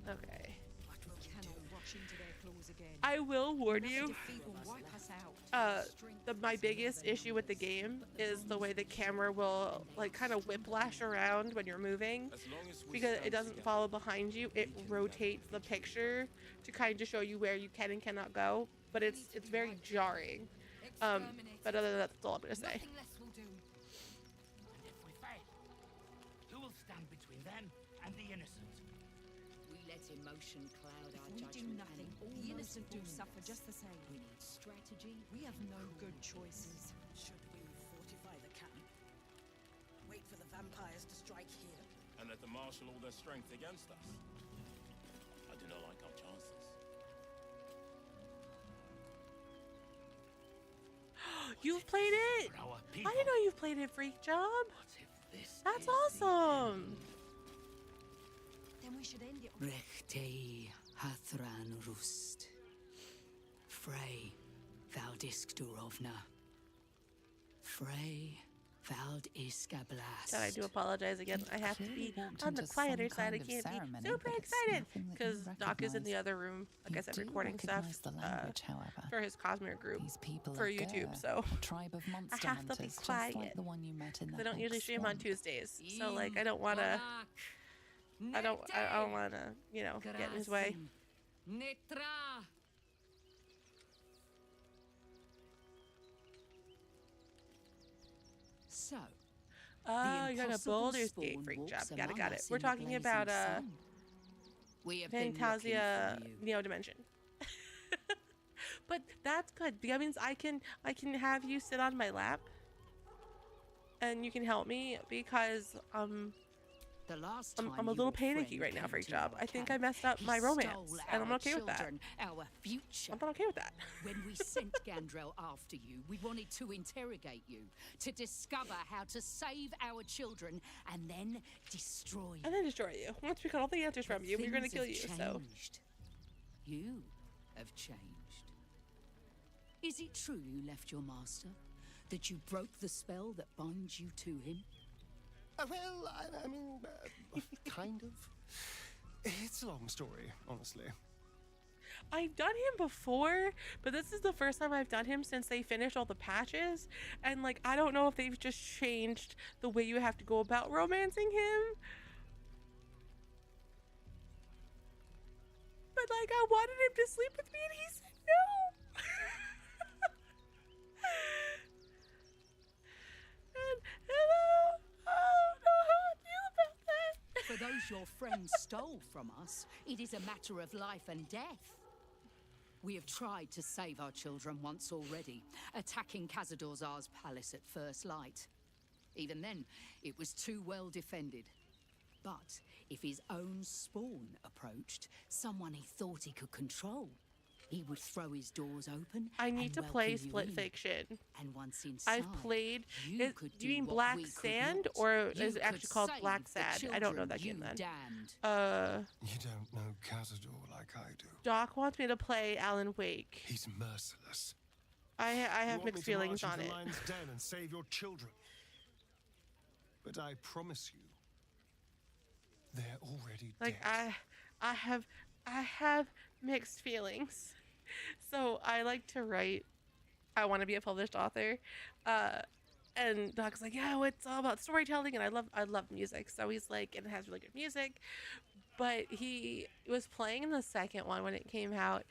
Okay. I will warn you. My biggest issue with the game is the way the camera will like kind of whiplash around when you're moving, because it doesn't follow behind you. It rotates the picture to kind of show you where you can and cannot go, but it's very jarring. But other than that, that's all I'm gonna say. Who will stand between them and the innocent? We let emotion cloud our We do judgment. nothing. The innocent will suffer just the same. We need strategy. We have no good choices. Should we fortify the camp? Wait for the vampires to strike here? And let them marshal all their strength against us? I do not like our chances. You've played it. I didn't know you've played it, Freak Job. That's awesome. Then we should end it. Rechtei Hathran Rust. Frey Valdisk Durovna. Frey Vald Iskablast. God, I do apologize again. I have to be on the quieter side. I can't be super excited because Doc is in the other room, like I said, recording stuff for his Cosmere group for YouTube. So I have to be quiet. I don't usually stream on Tuesdays, so like I don't want to. I don't want to, you know, get in his way. So, oh, you got a Baldur's Gate Freak Job. Got it. We're talking about Fantasia Neo Dimension. But that's good. That means I can have you sit on my lap, and you can help me because the last I'm a little panicky right now, Freak Job. I think I messed up my romance, and I'm okay with that. Our future. I'm not okay with that. When we sent Gandrel after you, we wanted to interrogate you, to discover how to save our children, and then destroy you. And then destroy you. Once we got all the answers from you, we're gonna kill you. So you have changed. Is it true you left your master? That you broke the spell that binds you to him? Well, I mean, kind of. It's a long story, honestly. I've done him before, but this is the first time I've done him since they finished all the patches. And, like, I don't know if they've just changed the way you have to go about romancing him. But, like, I wanted him to sleep with me, and he said no. and For those your friends stole from us, it is a matter of life and death. We have tried to save our children once already, attacking Khazad-dûr'Zar's palace at first light. Even then, it was too well defended. But if his own spawn approached, someone he thought he could control, he would throw his doors open. I need to play Split Fiction. And once inside, I've played. Do you mean Black Sand, or is it actually called Black Sand? I don't know that game then. You don't know Khazad-dûr like I do. Doc wants me to play Alan Wake. He's merciless. I have mixed feelings on it. Lion's Den and save your children. But I promise you, they're already like dead. I have mixed feelings. So I like to write. I want to be a published author. And Doc's like, yeah, it's all about storytelling, and I love music. So he's like, and it has really good music. But he was playing the second one when it came out,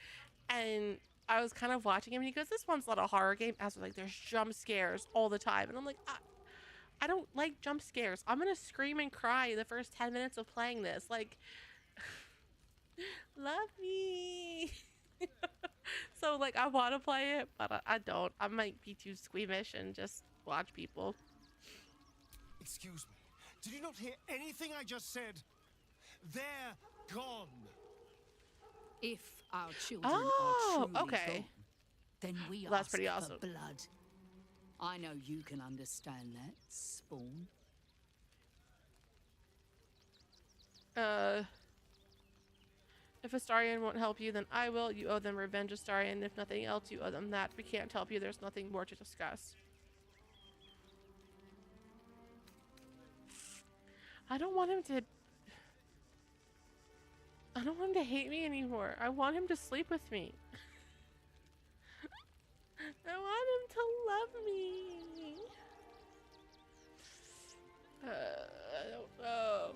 and I was kind of watching him, and he goes, this one's not a horror game. I was like, there's jump scares all the time. And I'm like, I don't like jump scares. I'm gonna scream and cry the first 10 minutes of playing this. Like, love me. So like I want to play it, but I don't. I might be too squeamish and just watch people. Excuse me. Did you not hear anything I just said? They're gone. If our children are truly gone, then we that's ask pretty awesome. for blood. I know you can understand that, Spawn. If Astarion won't help you, then I will. You owe them revenge, Astarion. If nothing else, you owe them that. We can't help you. There's nothing more to discuss. I don't want him to hate me anymore. I want him to sleep with me. I want him to love me. I don't know.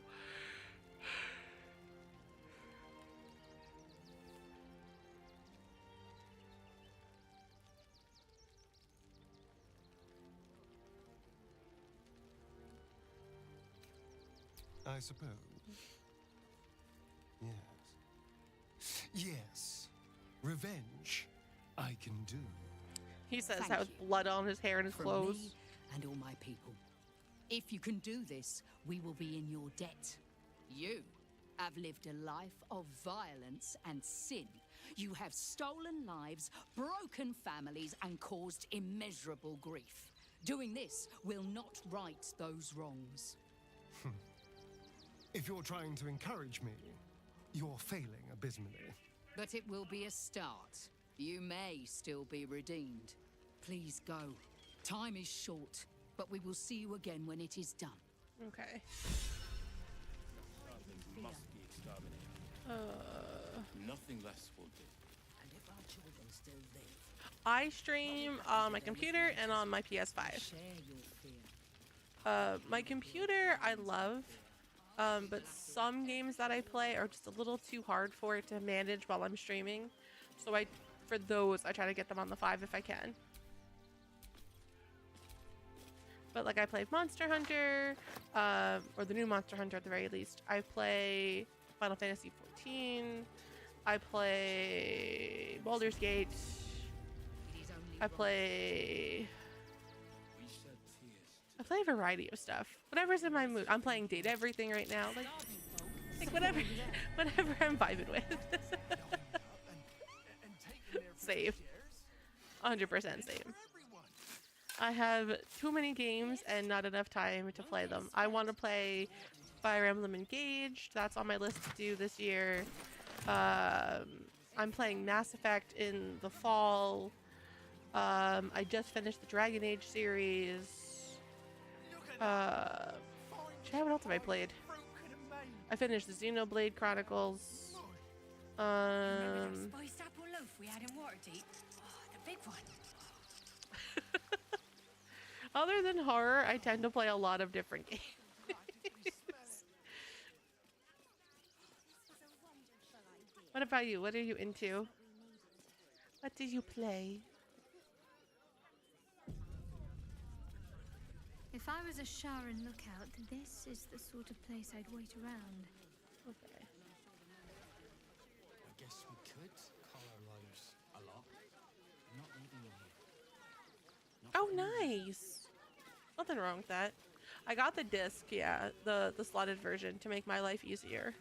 I suppose. Yes. Yes. Revenge, I can do. He says Thank that with you. blood on his hair and his From clothes. me and all my people. If you can do this, we will be in your debt. You have lived a life of violence and sin, You have stolen lives, broken families, and caused immeasurable grief. Doing this will not right those wrongs. If you're trying to encourage me, you're failing abysmally. But it will be a start. You may still be redeemed. Please go. Time is short, but we will see you again when it is done. Okay. Must be exterminated. Nothing less will do. And if our children still live, I stream on my computer and on my PS5. share your fear. My computer I love, but some games that I play are just a little too hard for it to manage while I'm streaming. So for those, I try to get them on the 5 if I can. But like I played Monster Hunter, or the new Monster Hunter at the very least. I play Final Fantasy 14. I play Baldur's Gate. I play a variety of stuff. Whatever's in my mood. I'm playing Date Everything right now. Like whatever I'm vibing with. Save. 100% save. I have too many games and not enough time to play them. I want to play Fire Emblem Engaged. That's on my list to do this year. I'm playing Mass Effect in the fall. I just finished the Dragon Age series. What else have I played? I finished the Xenoblade Chronicles. Remember that spiced apple loaf we had in Waterdeep? Oh, the big one. Other than horror, I tend to play a lot of different games. What about you? What are you into? What do you play? If I was a Sharon lookout, this is the sort of place I'd wait around. Okay. I guess we could call our lives a lot. I'm not leaving you here. Oh, nice. Nothing wrong with that. I got the disc, yeah, the slotted version to make my life easier.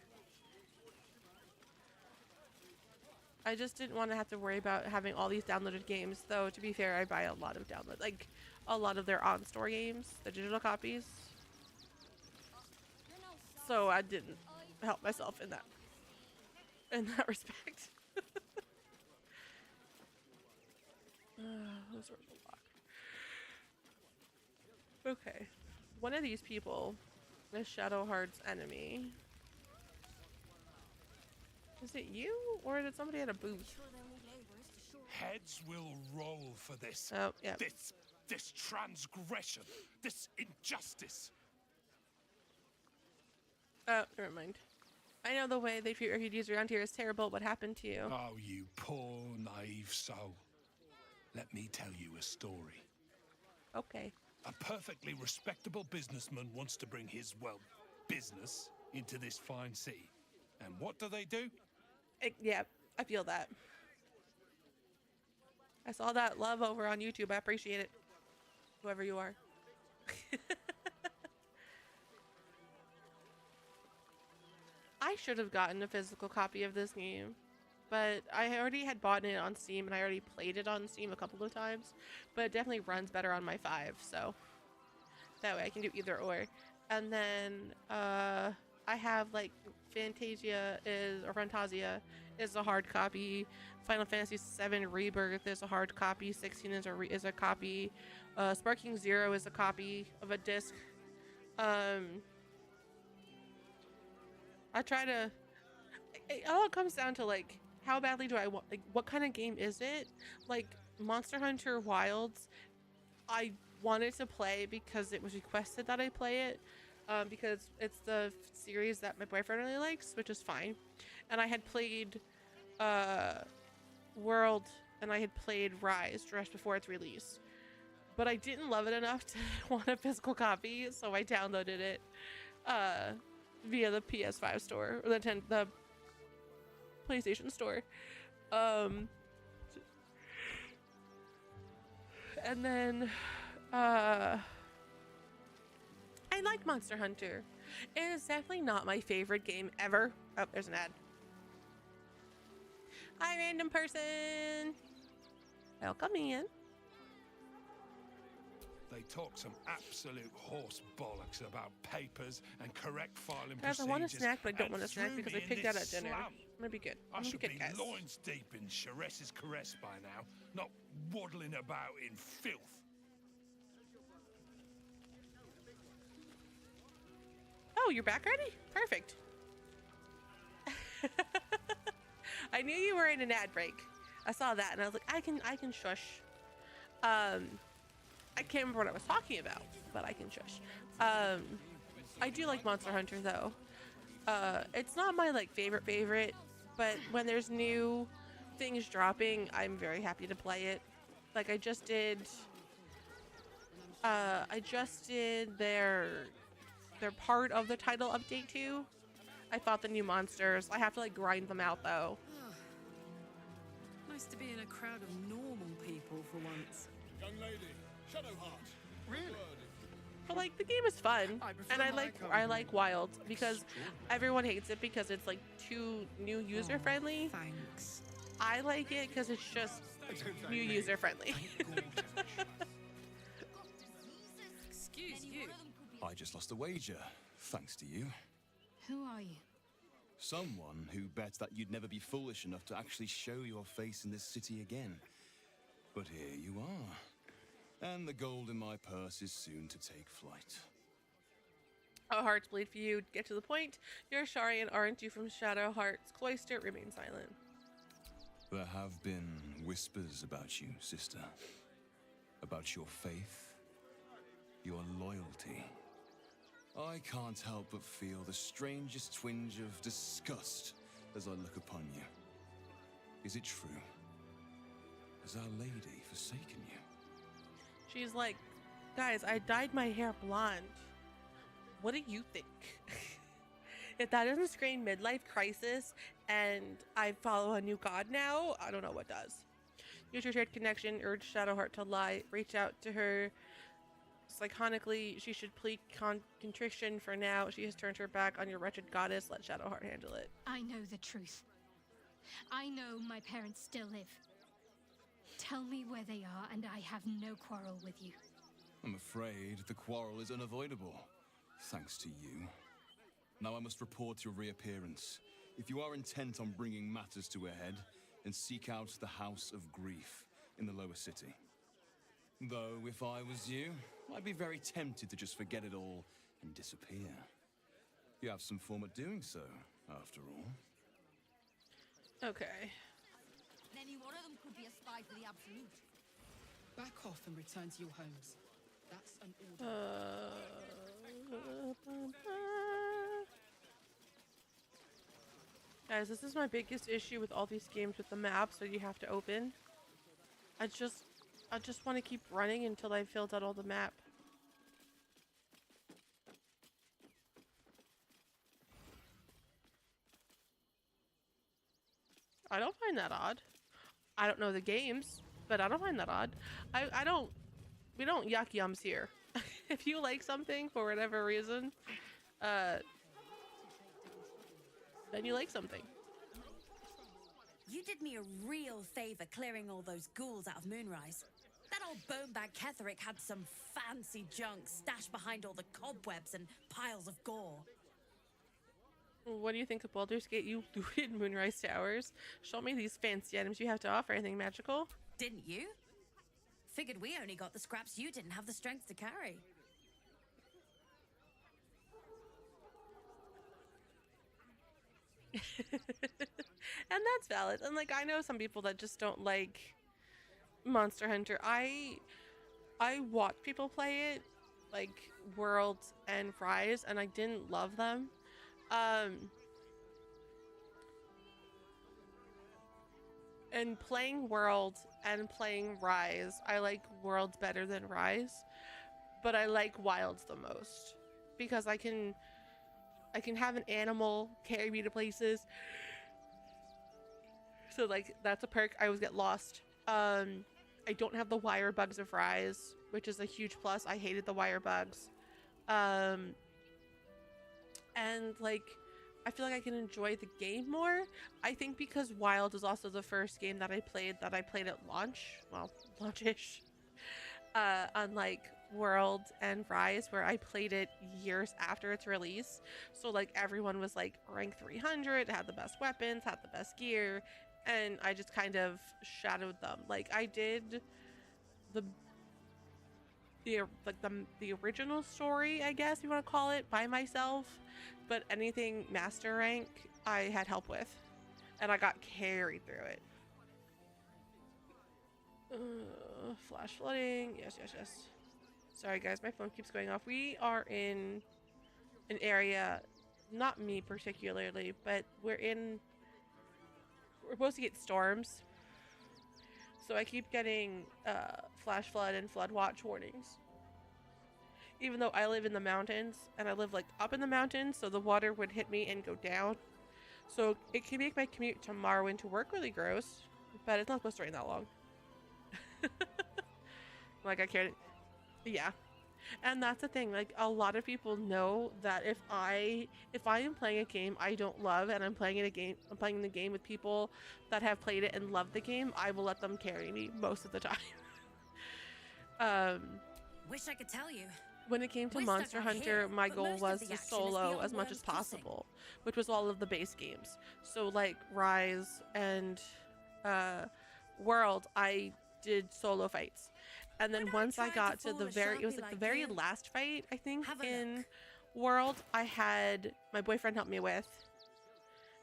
I just didn't want to have to worry about having all these downloaded games, though. To be fair, I buy a lot of like a lot of their on-store games, the digital copies. So I didn't help myself in that respect. Those doors will lock. Okay, one of these people is Shadowheart's enemy. Is it you, or is it somebody at a booth? Heads will roll for this. Oh, yeah. This transgression, this injustice. Oh, never mind. I know the way they treat refugees around here is terrible. What happened to you? Oh, you poor, naive soul. Let me tell you a story. Okay. A perfectly respectable businessman wants to bring his, well, business into this fine city. And what do? Yeah, I feel that. I saw that love over on YouTube. I appreciate it. Whoever you are. I should have gotten a physical copy of this game, but I already had bought it on Steam and I already played it on Steam a couple of times, but it definitely runs better on my 5, so that way I can do either or. And then I have like Fantasia is a hard copy. Final Fantasy VII Rebirth is a hard copy. 16 is a copy. Sparking Zero is a copy of a disc. I try to. It all comes down to like how badly do I want? Like what kind of game is it? Like Monster Hunter Wilds, I wanted to play because it was requested that I play it. Because it's the series that my boyfriend really likes, which is fine. And I had played World and I had played Rise just before its release. But I didn't love it enough to want a physical copy, so I downloaded it via the PS5 store, or the PlayStation store. And then I like Monster Hunter. It is definitely not my favorite game ever. Oh, there's an ad. Hi, random person. Welcome in. They talk some absolute horse bollocks about papers and correct filing Guys, procedures. I want a snack, but I don't and want a snack threw because me I in picked that this at dinner. slum. I'm gonna be good. I I'm gonna should be good, be guys. loins deep in Chares's caress by now, not waddling about in filth. Oh, you're back already? Perfect. I knew you were in an ad break. I saw that and I was like, I can shush. I can't remember what I was talking about, but I can shush. I do like Monster Hunter though. It's not my like favorite, but when there's new things dropping, I'm very happy to play it. Like I just did their part of the title update too. I fought the new monsters. I have to like grind them out though. Nice to be in a crowd of normal people for once. Young lady, Shadowheart. Really? But like the game is fun, and I like Wild because everyone hates it because it's like too new user friendly. Thanks. I like it because it's just new user friendly. Excuse you. I just lost a wager, thanks to you. Who are you? Someone who bet that you'd never be foolish enough to actually show your face in this city again. But here you are. And the gold in my purse is soon to take flight. Oh, hearts bleed for you. Get to the point. You're Sharian, aren't you, from Shadowheart's cloister? Remain silent. There have been whispers about you, sister. About your faith, your loyalty. I can't help but feel the strangest twinge of disgust as I look upon you. Is it true? Has Our Lady forsaken you? She's like, guys, I dyed my hair blonde. What do you think? If that doesn't scream midlife crisis and I follow a new god now, I don't know what does. Use your shared connection, urge Shadowheart to lie, reach out to her. Psychonically, she should plead contrition for now. She has turned her back on your wretched goddess. Let Shadowheart handle it. I know the truth. I know my parents still live. Tell me where they are, and I have no quarrel with you. I'm afraid the quarrel is unavoidable, thanks to you. Now I must report your reappearance. If you are intent on bringing matters to a head, then seek out the House of Grief in the lower city. Though, if I was you, I'd be very tempted to just forget it all and disappear. You have some form of doing so, after all. Okay. Any one of them could be a spy for the Absolute. Back off and return to your homes. That's an order. Guys, this is my biggest issue with all these games with the maps that you have to open. I just want to keep running until I filled out all the map. I don't find that odd. I don't know the games, but I don't find that odd. We don't yuck yums here. If you like something for whatever reason, then you like something. You did me a real favor clearing all those ghouls out of Moonrise. That old bonebag Ketherick had some fancy junk stashed behind all the cobwebs and piles of gore. What do you think of Baldur's Gate? You looted Moonrise Towers. Show me these fancy items you have to offer. Anything magical? Didn't you? Figured we only got the scraps you didn't have the strength to carry. And that's valid. And like, I know some people that just don't like Monster Hunter. I watched people play it, like World and Rise, and I didn't love them. And playing World and playing Rise, I like Worlds better than Rise, but I like Wilds the most because I can have an animal carry me to places. So like that's a perk. I always get lost. I don't have the wire bugs of Rise, which is a huge plus. I hated the wire bugs. And like I feel like I can enjoy the game more. I think because Wild is also the first game that I played at launch, well, launch-ish, unlike World and Rise, where I played it years after its release. So like everyone was like rank 300, had the best weapons, had the best gear, and I just kind of shadowed them. Like I did the original story, I guess you want to call it, by myself, but anything master rank I had help with, and I got carried through it. Flash flooding, yes. Sorry guys, my phone keeps going off. We are in an area, not me particularly, but we're supposed to get storms, so I keep getting flash flood and flood watch warnings. Even though I live in the mountains, and I live like up in the mountains, so the water would hit me and go down. So it can make my commute to Morrowind to work really gross, but it's not supposed to rain that long. Like I can't, yeah. And that's the thing, like a lot of people know that if I am playing a game I don't love, and I'm playing the game with people that have played it and love the game, I will let them carry me most of the time. Wish I could tell you. When it came to Monster Hunter, my goal was to solo as much as possible, which was all of the base games. So like Rise and World, I did solo fights. And then once I got to the very last fight, I think, in World, I had my boyfriend help me with,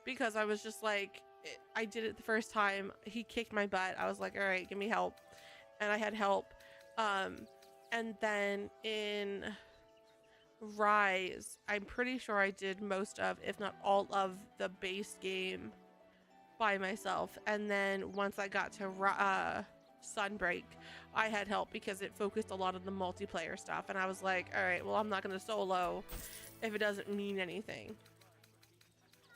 because I was just like, I did it the first time, he kicked my butt, I was like, all right, give me help, and I had help. And then in Rise, I'm pretty sure I did most of, if not all of, the base game by myself. And then once I got to Sunbreak, I had help because it focused a lot on the multiplayer stuff, and I was like, all right, well, I'm not gonna solo if it doesn't mean anything.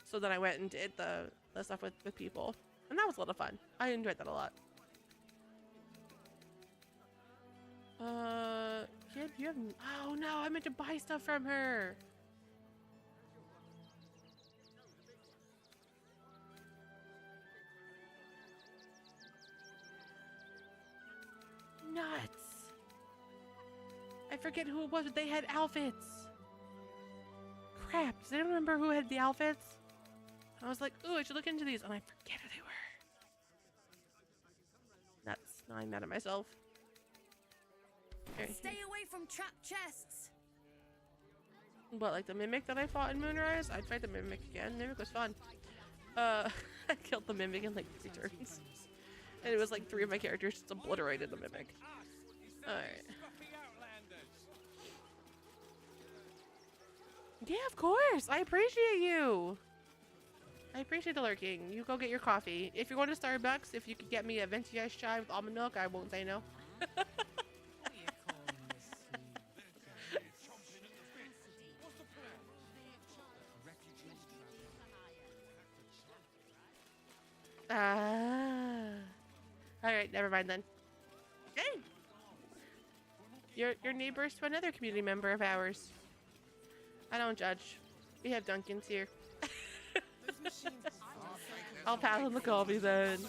So then I went and did the stuff with people, and that was a lot of fun. I enjoyed that a lot. Kid, you have, oh no, I meant to buy stuff from her. Nuts. I forget who it was, but they had outfits. Crap, does anyone remember who had the outfits? I was like, ooh, I should look into these, and I forget who they were. Nuts. Now I'm mad at myself. Okay. Stay away from trapped chests. What, like the Mimic that I fought in Moonrise? I tried the Mimic again. Mimic was fun. I killed the Mimic in like 3 turns. And it was like 3 of my characters just obliterated the Mimic. Alright. Yeah, of course. I appreciate you. I appreciate the lurking. You go get your coffee. If you're going to Starbucks, if you could get me a venti ice chai with almond milk, I won't say no. Alright, never mind then. Okay. You're neighbors to another community member of ours. I don't judge. We have Dunkins here. I'll pass on the coffee then.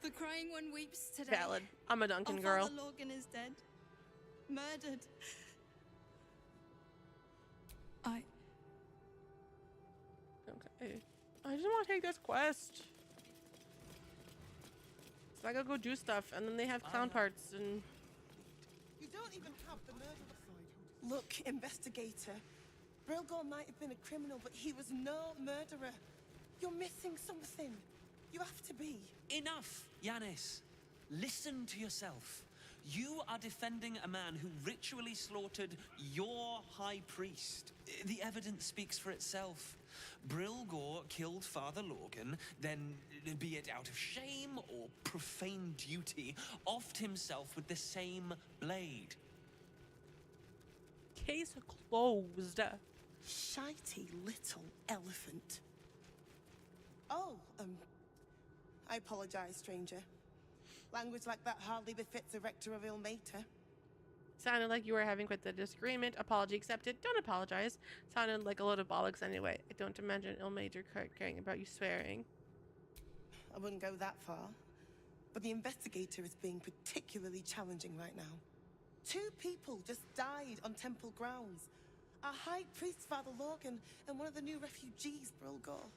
The crying one weeps today. Valid. I'm a Duncan girl. Father Logan is dead. Murdered. Okay. I just want to take this quest. So I gotta go do stuff, and then they have clown parts, and... You don't even have the murderer. Look, investigator. Brilgor might have been a criminal, but he was no murderer. You're missing something. You have to be. Enough, Yanis. Listen to yourself. You are defending a man who ritually slaughtered your high priest. The evidence speaks for itself. Brilgor killed Father Logan, then, be it out of shame or profane duty, offed himself with the same blade. Case closed. Shitey little elephant. Oh, I apologize, stranger. Language like that hardly befits a rector of Ilmater. Sounded like you were having quite the disagreement. Apology accepted. Don't apologize. Sounded like a load of bollocks anyway. I don't imagine Ilmater caring about you swearing. I wouldn't go that far. But the investigator is being particularly challenging right now. 2 people just died on temple grounds. Our High Priest, Father Logan, and one of the new refugees, Brilgor.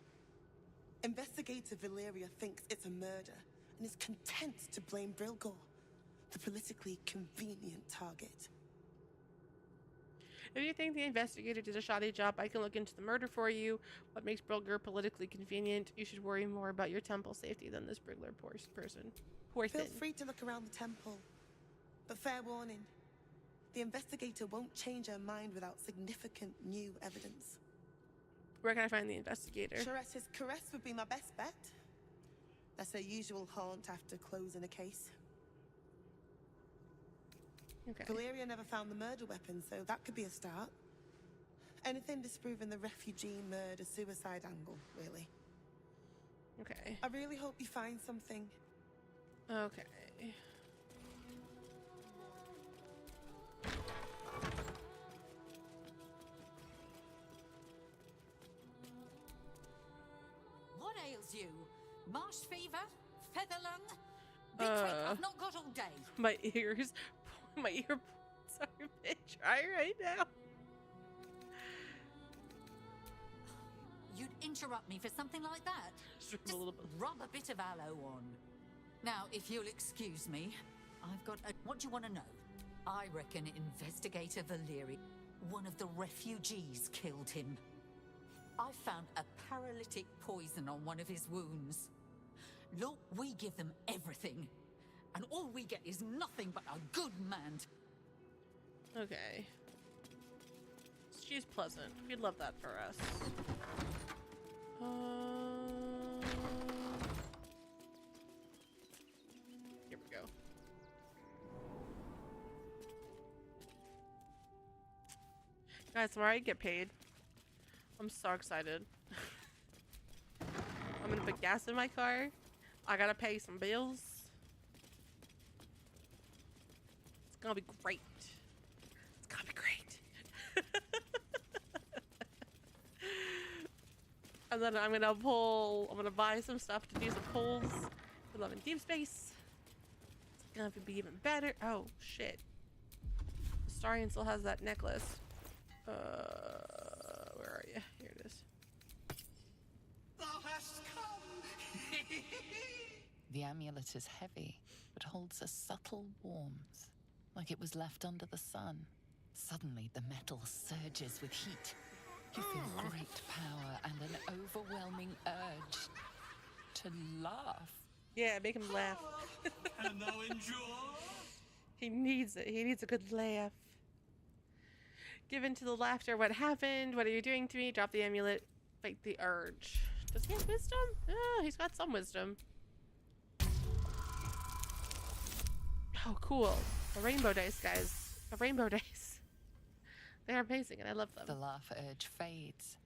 Investigator Valeria thinks it's a murder and is content to blame Brilgor, the politically convenient target. If you think the investigator did a shoddy job, I can look into the murder for you. What makes Brilgor politically convenient? You should worry more about your temple safety than this Brigler person. Poor Feel thing. free to look around the temple. But fair warning, the investigator won't change her mind without significant new evidence. Where can I find the investigator? Charette's caress would be my best bet. That's her usual haunt after closing a case. Okay. Valeria never found the murder weapon, so that could be a start. Anything disproving the refugee murder-suicide angle, really. Okay. I really hope you find something. Okay. What ails you? Marsh fever? Feather lung? Be quick, I've not got all day. My ears. My ear. Sorry, bitch. Try right now. You'd interrupt me for something like that? Just rub a bit of aloe on. Now, if you'll excuse me, I've got a... What do you want to know? I reckon Investigator Valeri, one of the refugees, killed him. I found a paralytic poison on one of his wounds. Look, we give them everything. And all we get is nothing but a good man. Okay. She's pleasant. We'd love that for us. Here we go. Guys, tomorrow I get paid. I'm so excited. I'm gonna put gas in my car. I gotta pay some bills. It's gonna be great. It's gonna be great. And then I'm gonna buy some stuff to do some pulls for Love and Deep Space. It's gonna be even better. Oh, shit. Starian still has that necklace. Where are you? Here it is. Thou hast come! The amulet is heavy, but holds a subtle warmth, like it was left under the sun. Suddenly, the metal surges with heat. You feel great power and an overwhelming urge to laugh. Yeah, make him laugh. And thou enjoy? He needs it. He needs a good laugh. Give in to the laughter. What happened? What are you doing to me? Drop the amulet. Fight the urge. Does he have wisdom? Oh, he's got some wisdom. Oh, cool. The rainbow dice, guys. The rainbow dice. They're amazing and I love them. The laugh urge fades.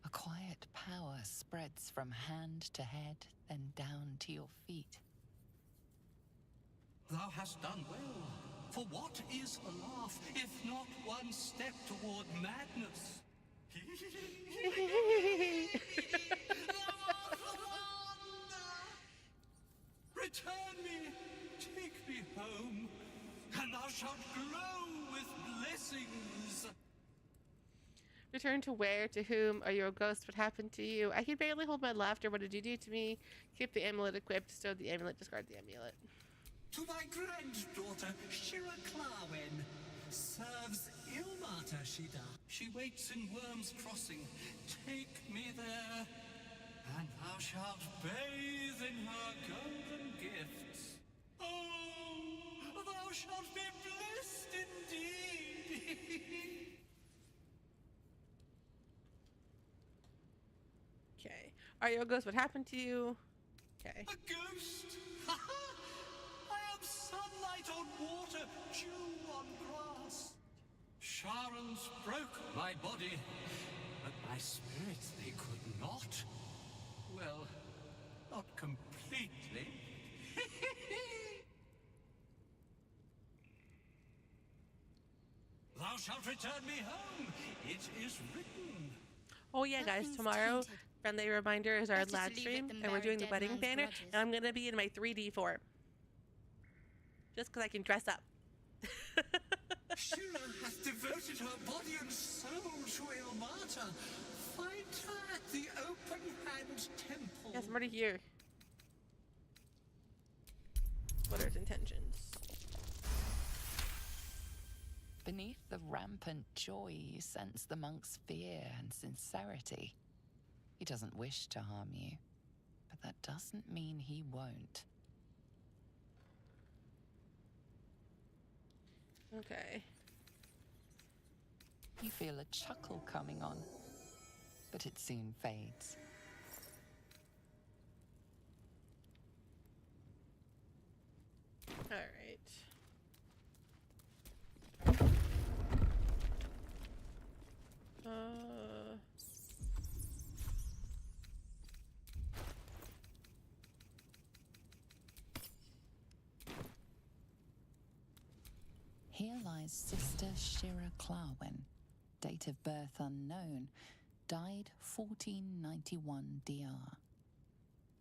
A quiet power spreads from hand to head, then down to your feet. Thou hast done well. For what is a laugh, if not one step toward madness? Return me, take me home, and thou shalt glow with blessings. Return to where? To whom? Are you a ghost? What happened to you? I can barely hold my laughter. What did you do to me? Keep the amulet equipped. Stow the amulet. Discard the amulet. To thy granddaughter, Shira Clarwen, serves Ilmater, she does. She waits in Worm's Crossing. Take me there, and thou shalt bathe in her golden gifts. Oh, thou shalt be blessed indeed. Okay. Are you a ghost? What happened to you? Okay. A ghost? I am sunlight on water, dew on grass. Sharons broke my body, but my spirit they could not. Well, not completely. shalt return me home. It is written. Oh yeah, guys, Nothing's tomorrow, tainted. friendly reminder, is our Better to live leave it stream, than and we're bury doing the dead wedding man's banner, grudges. and I'm gonna be in my 3D form. Just because I can dress up. Shira hath devoted her body and soul to Ilmata. Find her at the Open Hand Temple. Yes, I'm already here. What are his intentions? Beneath the rampant joy, you sense the monk's fear and sincerity. He doesn't wish to harm you, but that doesn't mean he won't. Okay. You feel a chuckle coming on, but it soon fades. All right. Here lies Sister Shira Clarwin, date of birth unknown, died 1491 DR.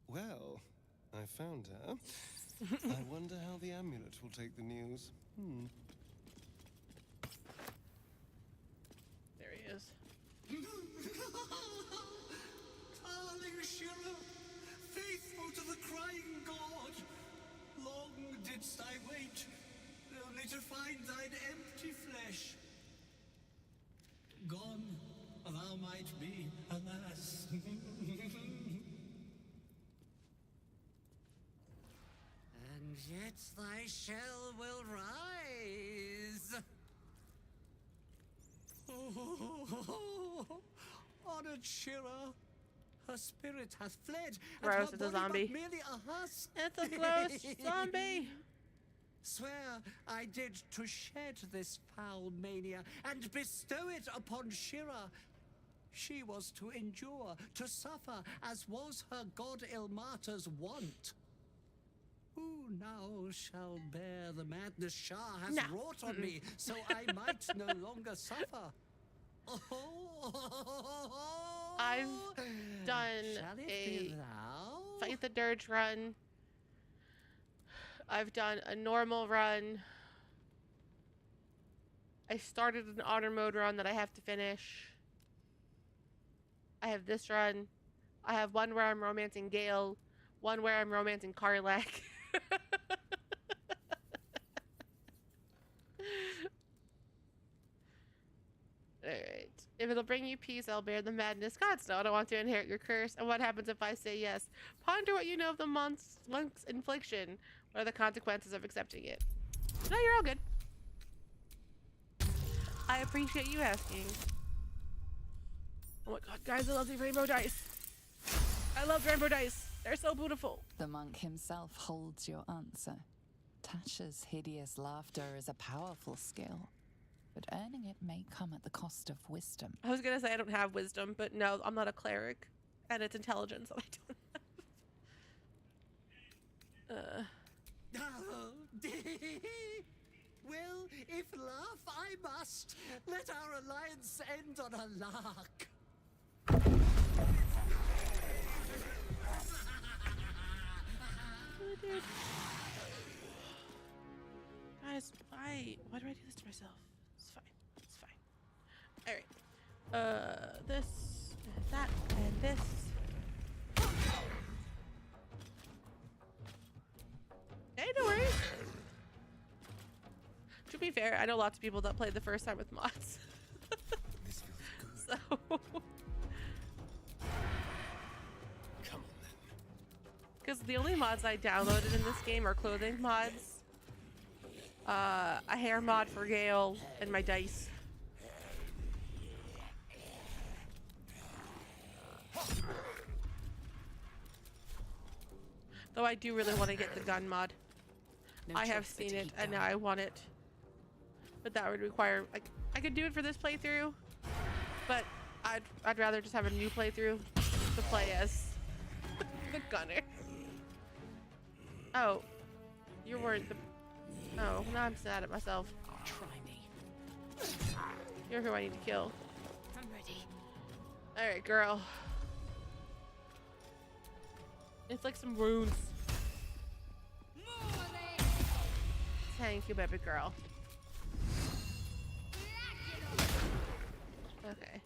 Well, I found her. I wonder how the amulet will take the news. There he is. Darling Shira, faithful to the crying god, long didst I wait, only to find thine empty flesh. Gone thou might be, alas. And yet thy shell will rise. Honored Shira, her spirit hath fled, Gross, and it's her a body zombie. but merely a husk. It's a gross zombie. Swear I did to shed this foul mania and bestow it upon Shira. She was to endure, to suffer, as was her god Ilmata's wont. Who now shall bear the madness Shah has wrought on me, so I might no longer suffer? I've done Shall it a be thou? Fight the Dirge run. I've done a normal run. I started an honor mode run that I have to finish. I have this run. I have one where I'm romancing Gale, one where I'm romancing Karlak. Alright. If it'll bring you peace, I'll bear the madness. Gods no, I don't want to inherit your curse. And what happens if I say yes? Ponder what you know of the monk's infliction. What are the consequences of accepting it? No, you're all good. I appreciate you asking. Oh my god, guys, I love these rainbow dice. I love rainbow dice. They're so beautiful. The monk himself holds your answer. Tasha's hideous laughter is a powerful skill, but earning it may come at the cost of wisdom. I was gonna say I don't have wisdom, but no, I'm not a cleric. And it's intelligence that I don't have. Well, if laugh I must, let our alliance end on a lark. Oh, dude. Guys, why do I do this to myself? It's fine. It's fine. Alright. This, that, and this. Hey, no worries. To be fair, I know lots of people that played the first time with mods. This feels good. So. Come on then. Because the only mods I downloaded in this game are clothing mods, a hair mod for Gale, and my dice. Though I do really want to get the gun mod. No I have choice but seen to it keep and going. now I want it. But that would require, like, I could do it for this playthrough, but I'd rather just have a new playthrough to play as the gunner. Oh, you weren't the. Oh, now I'm sad at myself. Try me. You're who I need to kill. I'm ready. All right, girl. It's like some runes. Thank you, baby girl. Okay.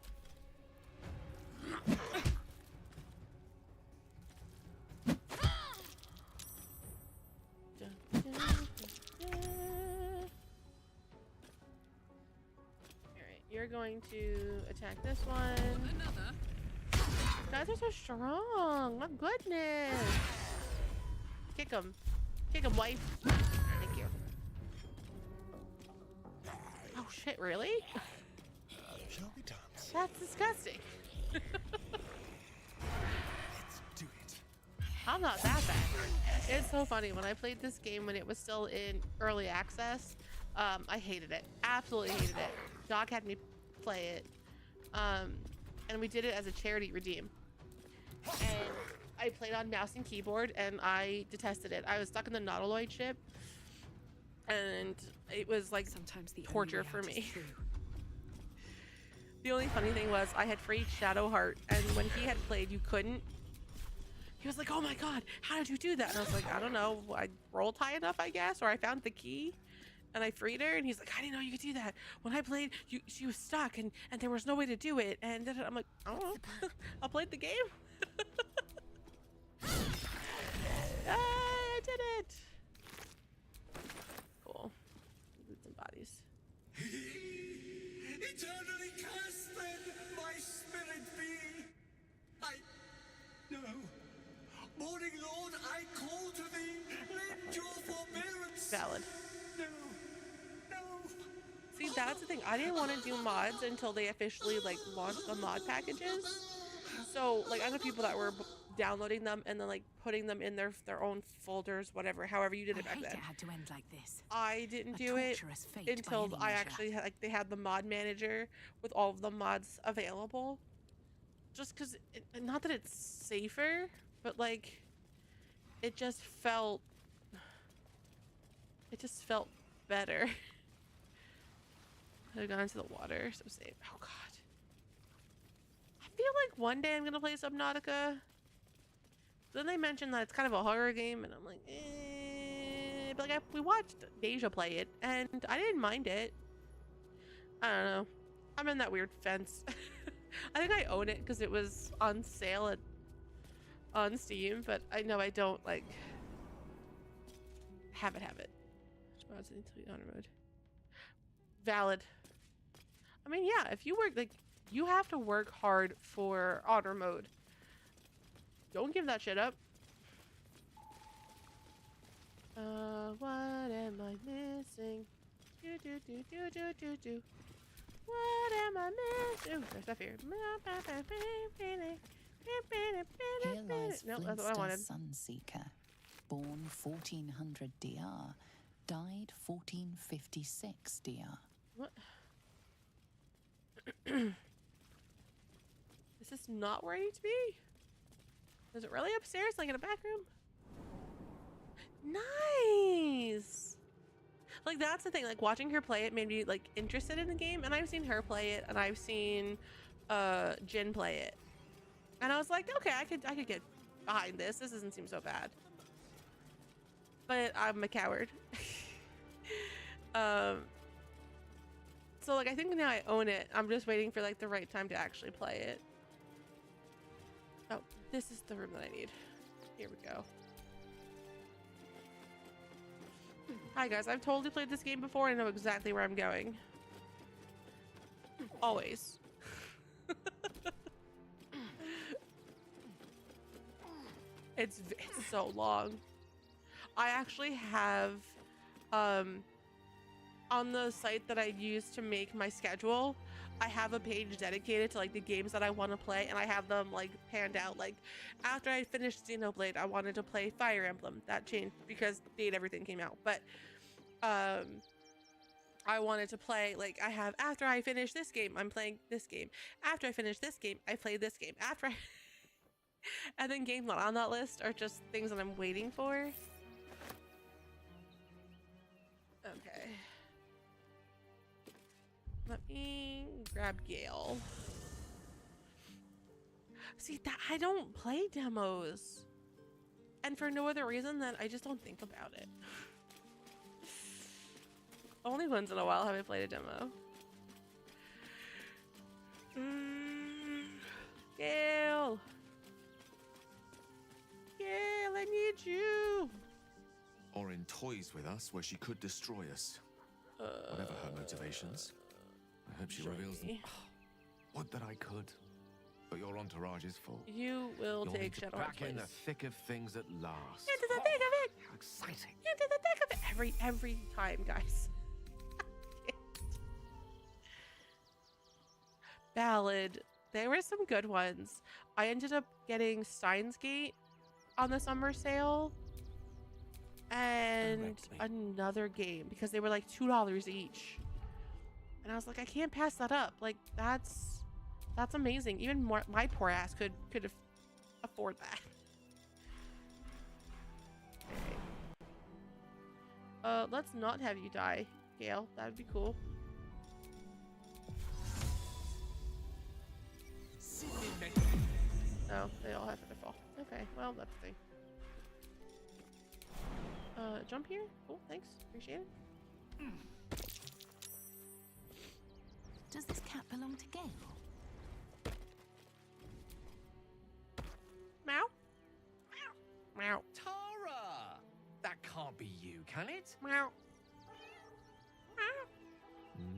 Alright, you're going to attack this one. Another. You guys are so strong. My goodness. Kick him. Kick him, wife. Thank you. Oh shit, really? Shall we dance? That's disgusting. Let's do it. I'm not that bad. It's so funny. When I played this game when it was still in early access, I hated it. Absolutely hated it. Doc had me play it. And we did it as a charity redeem. And I played on mouse and keyboard and I detested it. I was stuck in the Nautiloid ship and it was like sometimes the torture for me. The only funny thing was I had free Shadow Heart, and when he had played, you couldn't. He was like, "Oh my god, how did you do that?" And I was like, "I don't know. I rolled high enough, I guess, or I found the key, and I freed her." And he's like, "I didn't know you could do that. When I played, she was stuck, and there was no way to do it." And then I'm like, "I don't know. I played the game. I did it. Cool. Loot some bodies." Eternally cast then, my spirit be. No. Morning Lord, I call to thee, lend your forbearance. Valid. No. See, that's the thing. I didn't want to do mods until they officially like launched the mod packages. So like I know people that were downloading them and then like putting them in their own folders, whatever, however you did it back then. It had to end like this. I didn't do it until I actually had, like, they had the mod manager with all of the mods available. Just because, not that it's safer, but like, it just felt better. I've gone into the water, so safe. Oh god. I feel like one day I'm gonna play Subnautica. Then they mentioned that it's kind of a horror game, and I'm like, eh. But like, we watched Deja play it, and I didn't mind it. I don't know. I'm in that weird fence. I think I own it because it was on sale on Steam, but I know I don't like have it. Honor mode. Valid. I mean, yeah, if you work, like, you have to work hard for honor mode. Don't give that shit up. What am I missing? Do. What am I missing? Ooh, there's stuff here. Here lies Nope, that's what I wanted. Sunseeker, born 1400 DR, died 1456 DR. What? Is this not where I need to be? Is it really upstairs, like in a back room? Nice! Like, that's the thing, like, watching her play it made me, like, interested in the game, and I've seen her play it, and I've seen, Jin play it. And I was like, okay, I could get behind this. This doesn't seem so bad. But I'm a coward. So, like, I think now I own it. I'm just waiting for, like, the right time to actually play it. Oh, this is the room that I need. Here we go. Hi guys, I've totally played this game before and I know exactly where I'm going. Always. It's so long. I actually have on the site that I use to make my schedule, I have a page dedicated to like the games that I want to play, and I have them like panned out. Like after I finished Xenoblade, I wanted to play Fire Emblem. That changed because everything came out, but I wanted to play, like, I have, after I finish this game, I'm playing this game. After I finish this game, I play this game. After I and then games not on that list are just things that I'm waiting for. Okay. Let me grab Gale. See, that I don't play demos. And for no other reason than I just don't think about it. Only once in a while have I played a demo. Gale! Gale, I need you! Or in toys with us where she could destroy us. Whatever her motivations. I hope she reveals them. Would that I could. But your entourage is full. You will You'll take need to Shadowheart's back in the place. thick of things at last. Into the thick of it! How exciting. Into the thick of it! Every time, guys. Ballad. There were some good ones. I ended up getting Steins Gate on the summer sale. And another game because they were like $2 each. And I was like, I can't pass that up. Like, that's amazing. Even more, my poor ass could afford that. Okay. Let's not have you die, Gale. That would be cool. Oh, they all have to fall. Okay, well, that's the thing. Jump here? Cool, thanks. Appreciate it. Does this cat belong to Gale? Meow. Meow. Tara! That can't be you, can it? Meow.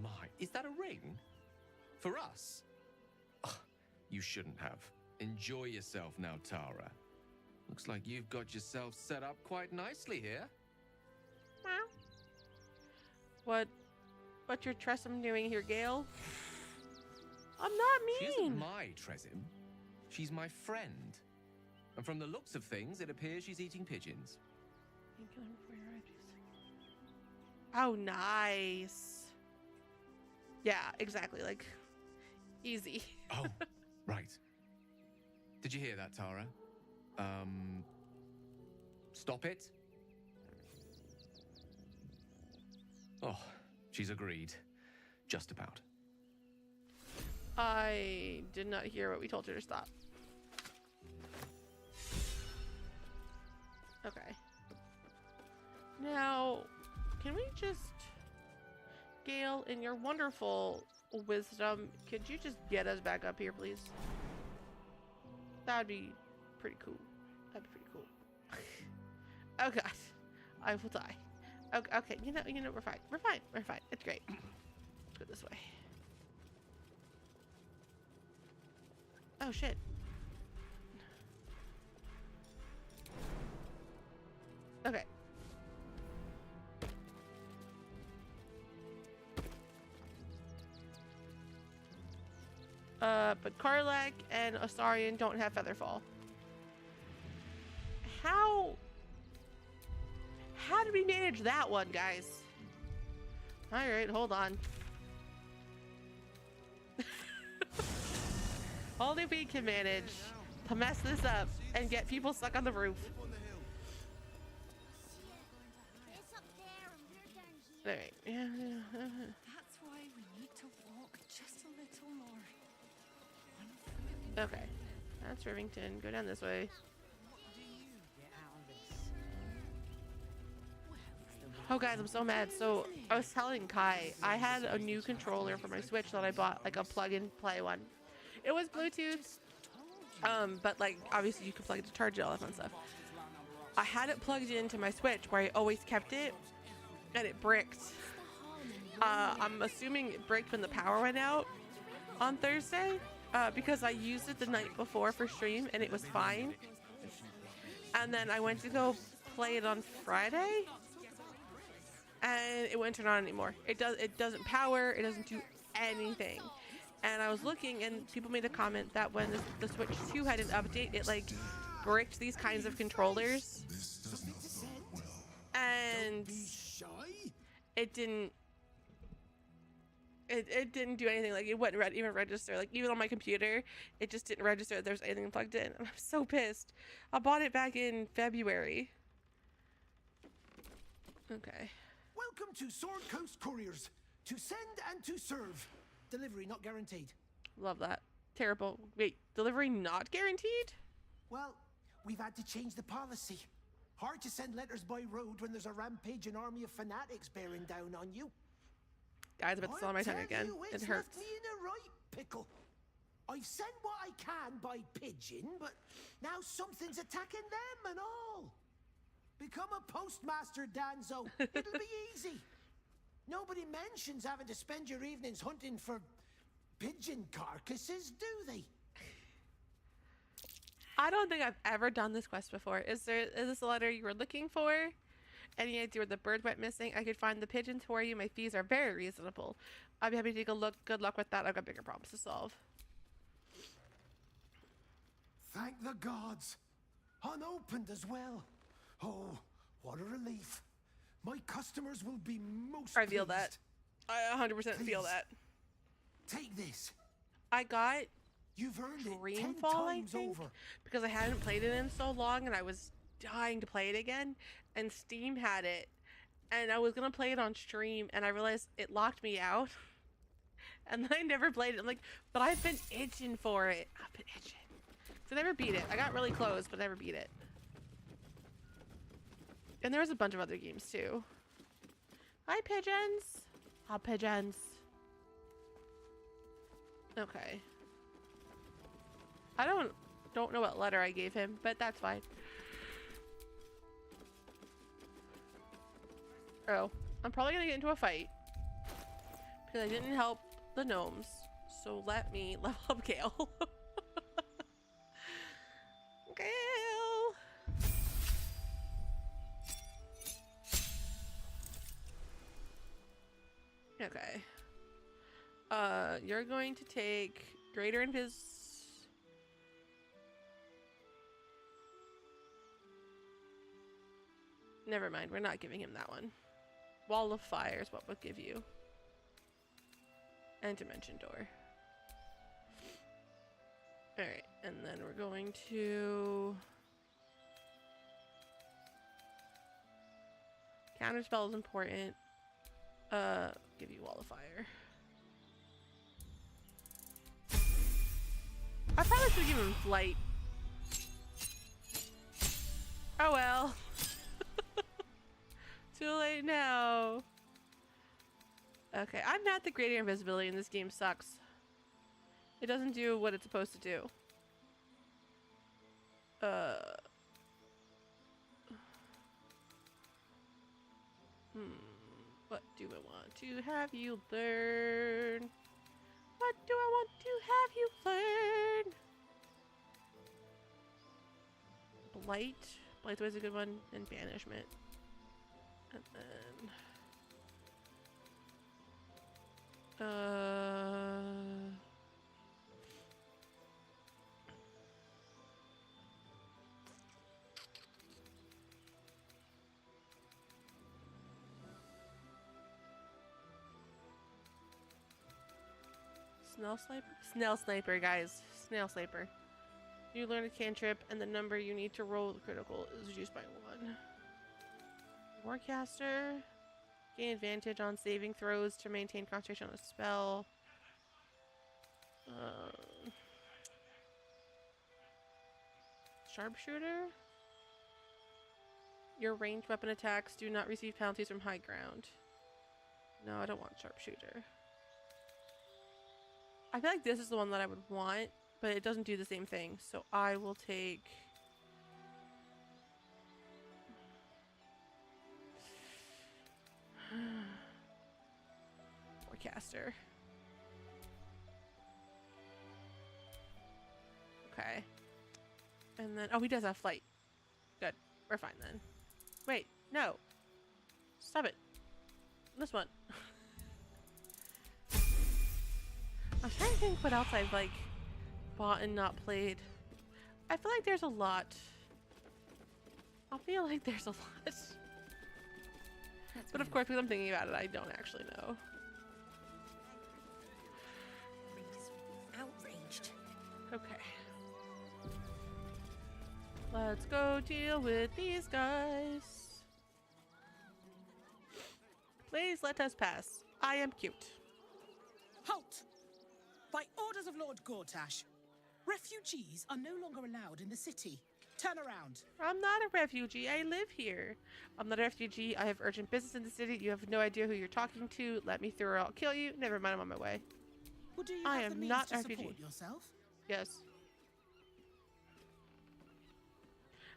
My, is that a ring? For us? Ugh, you shouldn't have. Enjoy yourself now, Tara. Looks like you've got yourself set up quite nicely here. What's your Tressum doing here, Gale? I'm not mean. She isn't my Tresim. She's my friend. And from the looks of things, it appears she's eating pigeons. Oh, nice. Yeah, exactly. Like, easy. Oh, right. Did you hear that, Tara? Stop it. Oh, she's agreed. Just about. I did not hear what we told her to stop. Okay. Now, can we just... Gale, in your wonderful wisdom, could you just get us back up here, please? That'd be pretty cool. That'd be pretty cool. Oh god, I will die. Okay, okay, you know, we're fine. We're fine. We're fine. It's great. Let's go this way. Oh shit. Okay. But Karlak and Ostarian don't have Featherfall. How did we manage that one, guys? Alright, hold on. Only we can manage to mess this up and get people stuck on the roof. Alright. That's why we need to walk just a little more. Okay. That's Rivington. Go down this way. Oh guys, I'm so mad. So I was telling Kai, I had a new controller for my Switch that I bought, like a plug-and-play one. It was Bluetooth, but like obviously you could plug it to charge it, all that fun stuff. I had it plugged into my Switch where I always kept it, and it bricked. I'm assuming it bricked when the power went out on Thursday, because I used it the night before for stream and it was fine. And then I went to go play it on Friday, and it wouldn't turn on anymore. It doesn't power. It doesn't do anything. And I was looking, and people made a comment that when the Switch 2 had an update, it like bricked these kinds of controllers, and it didn't. It didn't do anything. Like it wouldn't even register. Like even on my computer, it just didn't register that there's anything plugged in. I'm so pissed. I bought it back in February. Okay. Welcome to Sword Coast Couriers. To send and to serve. Delivery not guaranteed. Love that. Terrible. Wait, delivery not guaranteed? Well, we've had to change the policy. Hard to send letters by road when there's a rampaging army of fanatics bearing down on you. Guys, I'm about to swallow my tongue again. It hurts. Left me in a right pickle. I've sent what I can by pigeon, but now something's attacking them and all. Become a postmaster, Danzo. It'll be easy. Nobody mentions having to spend your evenings hunting for pigeon carcasses, do they? I don't think I've ever done this quest before. Is this the letter you were looking for? Any idea where the bird went missing? I could find the pigeons for you. My fees are very reasonable. I'd be happy to take a look. Good luck with that. I've got bigger problems to solve. Thank the gods. Unopened as well. Oh, what a relief. My customers will be most I feel pleased. that. I 100% feel that. Take this. I got You've earned it 10 Dreamfall, I times think, over. because I hadn't played it in so long and I was dying to play it again, and Steam had it, and I was gonna play it on stream, and I realized it locked me out, and then I never played it. I'm like, but I've been itching for it. I've been itching. So I never beat it. I got really close, but never beat it. And there was a bunch of other games too. Hi, pigeons. Hi, pigeons. Okay. I don't know what letter I gave him, but that's fine. Oh, I'm probably gonna get into a fight because I didn't help the gnomes. So let me level up Gale. Gale. Okay. You're going to take Greater Invis. Never mind, we're not giving him that one. Wall of Fire is what we'll give you. And Dimension Door. Alright, and then we're going to... Counterspell is important. Give you Wall of Fire. I probably should give him Flight. Oh well. Too late now. Okay, I'm not the greater invisibility and this game sucks. It doesn't do what it's supposed to do. What do I want to have you learn? What do I want to have you learn? Blight. Blight's always a good one. And Banishment. And then... Snail Sniper? Snail Sniper, guys. Snail Sniper. You learn a cantrip, and the number you need to roll the critical is reduced by 1. Warcaster. Gain advantage on saving throws to maintain concentration on a spell. Sharpshooter. Your ranged weapon attacks do not receive penalties from high ground. No, I don't want Sharpshooter. I feel like this is the one that I would want, but it doesn't do the same thing. So I will take... Forecaster. Okay. And then... Oh, he does have flight. Good. We're fine then. Wait. No. Stop it. This one. I was trying to think what else I've like bought and not played. I feel like there's a lot. I feel like there's a lot. But of course, because I'm thinking about it, I don't actually know. Outraged. Okay. Let's go deal with these guys. Please let us pass. I am cute. Halt! By orders of Lord Gortash, refugees are no longer allowed in the city. Turn around. I'm not a refugee. I live here. I'm not a refugee. I have urgent business in the city. You have no idea who you're talking to. Let me through or I'll kill you. Never mind, I'm on my way. Well, do you I have the am means not to a refugee. support yourself? Yes.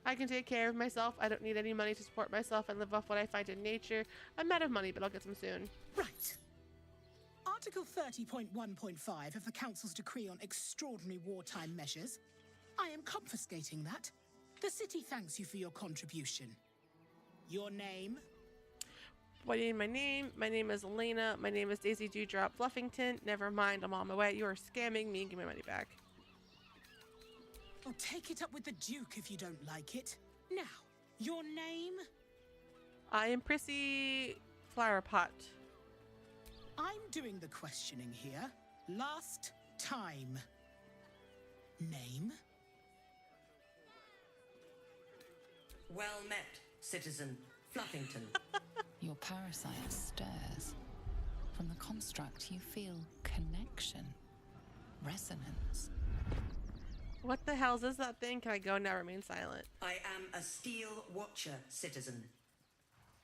I can take care of myself. I don't need any money to support myself and live off what I find in nature. I'm out of money, but I'll get some soon. Right. Article 30.1.5 of the Council's decree on extraordinary wartime measures. I am confiscating that. The city thanks you for your contribution. Your name? What do you need my name? My name is Elena. My name is Daisy Dewdrop Fluffington. Never mind, I'm on my way. You are scamming me and give me my money back. Well, take it up with the Duke if you don't like it. Now, your name? I am Prissy Flowerpot. I'm doing the questioning here. Last time. Name? Well met, citizen Fluffington. Your parasite stirs. From the construct, you feel connection, resonance. What the hell is that thing? Can I go now? Remain silent. I am a Steel Watcher, citizen.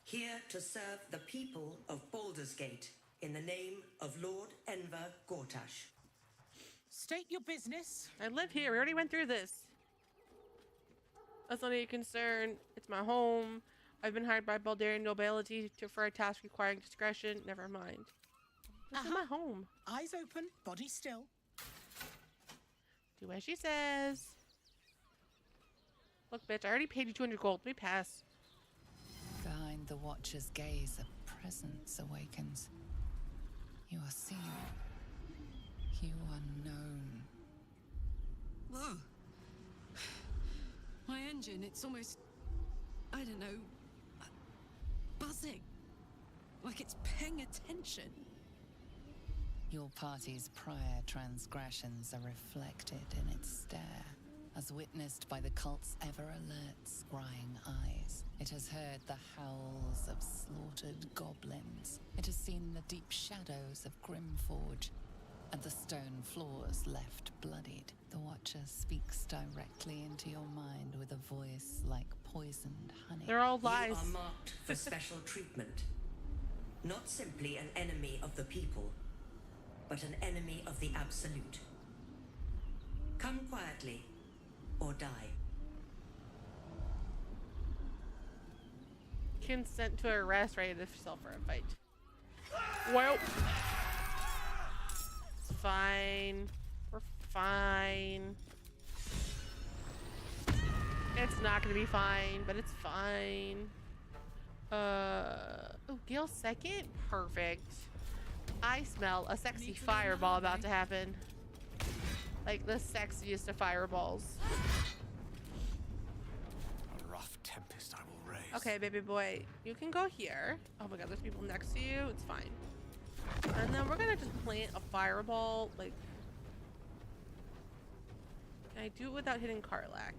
Here to serve the people of Baldur's Gate in the name of Lord Enver Gortash. State your business. I live here. We already went through this. That's not any concern. It's my home. I've been hired by Baldarian nobility for a task requiring discretion. Never mind. This is my home. Eyes open, body still. Do as she says. Look, bitch, I already paid you 200 gold. Let me pass. Behind the Watcher's gaze, a presence awakens. You are seen. You are known. Whoa. My engine, it's almost, I don't know, buzzing. Like it's paying attention. Your party's prior transgressions are reflected in its stare, as witnessed by the cult's ever-alert, scrying eyes. It has heard the howls of slaughtered goblins. It has seen the deep shadows of Grimforge, and the stone floors left bloodied. The Watcher speaks directly into your mind with a voice like poisoned honey. They're all lies. You are marked for special treatment. Not simply an enemy of the people, but an enemy of the Absolute. Come quietly, or die. Consent to arrest, ready to yourself for a fight. Well, it's fine. We're fine. It's not gonna be fine, but it's fine. Oh, Gil's second? Perfect. I smell a sexy fireball about to happen. Like the sexiest of fireballs. A rough tempest I will raise. Okay, baby boy, you can go here. Oh my god, there's people next to you. It's fine. And then we're gonna just plant a fireball. Like, can I do it without hitting Karlach?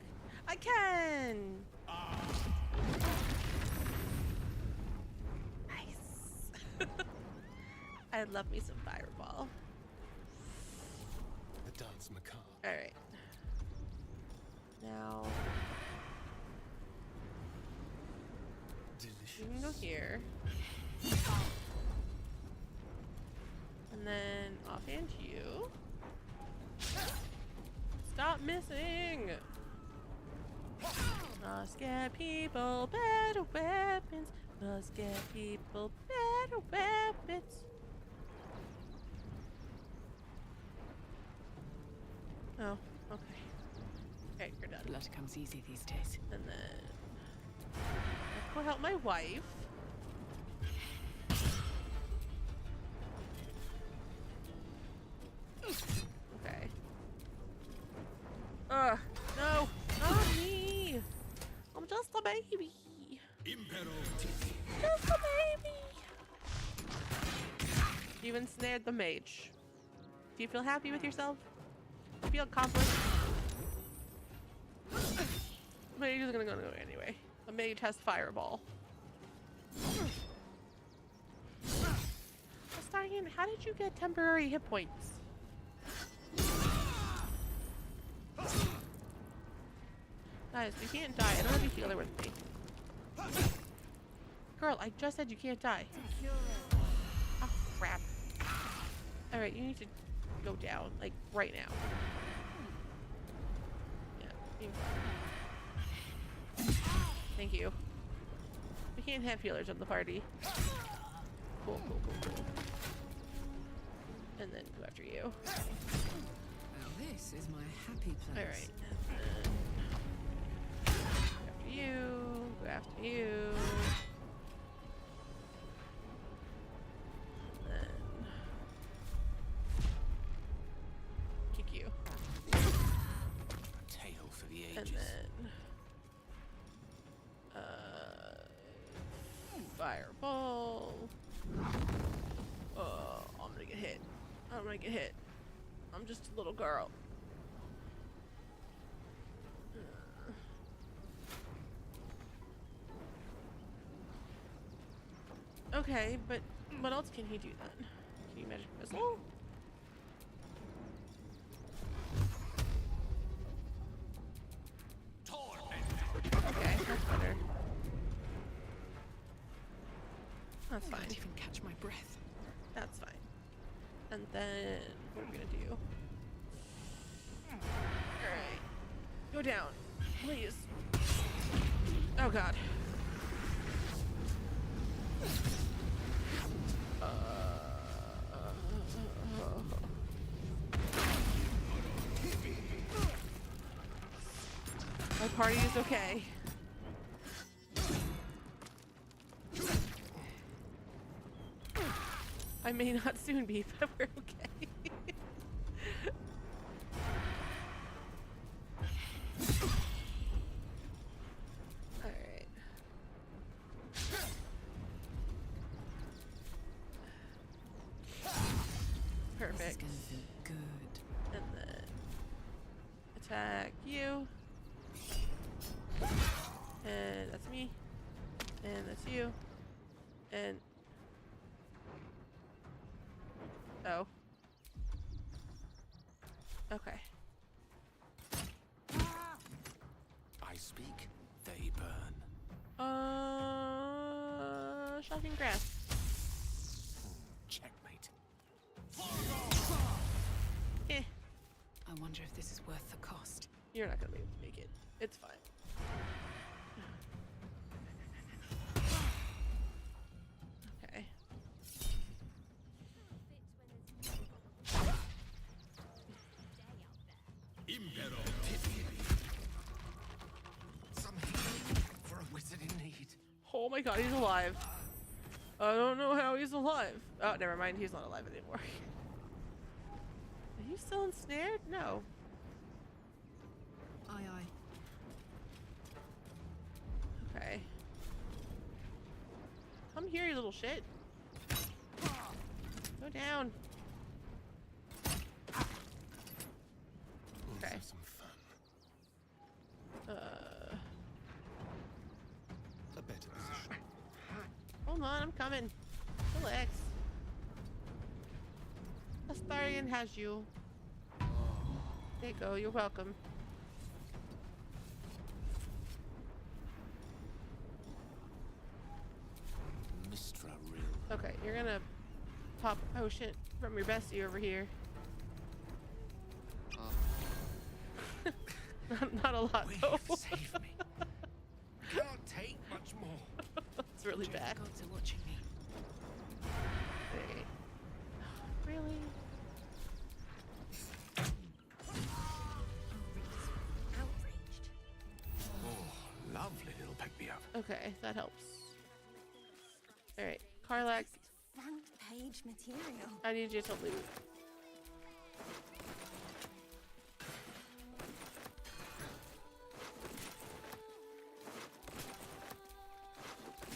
I can! Nice. I love me some fireball. The dance macabre. Alright. Now, Delicious. you can go here. And then offhand you. Stop missing! Must get people better weapons. Must get people better weapons. Oh, okay. Okay, you're done. Blood comes easy these days. And then let's go help my wife. Okay. No, not me. I'm just a baby. Just a baby. You ensnared the mage. Do you feel happy with yourself? Do you feel accomplished? Mage is gonna go anyway. The mage has fireball. Astarion, how did you get temporary hit points? Guys, we can't die. I don't have a healer with me. Girl, I just said you can't die. Oh, crap. Alright, you need to go down, like, right now. Yeah, you're fine. Thank you. We can't have healers on the party. Cool, cool, cool, cool. And then go after you. Well, this is my happy place. Alright. Go after you. Go after you. And then kick you. A tale for the ages. And then fireball. Oh, I'm gonna get hit. I'm gonna get hit. I'm just a little girl. Okay, but what else can he do then? Can you magic missile? Okay, that's better. That's fine. I can't even catch my breath. That's fine. And then what are we gonna do? Alright. Go down. Please. Oh god. My party is okay. I may not soon be, but we're okay. Alright. Perfect. This is gonna feel good. And then attack you. And that's me. And that's you. And oh. Okay. I speak, they burn. Shocking grass. Checkmate. Eh. I wonder if this is worth the cost. You're not gonna be able to make it. It's fine. Okay. Impero. Some healing for a wizard in need. Oh my god, he's alive. I don't know how he's alive. Oh, never mind. He's not alive anymore. Are you still ensnared? No. Aye, aye. Okay. Come here, you little shit. Go down. Okay. Some fun. A better position. Hold on, I'm coming. Relax. Astarion has you. There you go, you're welcome. Mistra Rill. Okay, you're gonna pop a potion from your bestie over here. Not a lot though. Save me. Can't take much more. It's really bad. Gods are watching me. Wait. Really? Oh, lovely little pick me up. Okay, that helps. Alright, Karlak, Front page material. I need you to loot.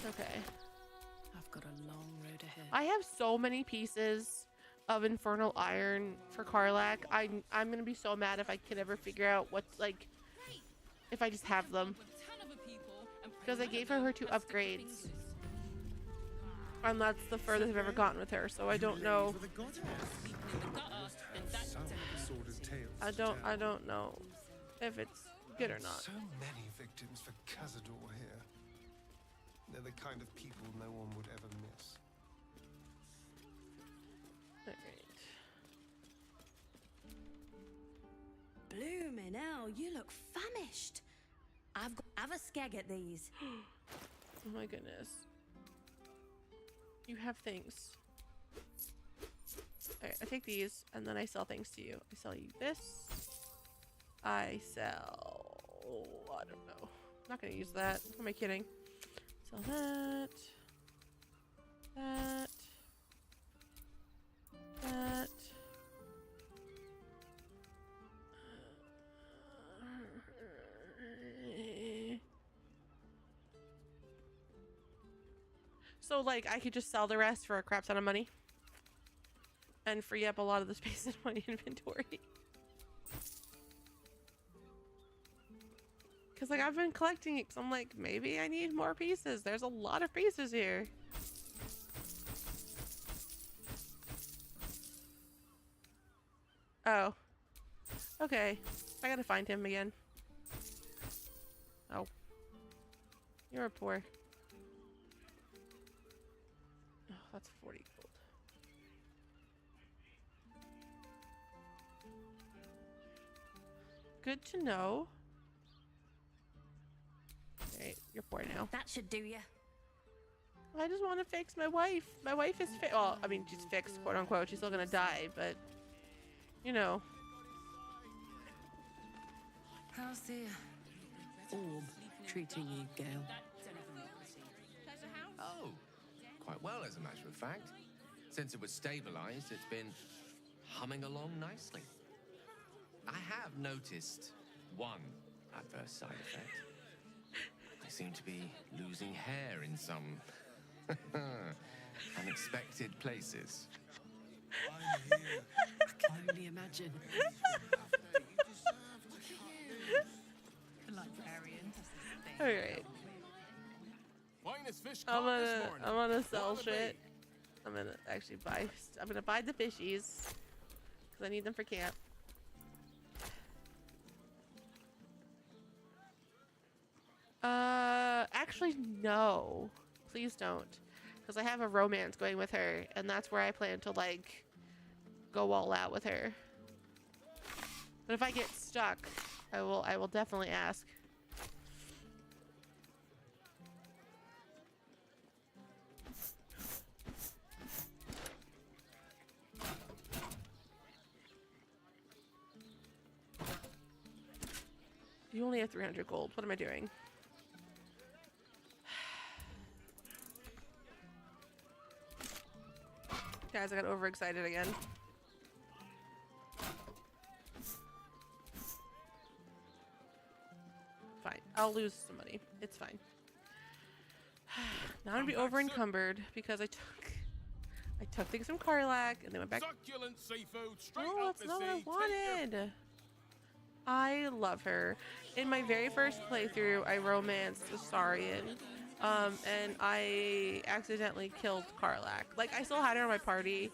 Okay. I've got a long road ahead. I have so many pieces of infernal iron for Karlak. I'm gonna be so mad if I can ever figure out what's like if I just have them. Because I gave her two upgrades. And that's the furthest I've ever gotten with her, so I don't know. I don't know if it's Good or not. So many victims for Cazador here. They're the kind of people no one would ever miss. Alright. Bloomin' hell, you look famished. Have a skeg at these. Oh my goodness. You have things. Alright, I take these and then I sell things to you. I sell you this. I sell... I don't know. I'm not gonna use that. Who am I kidding? Sell that. That. That. So, like, I could just sell the rest for a crap ton of money and free up a lot of the space in my inventory. Because, like, I've been collecting it because I'm like, maybe I need more pieces. There's a lot of pieces here. Oh. Okay. I gotta find him again. Oh. You're poor. Oh, that's 40 gold. Good to know. Alright, you're poor now. That should do ya. I just want to fix my wife. My wife is well, I mean, she's fixed, quote unquote. She's still gonna die, but you know. How's the orb treating you, Gale? Oh, quite well, as a matter of fact. Since it was stabilized, it's been humming along nicely. I have noticed one adverse side effect. I seem to be losing hair in some unexpected places. I can only imagine. Alright. I'm gonna sell shit. I'm gonna actually buy. I'm gonna buy the fishies because I need them for camp. Actually, no. Please don't, because I have a romance going with her, and that's where I plan to like go all out with her. But if I get stuck, I will definitely ask. You only have 300 gold. What am I doing? Guys, I got overexcited again. Fine. I'll lose some money. It's fine. Now I'm gonna be over encumbered because I took things from Karlak and they went back. Succulent seafood straight No, out that's the not what I sea. wanted. I love her. In my very first playthrough, I romanced Astarion, and I accidentally killed Karlak. Like, I still had her in my party,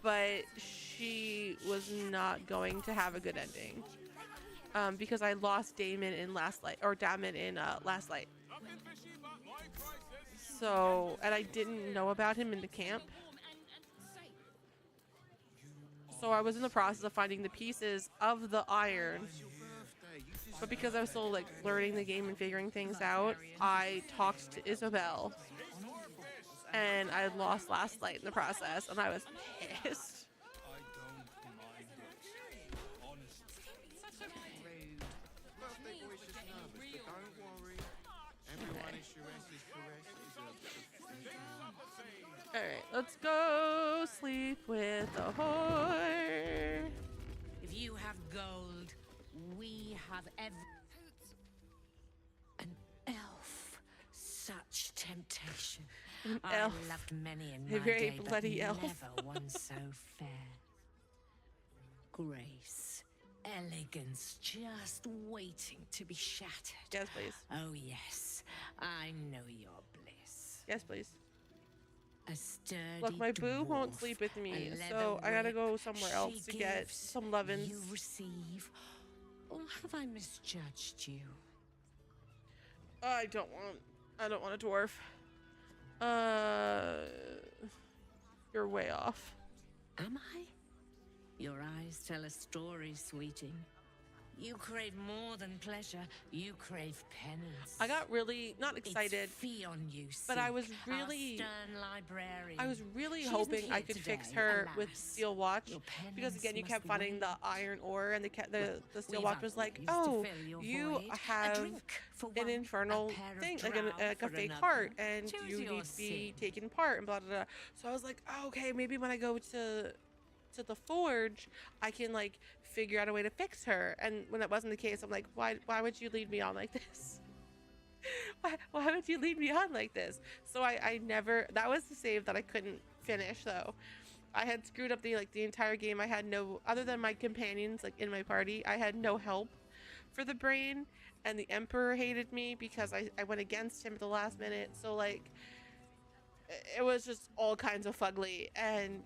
but she was not going to have a good ending, because I lost Damon in Last Light, or Damon in Last Light. So, and I didn't know about him in the camp. So I was in the process of finding the pieces of the iron, but because I was still like learning the game and figuring things out, I talked to Isabel, and I lost Last Light in the process, and I was pissed. Alright, let's go sleep with the whore. If you have gold, we have an elf. Such temptation. An I elf. loved many in A my very day, but bloody elf. never one so fair. Grace, elegance, just waiting to be shattered. Yes, please. Oh yes, I know your bliss. Yes, please. A sturdy Look, my boo won't dwarf, sleep with me, a so leather I gotta whip go somewhere else she to get gives, some lovin's. You receive. Have I misjudged you? I don't want a dwarf. You're way off. Am I? Your eyes tell a story, sweeting. You crave more than pleasure. You crave penance. I got really not excited, It's Fion you but I seek, was our really, stern librarian. I was really She hoping isn't I here could fix today, her with alas. steel watch, Your because again you penance kept must finding the wait. iron ore, and the steel We've watch was like, always to oh, fill your you void. A have drink for an one, infernal a pair of thing, drow like a for fake another. heart, and Choose you your need to be sin. taken part, and blah blah blah. So I was like, oh, okay, maybe when I go to the forge, I can like figure out a way to fix her. And when that wasn't the case, I'm like, why would you lead me on like this? why would you lead me on like this? So I never, that was the save that I couldn't finish though. I had screwed up the entire game. I had no, other than my companions like in my party, I had no help for the brain, and the emperor hated me because I went against him at the last minute. So like it was just all kinds of fugly, and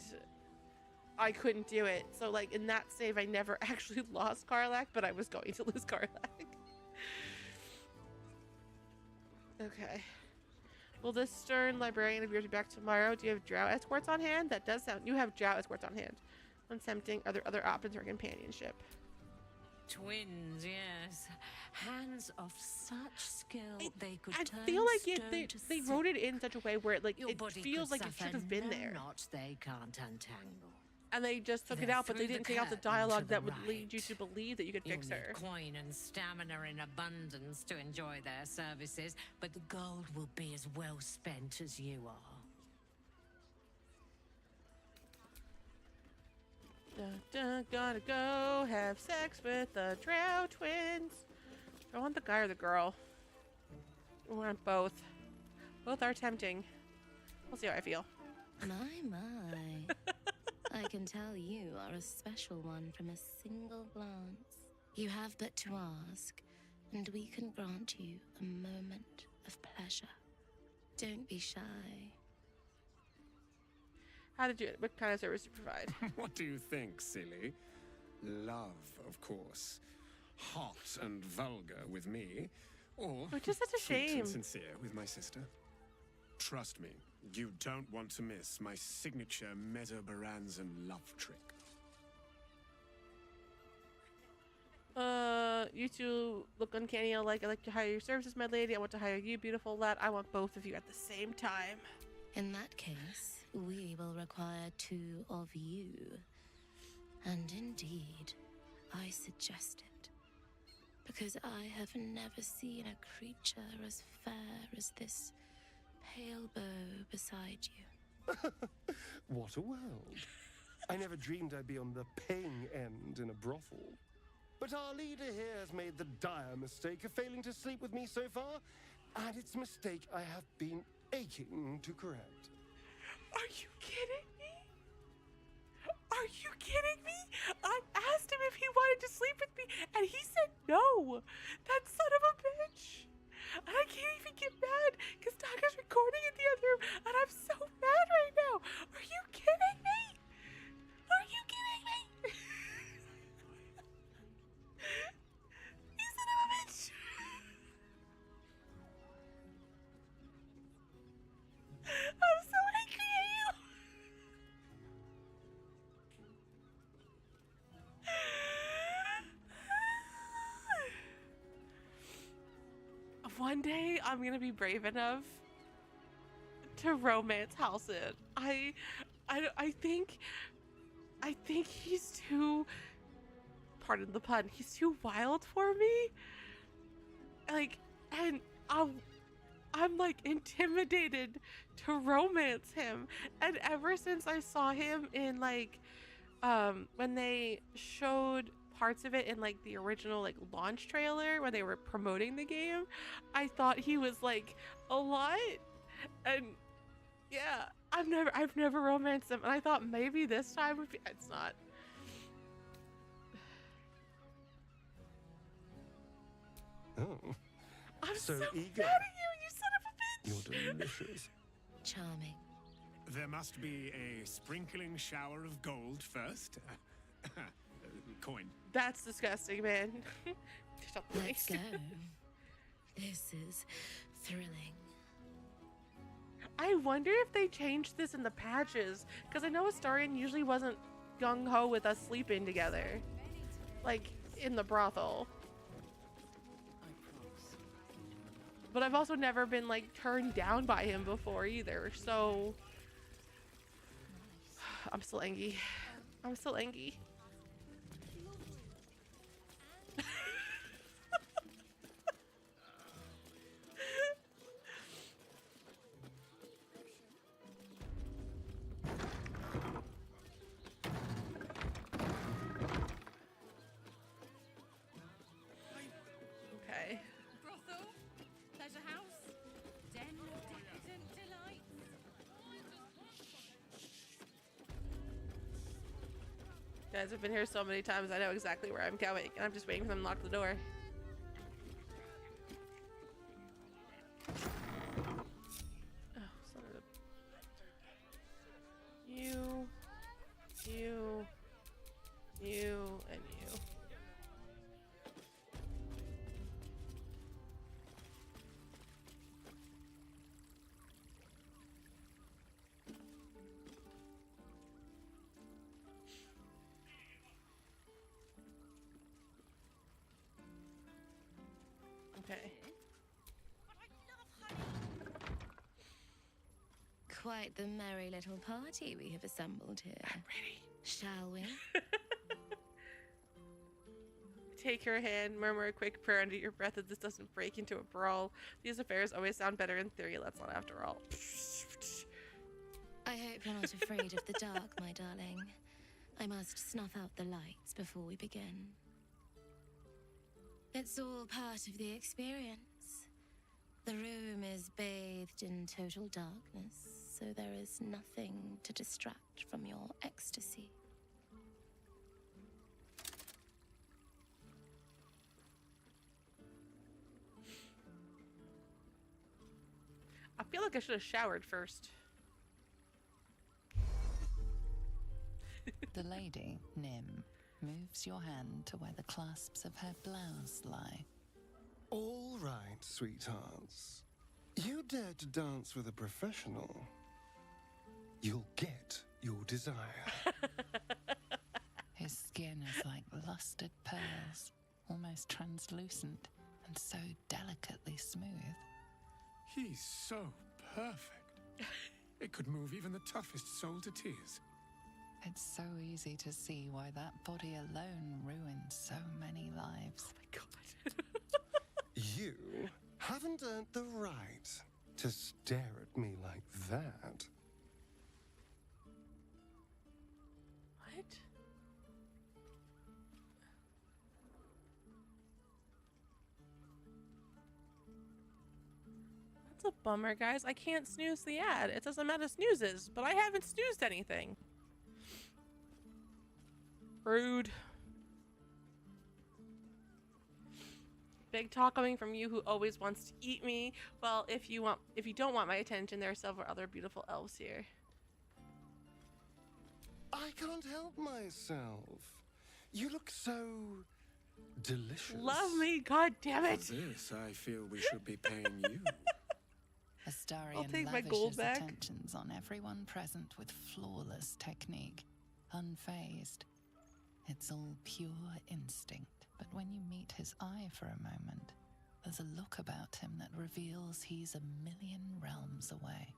I couldn't do it. So like in that save, I never actually lost Karlach, but I was going to lose Karlach. Okay. Will this stern librarian of yours be back tomorrow? Do you have drow escorts on hand? That does sound. You have drow escorts on hand. When tempting, are there other options for companionship? Twins, yes. Hands of such skill they could turn I feel like stone to they silk. wrote it in such a way where it Your body feels could like it should suffer have been no there. knot they can't untangle. And they just took it They're out, but they through the didn't take out the curtain dialogue to the that would lead right. you to believe that you could You'll fix need her. coin and stamina in abundance to enjoy their services, but the gold will be as well spent as you are. Gotta go have sex with the drow twins. Do I want the guy or the girl? I want both. Both are tempting. We'll see how I feel. My. I can tell you are a special one from a single glance. You have but to ask, and we can grant you a moment of pleasure. Don't be shy. How did you? What kind of service do you provide? What do you think, silly? Love, of course. Hot and vulgar with me, or Which is such a sweet shame. and sincere with my sister. Trust me, you don't want to miss my signature Mesobaranzan love trick. You two look uncanny. I'd like to hire your services, my lady. I want to hire you, beautiful lad. I want both of you at the same time. In that case, we will require two of you. And indeed, I suggest it. Because I have never seen a creature as fair as this pale bow beside you. What a world. I never dreamed I'd be on the paying end in a brothel. But our leader here has made the dire mistake of failing to sleep with me so far, and it's a mistake I have been aching to correct. Are you kidding me? Are you kidding me? I asked him if he wanted to sleep with me, and he said no. That son of a bitch. And I can't even get mad because Taka's recording in the other room, and I'm so mad right now. Are you kidding me? Are you kidding me? You son of a bitch. I'm so angry at you. One day I'm gonna be brave enough to romance Halcyon. I think he's too, pardon the pun, he's too wild for me. Like, and I'm like intimidated to romance him. And ever since I saw him in like when they showed parts of it in like the original like launch trailer when they were promoting the game, I thought he was like a lot. And yeah, I've never romanced him, and I thought maybe this time would be. It's not. Oh, I'm so eager. mad at you son of a bitch. You're delicious. Charming. There must be a sprinkling shower of gold first. coin. That's disgusting, man. Let's go. This is thrilling. I wonder if they changed this in the patches, because I know Astarion usually wasn't gung-ho with us sleeping together, like in the brothel. But I've also never been like turned down by him before either, so I'm still angry. I'm still angry. Okay. Brothel, pleasure house, den of decadent delights. Guys, I've been here so many times, I know exactly where I'm going, and I'm just waiting for them to lock the door. Oh, son of a... You, and you. Okay. Quite the merry little party we have assembled here. I'm ready. Shall we? Take her hand, murmur a quick prayer under your breath that this doesn't break into a brawl. These affairs always sound better in theory, let's not after all. I hope you're not afraid of the dark, my darling. I must snuff out the lights before we begin. It's all part of the experience. The room is bathed in total darkness, so there is nothing to distract from your ecstasy. I feel like I should have showered first. The lady, Nim, moves your hand to where the clasps of her blouse lie. All right, sweethearts. You dare to dance with a professional, you'll get your desire. His skin is like lustered pearls, almost translucent and so delicately smooth. He's so perfect. It could move even the toughest soul to tears. It's so easy to see why that body alone ruined so many lives. Oh my god. You haven't earned the right to stare at me like that. What? That's a bummer, guys. I can't snooze the ad. It says I'm out of snoozes, but I haven't snoozed anything. Rude. Big talk coming from you who always wants to eat me. Well, if you don't want my attention, there are several other beautiful elves here. I can't help myself. You look so delicious. Love me, god damn it. For this, I feel we should be paying you. Astarion I'll take my lavishes gold back. attentions on everyone present with flawless technique, unfazed. It's all pure instinct. But when you meet his eye for a moment, there's a look about him that reveals he's a million realms away.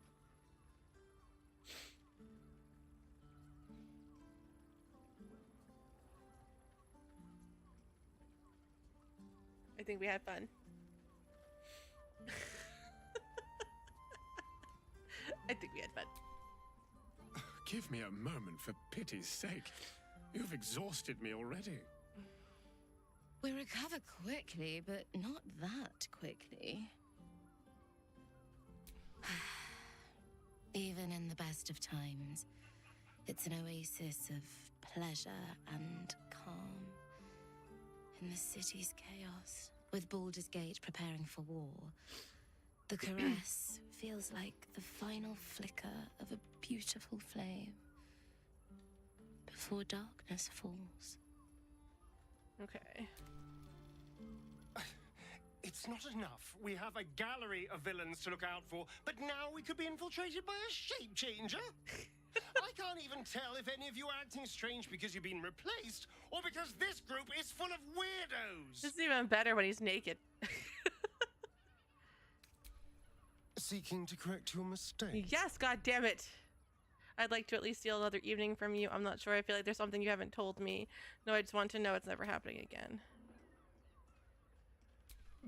I think we had fun. I think we had fun. Give me a moment, for pity's sake. You've exhausted me already. We recover quickly, but not that quickly. Even in the best of times, it's an oasis of pleasure and calm. In the city's chaos, with Baldur's Gate preparing for war, the caress feels like the final flicker of a beautiful flame before darkness falls. Okay. It's not enough. We have a gallery of villains to look out for, but now we could be infiltrated by a shape changer? I can't even tell if any of you are acting strange because you've been replaced or because this group is full of weirdos. This is even better when he's naked. Seeking to correct your mistake. Yes, god damn it. I'd like to at least steal another evening from you. I'm not sure. I feel like there's something you haven't told me. No, I just want to know it's never happening again.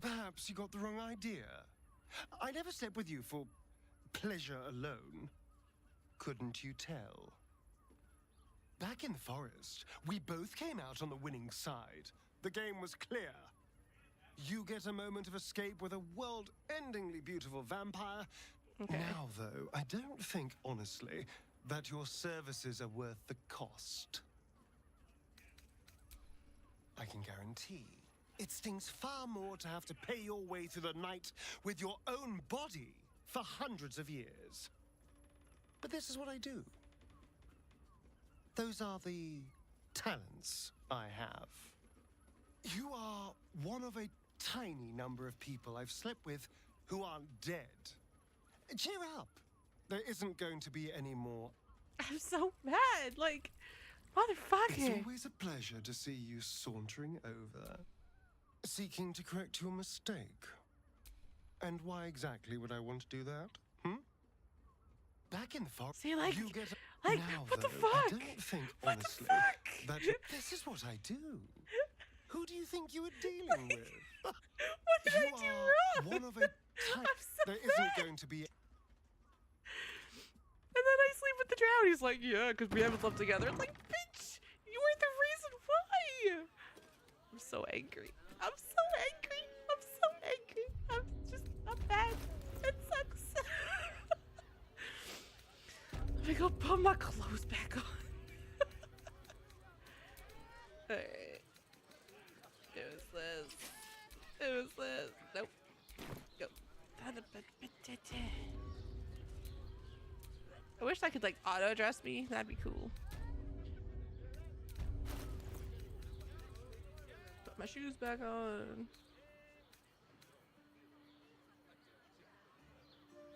Perhaps you got the wrong idea. I never slept with you for pleasure alone. Couldn't you tell? Back in the forest, we both came out on the winning side. The game was clear. You get a moment of escape with a world-endingly beautiful vampire. Okay. Now, though, I don't think, honestly, that your services are worth the cost. I can guarantee it stings far more to have to pay your way through the night with your own body for hundreds of years. But this is what I do. Those are the talents I have. You are one of a tiny number of people I've slept with who aren't dead. Cheer up. There isn't going to be any more. I'm so mad. Like, motherfucker. It's always a pleasure to see you sauntering over, seeking to correct your mistake. And why exactly would I want to do that? Back in the forest, see, like, you get like, now, what though, the fuck? I don't think, what honestly, the fuck? that this is what I do. Who do you think you were dealing with? What did I do wrong? One of a type. There isn't going to be. And then I sleep with the drow. He's like, yeah, because we haven't slept together. It's like, bitch, you were the reason why. I'm so angry. I'm so angry. I'm so angry. I'm mad. It sucks. Let me go put my clothes back on. Alright. It was this. It was this. Nope. Go. I wish I could like auto dress me. That'd be cool. Put my shoes back on.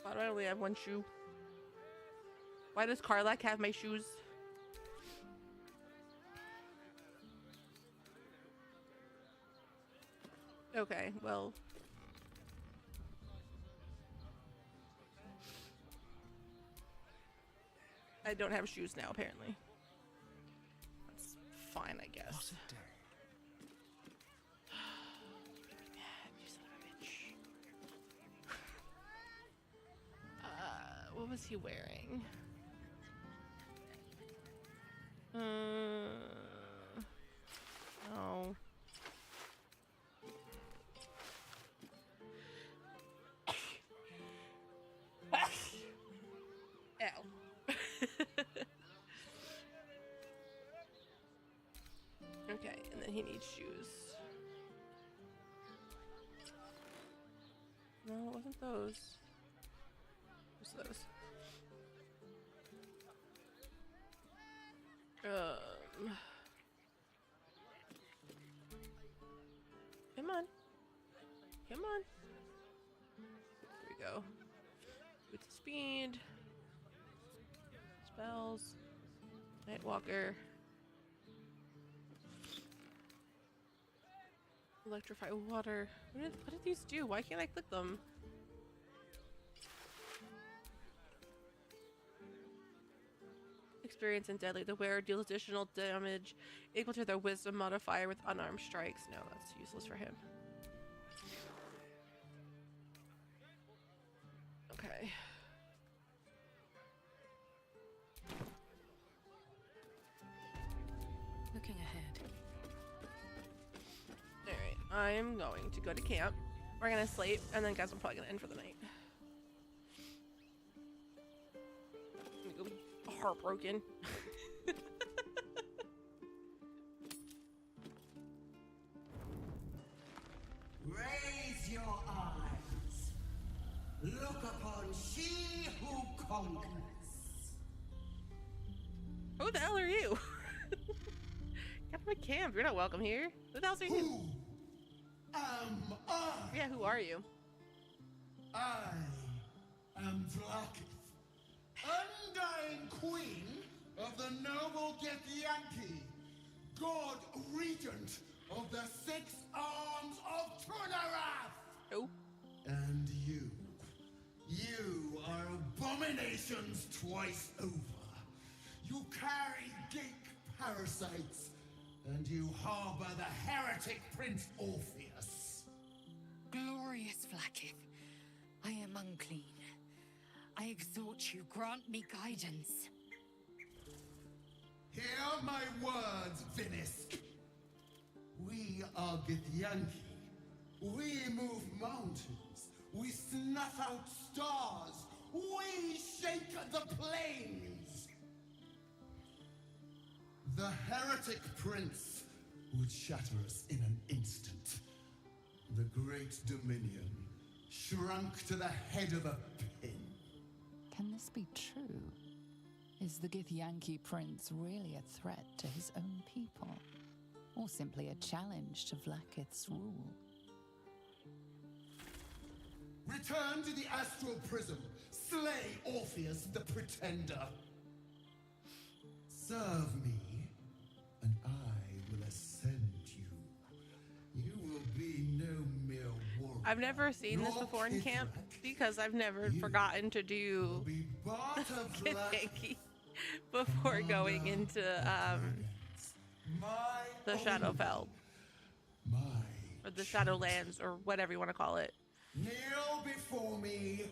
Why do I only have one shoe? Why does Karlak have my shoes? Okay, well. I don't have shoes now, apparently. That's fine, I guess. What a day. You son of a bitch. What was he wearing? No. Ow. Okay, and then he needs shoes. No, it wasn't those. What's those? Come on. Come on. Here we go. Boots of speed. Spells. Nightwalker. Electrify water. What did these do? Why can't I click them? Experience and deadly. The wearer deals additional damage equal to their wisdom modifier with unarmed strikes. No, that's useless for him. Okay. Looking ahead. Alright, I am going to go to camp. We're gonna sleep, and then guys, I'm probably gonna end for the night. I'm gonna go be heartbroken. Raise your eyes. Look upon she who conquers. Who the hell are you? Get out of my camp. You're not welcome here. Who the hell are you? Yeah, who are you? I am Vlaakith, undying queen of the noble Githyanki, god regent of the 6 arms of Tunarath. Oh. And you are abominations twice over. You carry geek parasites, and you harbor the heretic Prince Orpheus. Glorious Vlaakith, I am unclean. I exhort you, grant me guidance. Hear my words, Vinisk. We are Githyanki. We move mountains. We snuff out stars. We shake the plains. The heretic prince would shatter us in an instant. The great dominion shrunk to the head of a pin. Can this be true? Is the Githyanki prince really a threat to his own people? Or simply a challenge to Vlaakith's rule? Return to the astral prism. Slay Orpheus the pretender. Serve me, and I will ascend you. You will be no mere warrior. I've never seen this before in camp because I've never forgotten to do Githyanki before going into the Shadowfell. Or the Shadowlands, or whatever you want to call it. Kneel before me.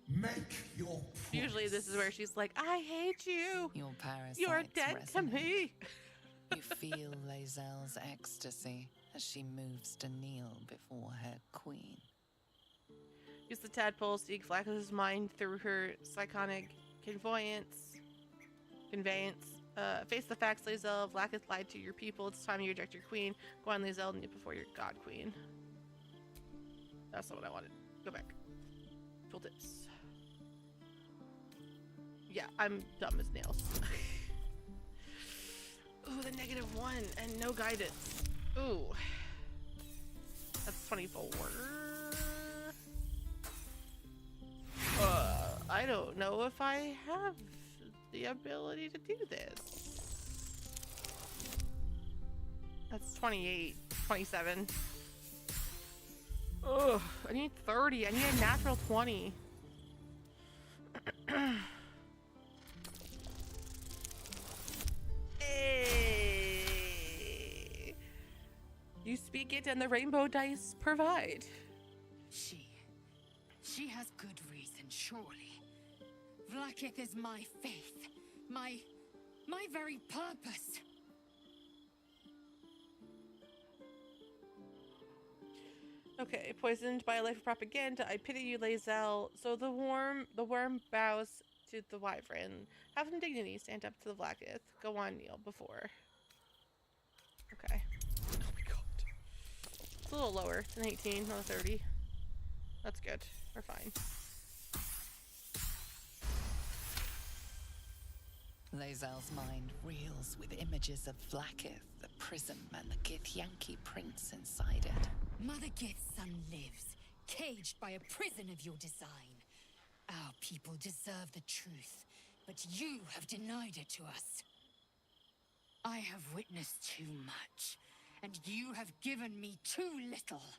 Make your promise. Usually this is where she's like, I hate you. Your parasites You're dead to resonate. me. You feel Lae'zel's ecstasy as she moves to kneel before her queen. Use the tadpole to seek Vlaakith's mind through her psychonic conveyance. Face the facts, Lae'zel. Vlaakith lied to your people. It's time you reject your queen. Go on, Lae'zel, and kneel before your god queen. That's not what I wanted. Go back. Full tips. Yeah, I'm dumb as nails. Ooh, the -1 and no guidance. Ooh. That's 24. I don't know if I have the ability to do this. That's 28, 27. Ugh, I need 30. I need a natural 20. Hey. You speak it and the rainbow dice provide. She has good reason, surely. Vlaakith is my faith, my very purpose. Okay, poisoned by a life of propaganda. I pity you, Lae'zel. So the worm bows to the wyvern. Have some dignity. Stand up to the Vlaakith. Go on, kneel before. Okay. Oh my god. It's a little lower. It's an 18, not a 30. That's good. We're fine. Lae'zel's mind reels with images of Vlaakith, the prism, and the Githyanki prince inside it. Mother Gith's son lives, caged by a prison of your design. Our people deserve the truth, but you have denied it to us. I have witnessed too much, and you have given me too little.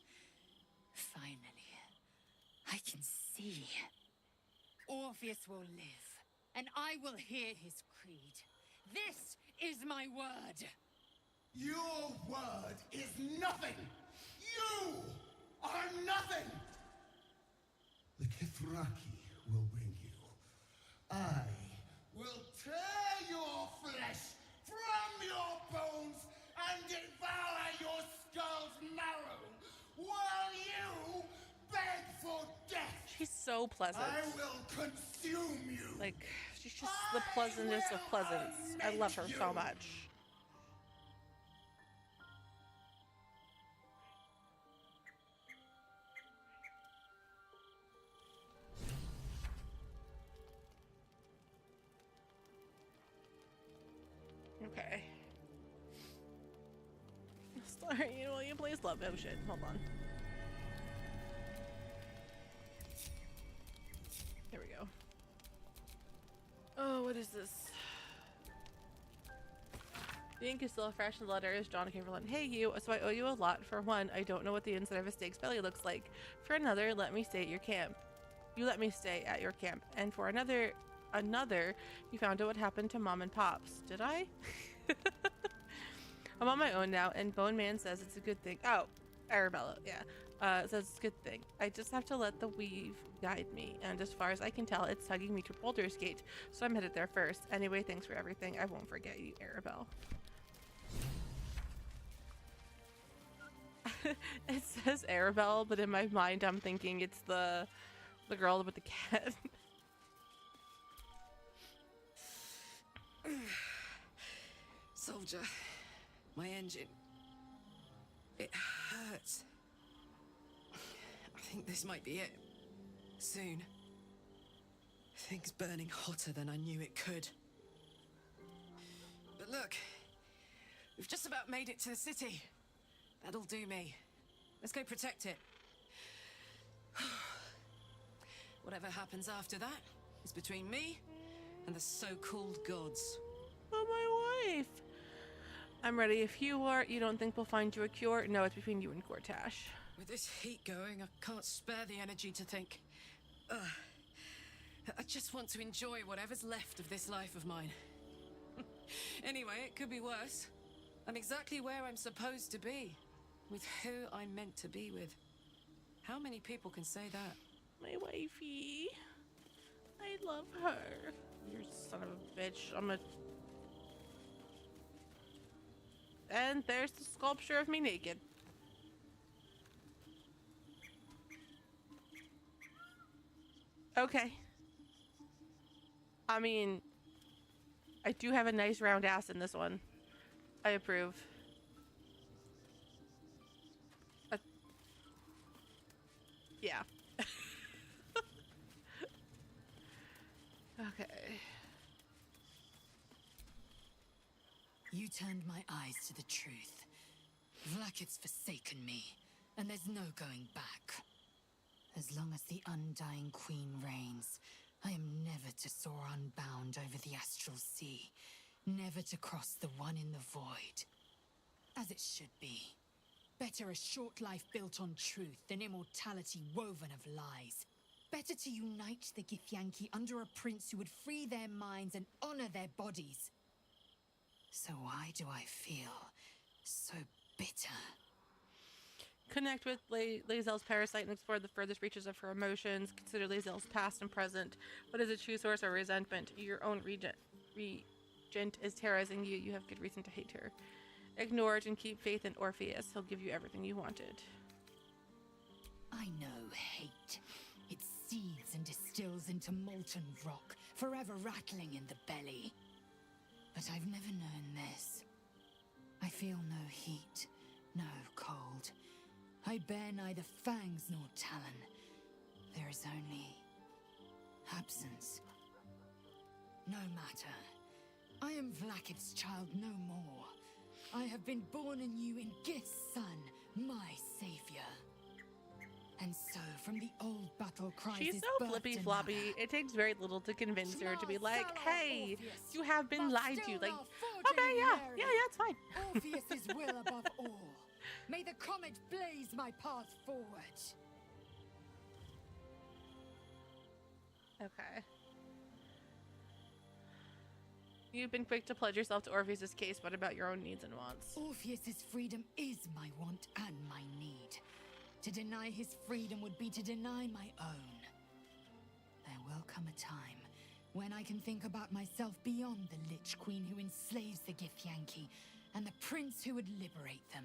Finally, I can see. Orpheus will live, and I will hear his creed. This is my word. Your word is nothing. You are nothing. The Kithraki will bring you. I will tear your flesh from your bones and devour your skull's marrow while you beg for death. She's so pleasant. I will consume you. Like, she's just the pleasantest of pleasants. I love her so much. Okay. Larian, will you please love? Oh shit, hold on. Here we go. Oh, what is this? The ink is still fresh and the letter is John Chamberlain. Hey you, so I owe you a lot. For one, I don't know what the inside of a snake's belly looks like. For another, let me stay at your camp. You let me stay at your camp. And for another, you found out what happened to Mom and Pops. Did I? I'm on my own now, and Bone Man says it's a good thing. Oh, Arabella, yeah. Says it's a good thing. I just have to let the weave guide me, and as far as I can tell, it's tugging me to Baldur's Gate, so I'm headed there first. Anyway, thanks for everything. I won't forget you, Arabelle. It says Arabelle, but in my mind, I'm thinking it's the girl with the cat. Soldier, my engine. It hurts. I think this might be it. Soon. Things burning hotter than I knew it could. But look, we've just about made it to the city. That'll do me. Let's go protect it. Whatever happens after that is between me and the so-called gods. Oh, my wife. I'm ready if you are. You don't think we'll find you a cure? No, it's between you and Gortash. With this heat going, I can't spare the energy to think. I just want to enjoy whatever's left of this life of mine. Anyway, it could be worse. I'm exactly where I'm supposed to be. With who I'm meant to be with. How many people can say that? My wifey. I love her. You son of a bitch. And there's the sculpture of me naked. Okay. I mean, I do have a nice round ass in this one. I approve. Yeah. Okay. You turned my eyes to the truth. Vlakith's forsaken me, and there's no going back. As long as the Undying Queen reigns, I am never to soar unbound over the astral sea, never to cross the one in the void. As it should be. Better a short life built on truth than immortality woven of lies. Better to unite the Githyanki under a prince who would free their minds and honor their bodies. So why do I feel so bitter? Connect with Lae'zel's parasite and explore the furthest reaches of her emotions. Consider Lae'zel's past and present. What is a true source of resentment? Your own regent is terrorizing you. You have good reason to hate her. Ignore it and keep faith in Orpheus. He'll give you everything you wanted. I know hate. It seethes and distills into molten rock, forever rattling in the belly. But I've never known this. I feel no heat, no cold. I bear neither fangs nor talon. There is only absence. No matter. I am Vlakith's child no more. I have been born anew in Gith's son, my savior. And so, from the old battle cries She's is so birthed flippy another. floppy. It takes very little to convince her to be like, hey, you have been lied to. Like, okay, yeah, it's fine. Orpheus's will above all. May the comet blaze my path forward. Okay. You've been quick to pledge yourself to Orpheus's case. What about your own needs and wants? Orpheus's freedom is my want and my need. To deny his freedom would be to deny my own. There will come a time when I can think about myself beyond the Lich Queen who enslaves the Githyanki and the prince who would liberate them.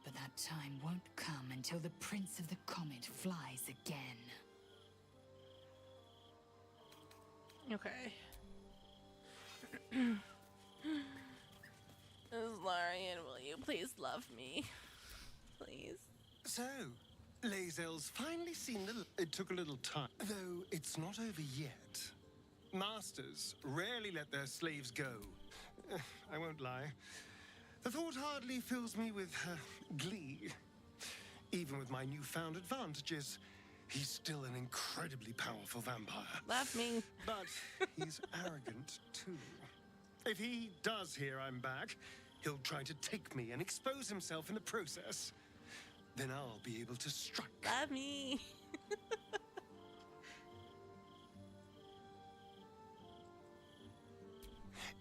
But that time won't come until the Prince of the Comet flies again. Okay. Larian, will you please love me? Please. So, Lae'zel's finally seen it took a little time, though it's not over yet. Masters rarely let their slaves go. I won't lie. The thought hardly fills me with glee. Even with my newfound advantages, he's still an incredibly powerful vampire. Love me. But he's arrogant, too. If he does hear I'm back, he'll try to take me and expose himself in the process. Then I'll be able to strike. Love me.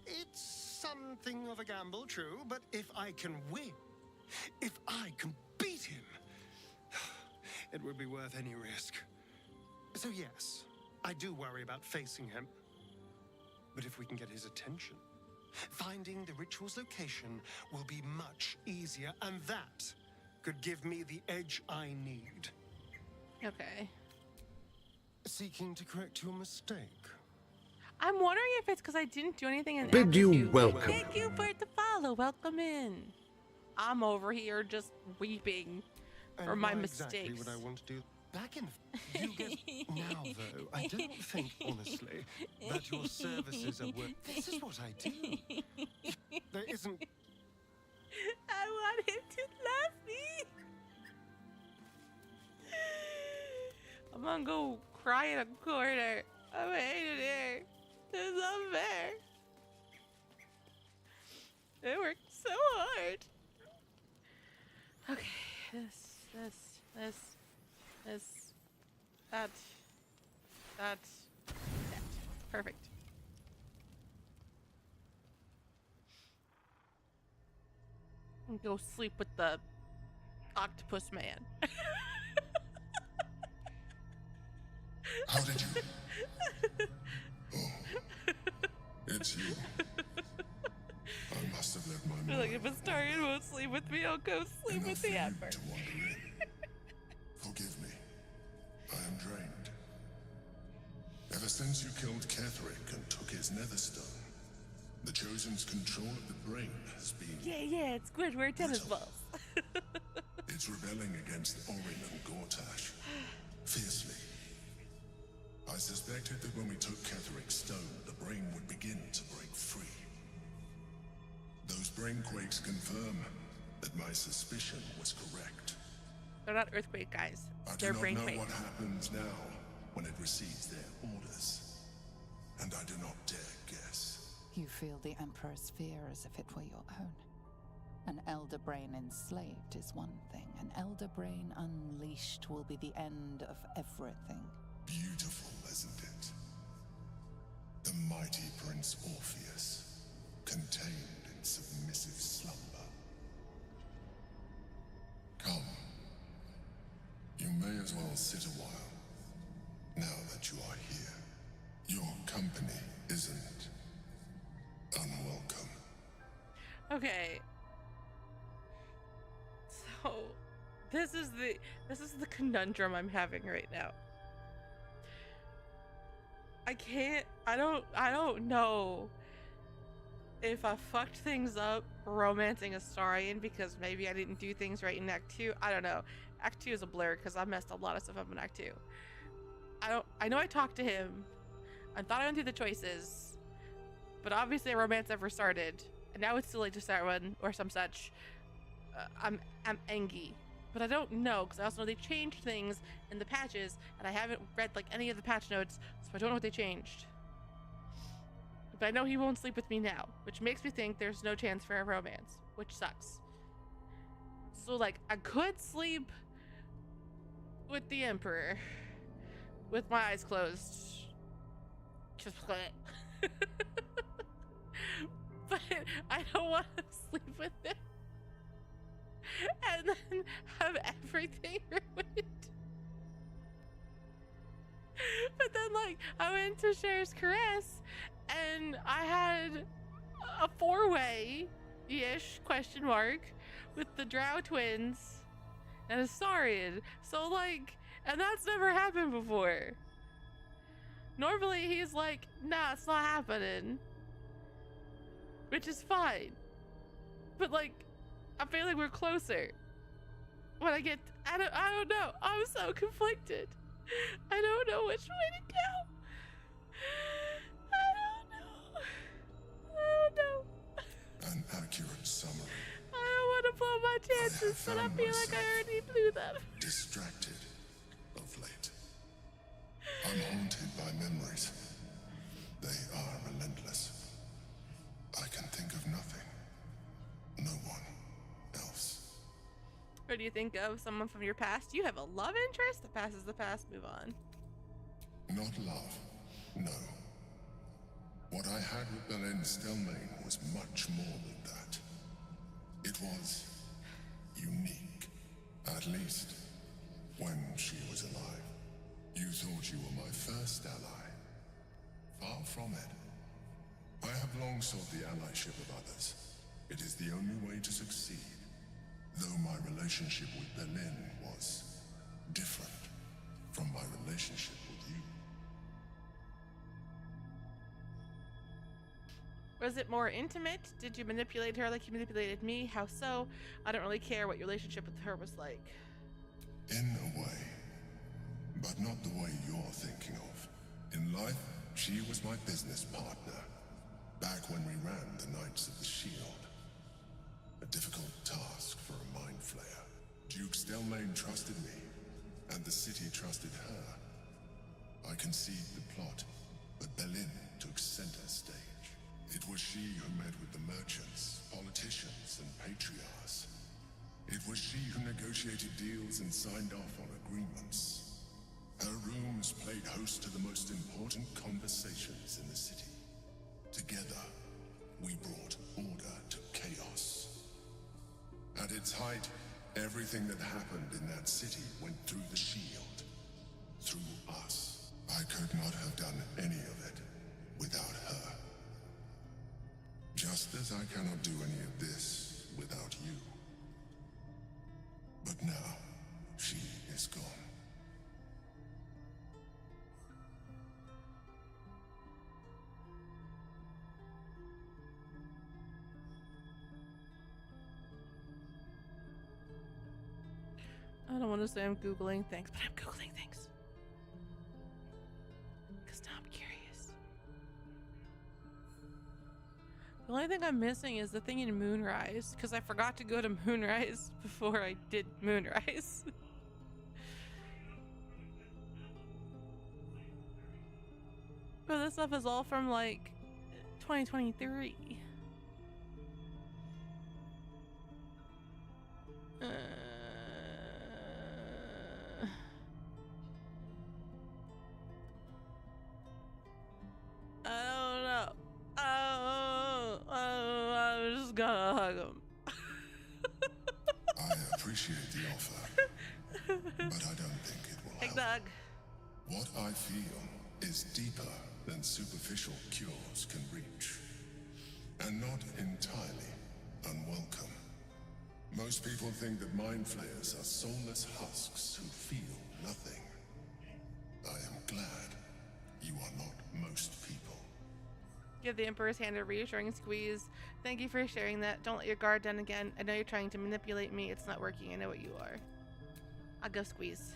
It's something of a gamble, true, but if I can win, if I can beat him, it would be worth any risk. So yes, I do worry about facing him. But if we can get his attention, finding the ritual's location will be much easier, and that could give me the edge I need. Okay. Seeking to correct your mistake. I'm wondering if it's because I didn't do anything in Bid you welcome. Thank you for the follow. Welcome in. I'm over here just weeping for my mistakes. Exactly what I want to do. Back in you get now, though. I don't think, honestly, that your services are worth. This is what I do. There isn't. I want him to love me. I'm gonna go cry in a corner. I hate it here. It's unfair. It worked so hard. Okay, this, that. Perfect. And go sleep with the octopus man. How did you? Oh, it's you. I must have left my mind. Like if Astarion won't sleep with me, I'll go sleep with the Emperor. Forgive me. I am drained. Ever since you killed Ketherick and took his netherstone, the Chosen's control of the brain has been... Yeah, it's good. We're tennis balls. It's rebelling against Orin and Gortash. Fiercely. I suspected that when we took Ketherick's stone, the brain would begin to break free. Those brain quakes confirm that my suspicion was correct. They're not earthquake guys. They're I do brain not know quakes. what happens now when it receives their orders. And I do not dare guess. You feel the Emperor's fear as if it were your own. An elder brain enslaved is one thing. An elder brain unleashed will be the end of everything. Beautiful, isn't it? The mighty Prince Orpheus, contained in submissive slumber. Come. You may as well sit a while, now that you are here. Your company isn't unwelcome. Okay. So this is the conundrum I'm having right now. I don't know if I fucked things up romancing Astarion because maybe I didn't do things right in Act 2. I don't know. Act 2 is a blur because I messed a lot of stuff up in Act 2. I know I talked to him. I thought I went through the choices. But obviously a romance never started. And now it's too late to start one or some such. I'm angry. But I don't know because I also know they changed things in the patches and I haven't read like any of the patch notes, so I don't know what they changed. But I know he won't sleep with me now, which makes me think there's no chance for a romance, which sucks. So like I could sleep with the Emperor with my eyes closed. Just but I don't want to sleep with him and then have everything ruined. But then like I went to Cher's Caress and I had a 4-way-ish question mark with the Drow twins and Astarion. So like, and that's never happened before. Normally he's like, nah, it's not happening. Which is fine. But like, I feel like we're closer. When I get, I don't know. I'm so conflicted. I don't know which way to go. I don't know. An accurate summary. blow my chances, but I feel like I already blew them. Distracted of late. I'm haunted by memories. They are relentless. I can think of nothing. No one else. Or do you think of someone from your past? You have a love interest? The past is the past. Move on. Not love. No. What I had with Belen Stelmane was much more than that. It was unique. At least, when she was alive. You thought you were my first ally. Far from it. I have long sought the allyship of others. It is the only way to succeed. Though my relationship with Belen was different from my relationship with you. Was it more intimate? Did you manipulate her like you manipulated me? How so? I don't really care what your relationship with her was like. In a way. But not the way you're thinking of. In life, she was my business partner. Back when we ran the Knights of the Shield. A difficult task for a mind flayer. Duke Stelmane trusted me, and the city trusted her. I conceived the plot, but Belen took center stage. It was she who met with the merchants, politicians, and patriarchs. It was she who negotiated deals and signed off on agreements. Her rooms played host to the most important conversations in the city. Together, we brought order to chaos. At its height, everything that happened in that city went through the shield. Through us. I could not have done any of it without her. Just as I cannot do any of this without you. But now, she is gone. I don't want to say I'm Googling things, but I'm Googling things. Because now I'm curious. The only thing I'm missing is the thing in Moonrise, because I forgot to go to Moonrise before I did Moonrise. But this stuff is all from like 2023. I don't know. I'm just gonna hug him. I appreciate the offer, but I don't think it will help. Hug. What I feel is deeper than superficial cures can reach, and not entirely unwelcome. Most people think that mind flayers are soulless husks who feel nothing. I am glad you are not most people. Give the Emperor's hand a reassuring squeeze. Thank you for sharing that. Don't let your guard down again. I know you're trying to manipulate me. It's not working. I know what you are. I'll go squeeze.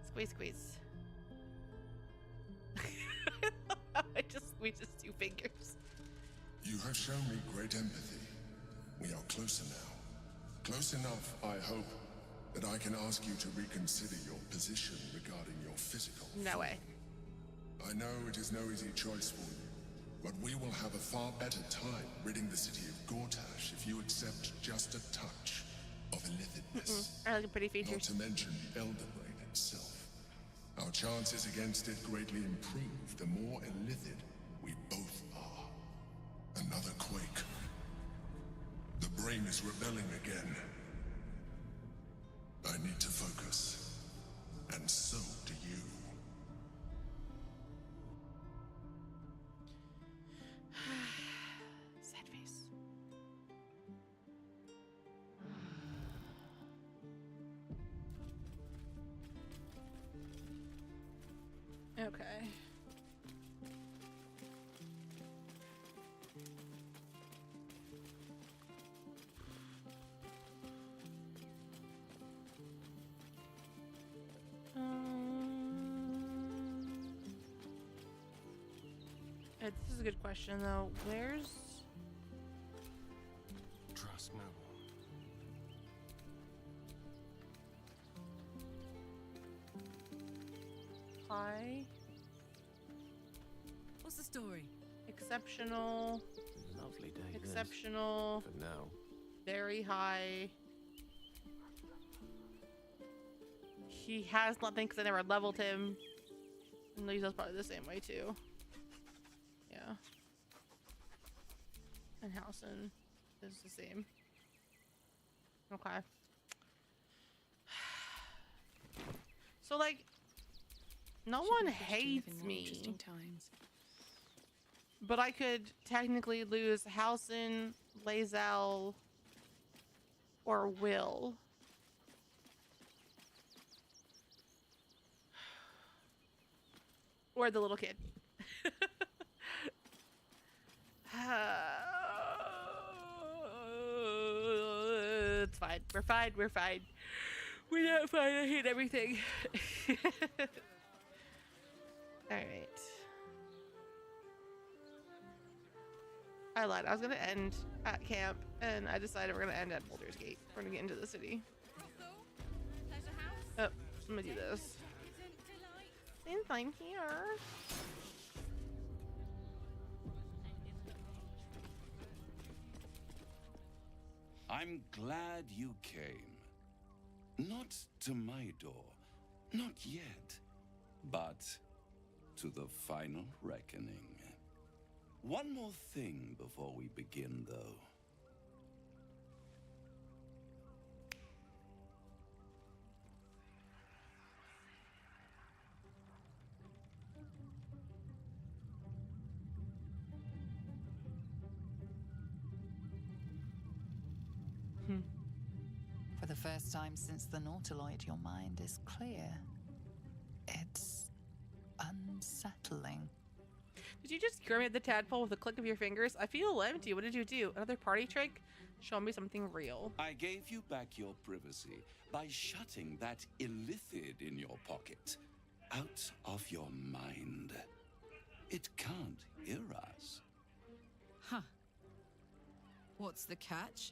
Squeeze, squeeze. I just squeezed his 2 fingers. You have shown me great empathy. We are closer now. Close enough, I hope, that I can ask you to reconsider your position regarding your physical. No way. I know it is no easy choice for you, but we will have a far better time ridding the city of Gortash if you accept just a touch of illithidness. I like pretty features. Not to mention the Elder Brain itself. Our chances against it greatly improve the more illithid we both are. Another quake. The brain is rebelling again. I need to focus. And so do you. Sad face. Okay. This is a good question though. Where's... Trust Noble. High. What's the story? Exceptional. Lovely day. this, Exceptional. for now. Very high. He has nothing because I never leveled him. And Lisa's probably the same way too. Yeah. And Housen is the same. Okay. So like, no one hates me. But I could technically lose Housen, Lae'zel, or Will. Or the little kid. It's fine. We're fine. We're fine. We're not fine. I hate everything. Alright. I lied. I was going to end at camp, and I decided we're going to end at Boulder's Gate. We're going to get into the city. Oh, I'm going to do this. Since I'm here. I'm glad you came. Not to my door, not yet, but to the final reckoning. One more thing before we begin, though. For the first time since the Nautiloid, your mind is clear. It's unsettling. Did you just cure me at the tadpole with a click of your fingers? I feel empty. What did you do? Another party trick? Show me something real. I gave you back your privacy by shutting that illithid in your pocket out of your mind. It can't hear us. Huh. What's the catch?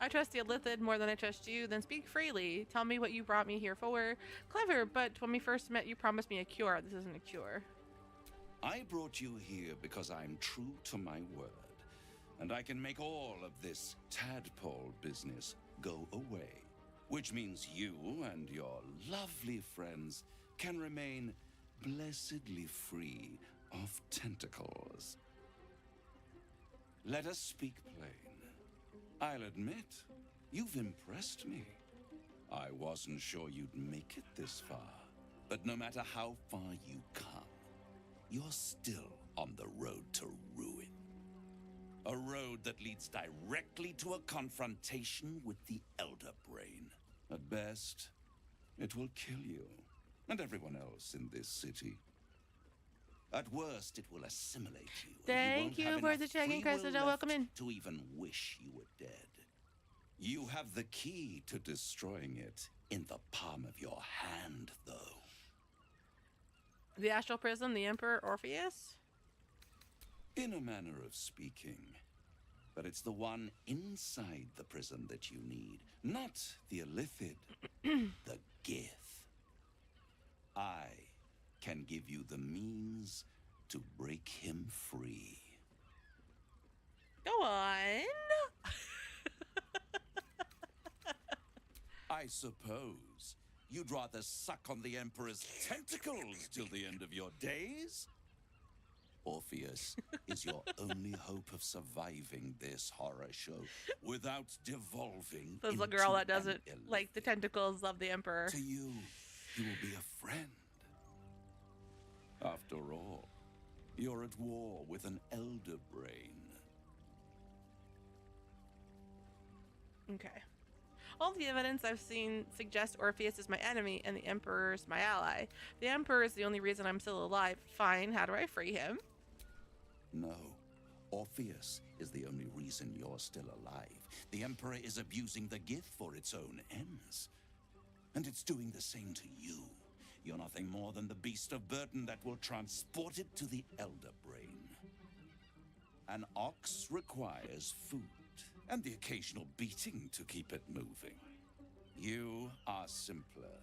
I trust the Illithid more than I trust you, then speak freely. Tell me what you brought me here for. Clever, but when we first met, you promised me a cure. This isn't a cure. I brought you here because I'm true to my word, and I can make all of this tadpole business go away, which means you and your lovely friends can remain blessedly free of tentacles. Let us speak plain. I'll admit, you've impressed me. I wasn't sure you'd make it this far, but no matter how far you come, you're still on the road to ruin. A road that leads directly to a confrontation with the Elder Brain. At best, it will kill you and everyone else in this city. At worst, it will assimilate you. Thank you for the check-in, Cressida. Welcome in. To even wish you were dead. You have the key to destroying it in the palm of your hand, though. The Astral Prism, the Emperor, Orpheus? In a manner of speaking. But it's the one inside the prism that you need, not the Illithid, the Gith. I can give you the means to break him free. Go on. I suppose you'd rather suck on the Emperor's tentacles till the end of your days? Orpheus is your only hope of surviving this horror show without devolving There's into a girl that doesn't an like the tentacles of the Emperor. To you, he will be a friend. After all, you're at war with an Elder Brain. Okay. All the evidence I've seen suggests Orpheus is my enemy and the Emperor's my ally. The Emperor is the only reason I'm still alive. Fine, how do I free him? No. Orpheus is the only reason you're still alive. The Emperor is abusing the Gith for its own ends. And it's doing the same to you. You're nothing more than the beast of burden that will transport it to the Elder Brain. An ox requires food, and the occasional beating to keep it moving. You are simpler.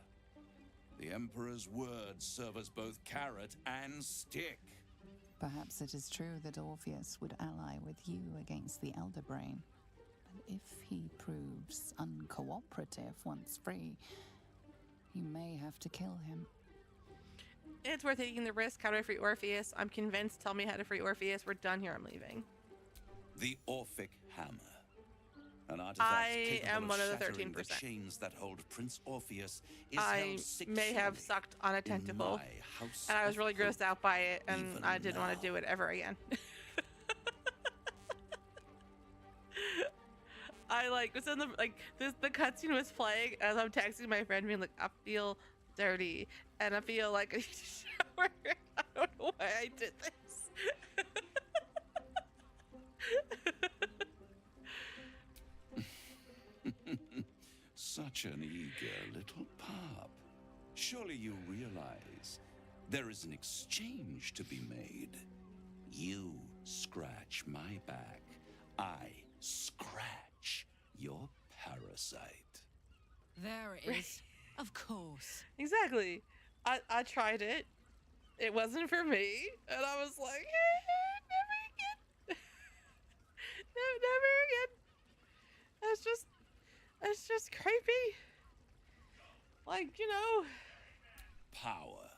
The Emperor's words serve as both carrot and stick. Perhaps it is true that Orpheus would ally with you against the Elder Brain. But if he proves uncooperative once free, you may have to kill him. It's worth taking the risk. How do I free Orpheus? I'm convinced. Tell me how to free Orpheus. We're done here. I'm leaving. The Orphic Hammer. An artifact I am one of the shattering 13%. The chains that hold Prince Orpheus is I held may have securely sucked on a tentacle, my house and I was of really grossed hope. out by it, and Even I didn't want now. to do it ever again. I was in the cutscene was playing as I'm texting my friend, being like, I feel dirty, and I feel like I need to shower. I don't know why I did this. Such an eager little pup. Surely you realize there is an exchange to be made. You scratch my back, I scratch your parasite. There it is. Of course. Exactly. I tried it. It wasn't for me, and I was like, never again. No, never again. It's just creepy. Power.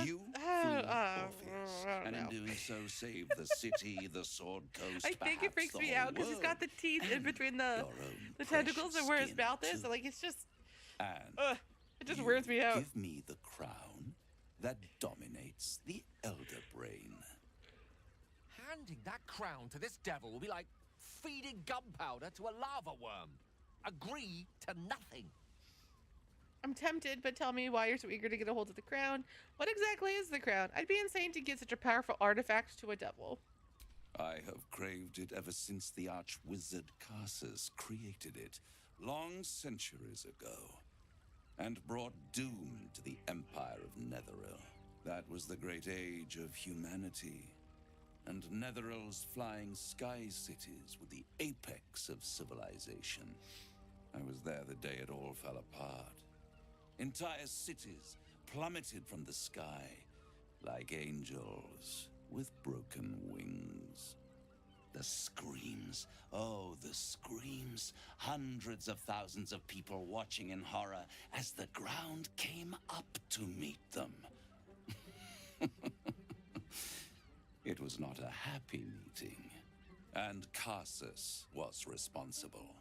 You oh, freed oh, Orpheus, I don't and in know. doing so saved the city, the Sword Coast, I think it perhaps freaks the me whole out because he's got the world, teeth in between the your own tentacles precious and where his skin, mouth is. too. So it's just, And it just you weirds me out. Give me the crown that dominates the Elder Brain. Handing that crown to this devil will be like feeding gunpowder to a lava worm. Agree to nothing. I'm tempted, but tell me why you're so eager to get a hold of the crown. What exactly is the crown? I'd be insane to give such a powerful artifact to a devil. I have craved it ever since the arch-wizard Carsus created it, long centuries ago, and brought doom to the Empire of Netheril. That was the great age of humanity, and Netheril's flying sky cities were the apex of civilization. I was there the day it all fell apart. Entire cities plummeted from the sky like angels with broken wings. The screams, oh, the screams. Hundreds of thousands of people watching in horror as the ground came up to meet them. It was not a happy meeting, and Carsus was responsible.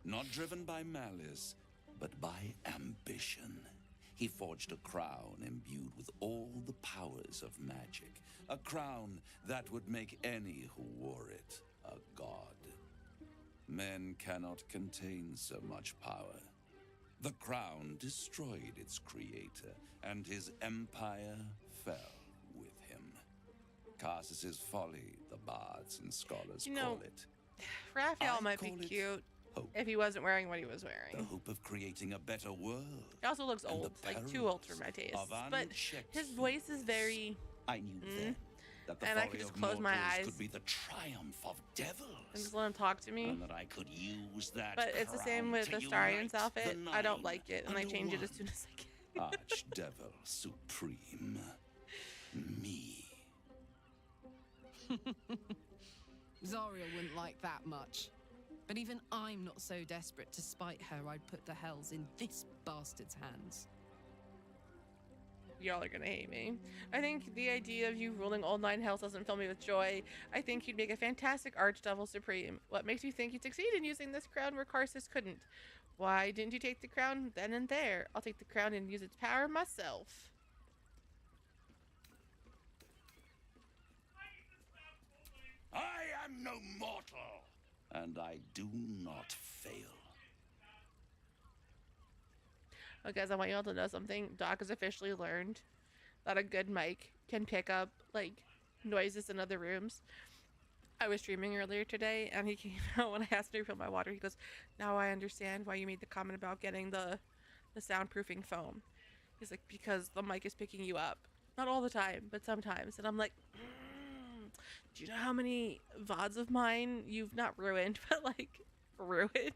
Not driven by malice, but by ambition. He forged a crown imbued with all the powers of magic. A crown that would make any who wore it a god. Men cannot contain so much power. The crown destroyed its creator, and his empire fell with him. Carsus's folly, the bards and scholars call it. Raphael I might be call it cute hope. if he wasn't wearing what he was The wearing. hope of creating a better world. He also looks And the old, like too old for my taste. of But unchecked his voice is very. I knew then that the And I folly could just of close my mortals eyes could be the triumph of devils. And just let him talk to me. And that I could use that But it's the same crown with to the unite Starian's the outfit. I don't nine like it, and I under change it as one. soon as I can. Archdevil Supreme. Me. Zariel wouldn't like that much. But even I'm not so desperate to spite her I'd put the hells in this bastard's hands. Y'all are gonna hate me. I think the idea of you ruling all 9 hells doesn't fill me with joy. I think you'd make a fantastic Archdevil Supreme. What makes you think you'd succeed in using this crown where Carsus couldn't? Why didn't you take the crown then and there? I'll take the crown and use its power myself. I am no mortal, and I do not fail. Oh, guys, I want you all to know something. Doc has officially learned that a good mic can pick up, noises in other rooms. I was streaming earlier today, and he came out when I asked him to refill my water. He goes, now I understand why you made the comment about getting the soundproofing foam. He's like, because the mic is picking you up. Not all the time, but sometimes. And I'm like, do you know how many VODs of mine you've not ruined, but ruined?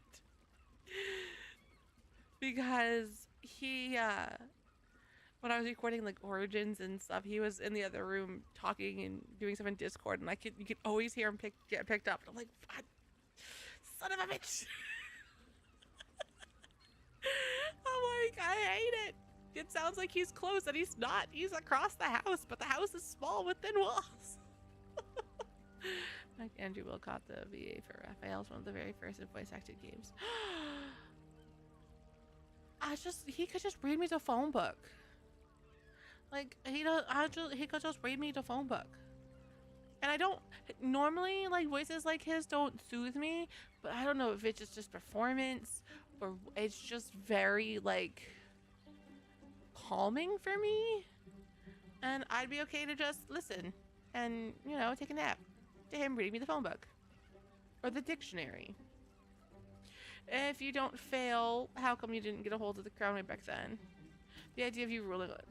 Because he when I was recording like Origins and stuff, he was in the other room talking and doing stuff in Discord, and you could always hear him get picked up. And I'm like, "Fuck, son of a bitch!" I'm like, I hate it. It sounds like he's close, and he's not. He's across the house, but the house is small with thin walls. Like Andrew Wilcott, the VA for Raphael's one of the very first voice acted games. He could just read me the phone book. Like he could just read me the phone book. And I don't normally like voices like his don't soothe me, but I don't know if it's just performance or it's just very like calming for me. And I'd be okay to just listen and, you know, take a nap to him reading me the phone book or the dictionary. If you don't fail, how come you didn't get a hold of the crown way back then? The idea of you ruling it.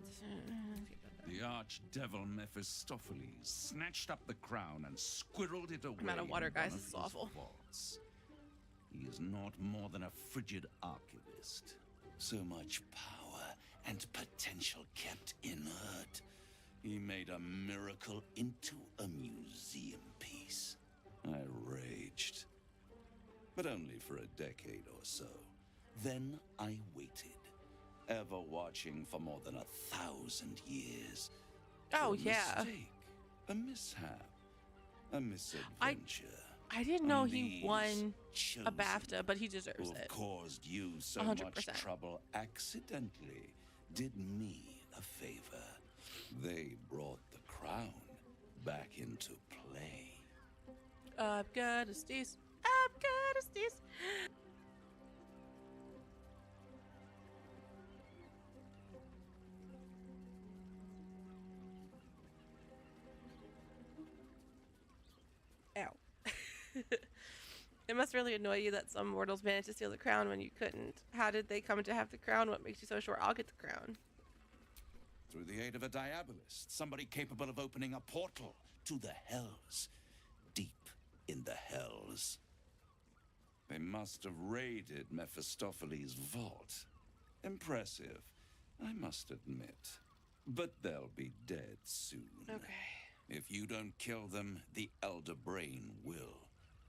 The archdevil Mephistopheles snatched up the crown and squirreled it away. I'm out of water, guys. In This is awful. vaults. He is not more than a frigid archivist. So much power and potential kept inert. He made a miracle into a museum piece. I raged. But only for a decade or so. Then I waited. Ever watching for more than 1,000 years. Oh, A yeah. mistake, a mishap, a misadventure. I didn't know he These won a chosen BAFTA, but he deserves who have it. caused you so 100%. much trouble accidentally did me a favor. They brought the crown back into play. I've got a steez. Ow. It must really annoy you that some mortals managed to steal the crown when you couldn't. How did they come to have the crown? What makes you so sure I'll get the crown? Through the aid of a diabolist, somebody capable of opening a portal to the hells. Deep in the hells. They must have raided Mephistopheles' vault. Impressive, I must admit. But they'll be dead soon. Okay. If you don't kill them, the Elder Brain will.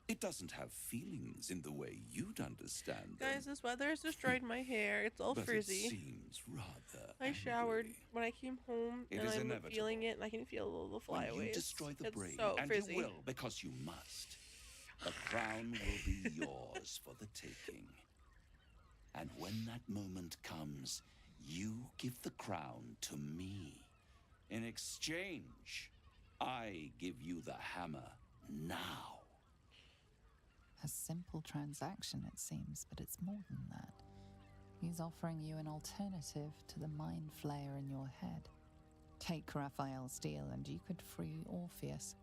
It doesn't have feelings in the way you'd understand them. Guys, this weather has destroyed my hair. It's all But frizzy. it seems rather I showered when I came home, It and is I'm inevitable. feeling it, and I can feel the little When flyaways. you destroy the It's brain, so and frizzy. you will because you must, the crown will be yours for the taking. And when that moment comes, you give the crown to me. In exchange, I give you the hammer now. A simple transaction, it seems, but it's more than that. He's offering you an alternative to the mind flayer in your head. Take Raphael's deal and you could free Orpheus.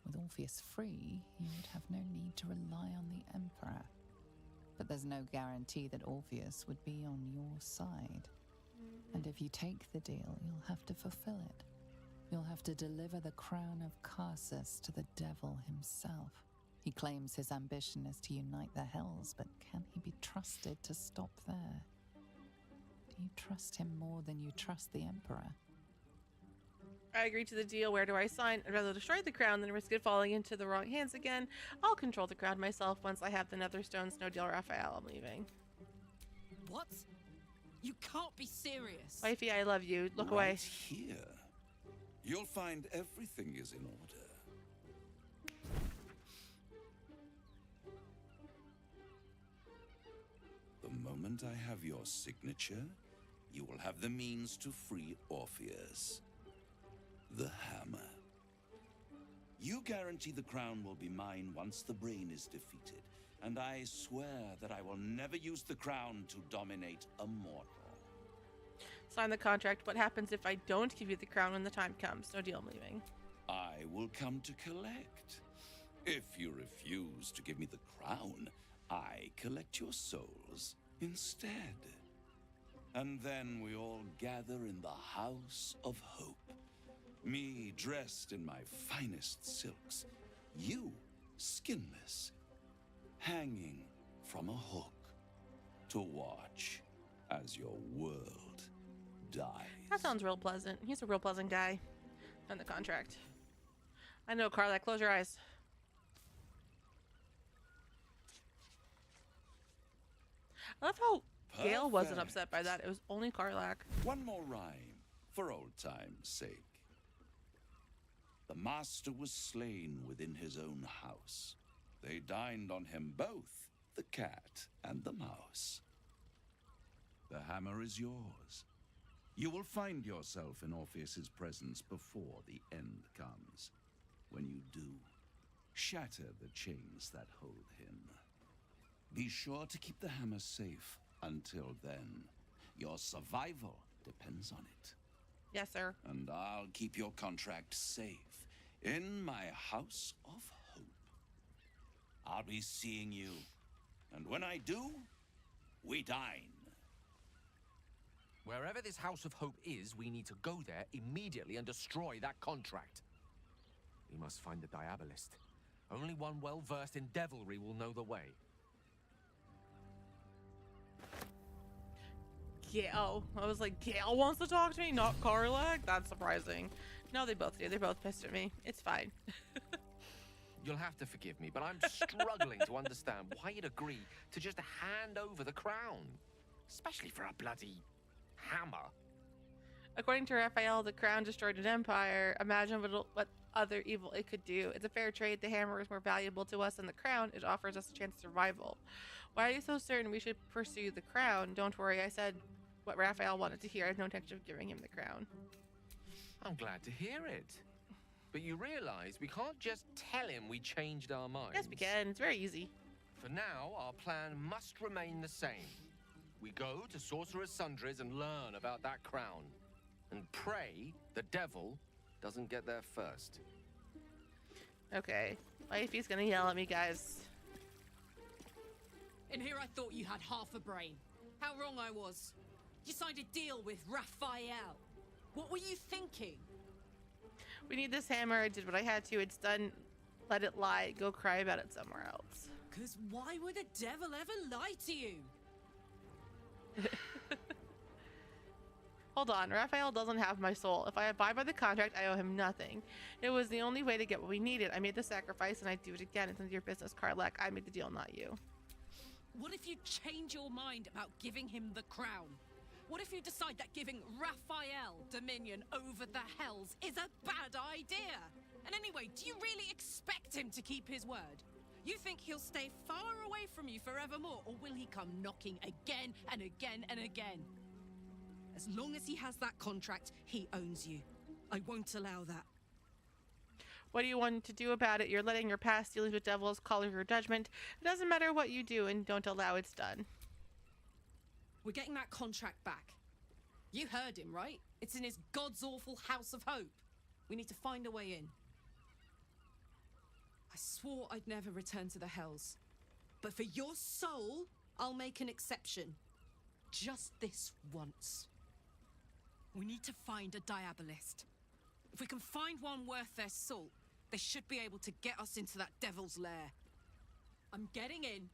With Orpheus free, you would have no need to rely on the Emperor. But there's no guarantee that Orpheus would be on your side. And if you take the deal, you'll have to fulfill it. You'll have to deliver the crown of Carsus to the devil himself. He claims his ambition is to unite the hells, but can he be trusted to stop there? Do you trust him more than you trust the Emperor? I agree to the deal. Where do I sign? I'd rather destroy the crown than risk it falling into the wrong hands again. I'll control the crown myself once I have the Netherstones. No deal, Raphael. I'm leaving. What? You can't be serious. Wifey, I love you. Look Right away. here, you'll find everything is in order. The moment I have your signature, you will have the means to free Orpheus. The hammer. You guarantee the crown will be mine once the brain is defeated, and I swear that I will never use the crown to dominate a mortal. Sign the contract. What happens if I don't give you the crown when the time comes? No deal, I'm leaving. I will come to collect. If you refuse to give me the crown, I collect your souls instead. And then we all gather in the House of Hope. Me dressed in my finest silks, you skinless, hanging from a hook to watch as your world dies. That sounds real pleasant. He's a real pleasant guy. On the contract. I know, Karlak. Close your eyes. I love how Gale wasn't upset by that. It was only Karlak. One more rhyme, for old time's sake. The master was slain within his own house. They dined on him both, the cat and the mouse. The hammer is yours. You will find yourself in Orpheus's presence before the end comes. When you do, shatter the chains that hold him. Be sure to keep the hammer safe until then. Your survival depends on it. Yes, sir. And I'll keep your contract safe in my house of hope. I'll be seeing you, and when I do, we dine. Wherever this House of Hope is, we need to go there immediately and destroy that contract. We must find the Diabolist. Only one well-versed in devilry will know the way. Gale. I was like, Gale wants to talk to me, not Karlak? That's surprising. No, they both do. They're both pissed at me. It's fine. You'll have to forgive me, but I'm struggling to understand why you'd agree to just hand over the crown. Especially for a bloody hammer. According to Raphael, the crown destroyed an empire. Imagine what other evil it could do. It's a fair trade. The hammer is more valuable to us than the crown. It offers us a chance of survival. Why are you so certain we should pursue the crown? Don't worry, I said what Raphael wanted to hear. I have no intention of giving him the crown. I'm glad to hear it. But you realize we can't just tell him we changed our minds. Yes, we can. It's very easy. For now, our plan must remain the same. We go to Sorcerer's Sundries and learn about that crown. And pray the devil doesn't get there first. Okay. Wifey's gonna yell at me, guys. In here I thought you had half a brain. How wrong I was. You signed a deal with Raphael. What were you thinking? We need this hammer. I did what I had to. It's done. Let it lie. Go cry about it somewhere else. Because why would a devil ever lie to you? Hold on. Raphael doesn't have my soul. If I abide by the contract, I owe him nothing. It was the only way to get what we needed. I made the sacrifice and I'd do it again. It's none of your business, Karlak. I made the deal, not you. What if you change your mind about giving him the crown? What if you decide that giving Raphael dominion over the Hells is a bad idea? And anyway, do you really expect him to keep his word? You think he'll stay far away from you forevermore, or will he come knocking again and again and again? As long as he has that contract, he owns you. I won't allow that. What do you want to do about it? You're letting your past dealings with devils color your judgment. It doesn't matter what you do and don't allow, it's done. We're getting that contract back. You heard him, right? It's in his god's awful House of Hope. We need to find a way in. I swore I'd never return to the Hells. But for your soul, I'll make an exception. Just this once. We need to find a Diabolist. If we can find one worth their salt, they should be able to get us into that devil's lair. I'm getting in,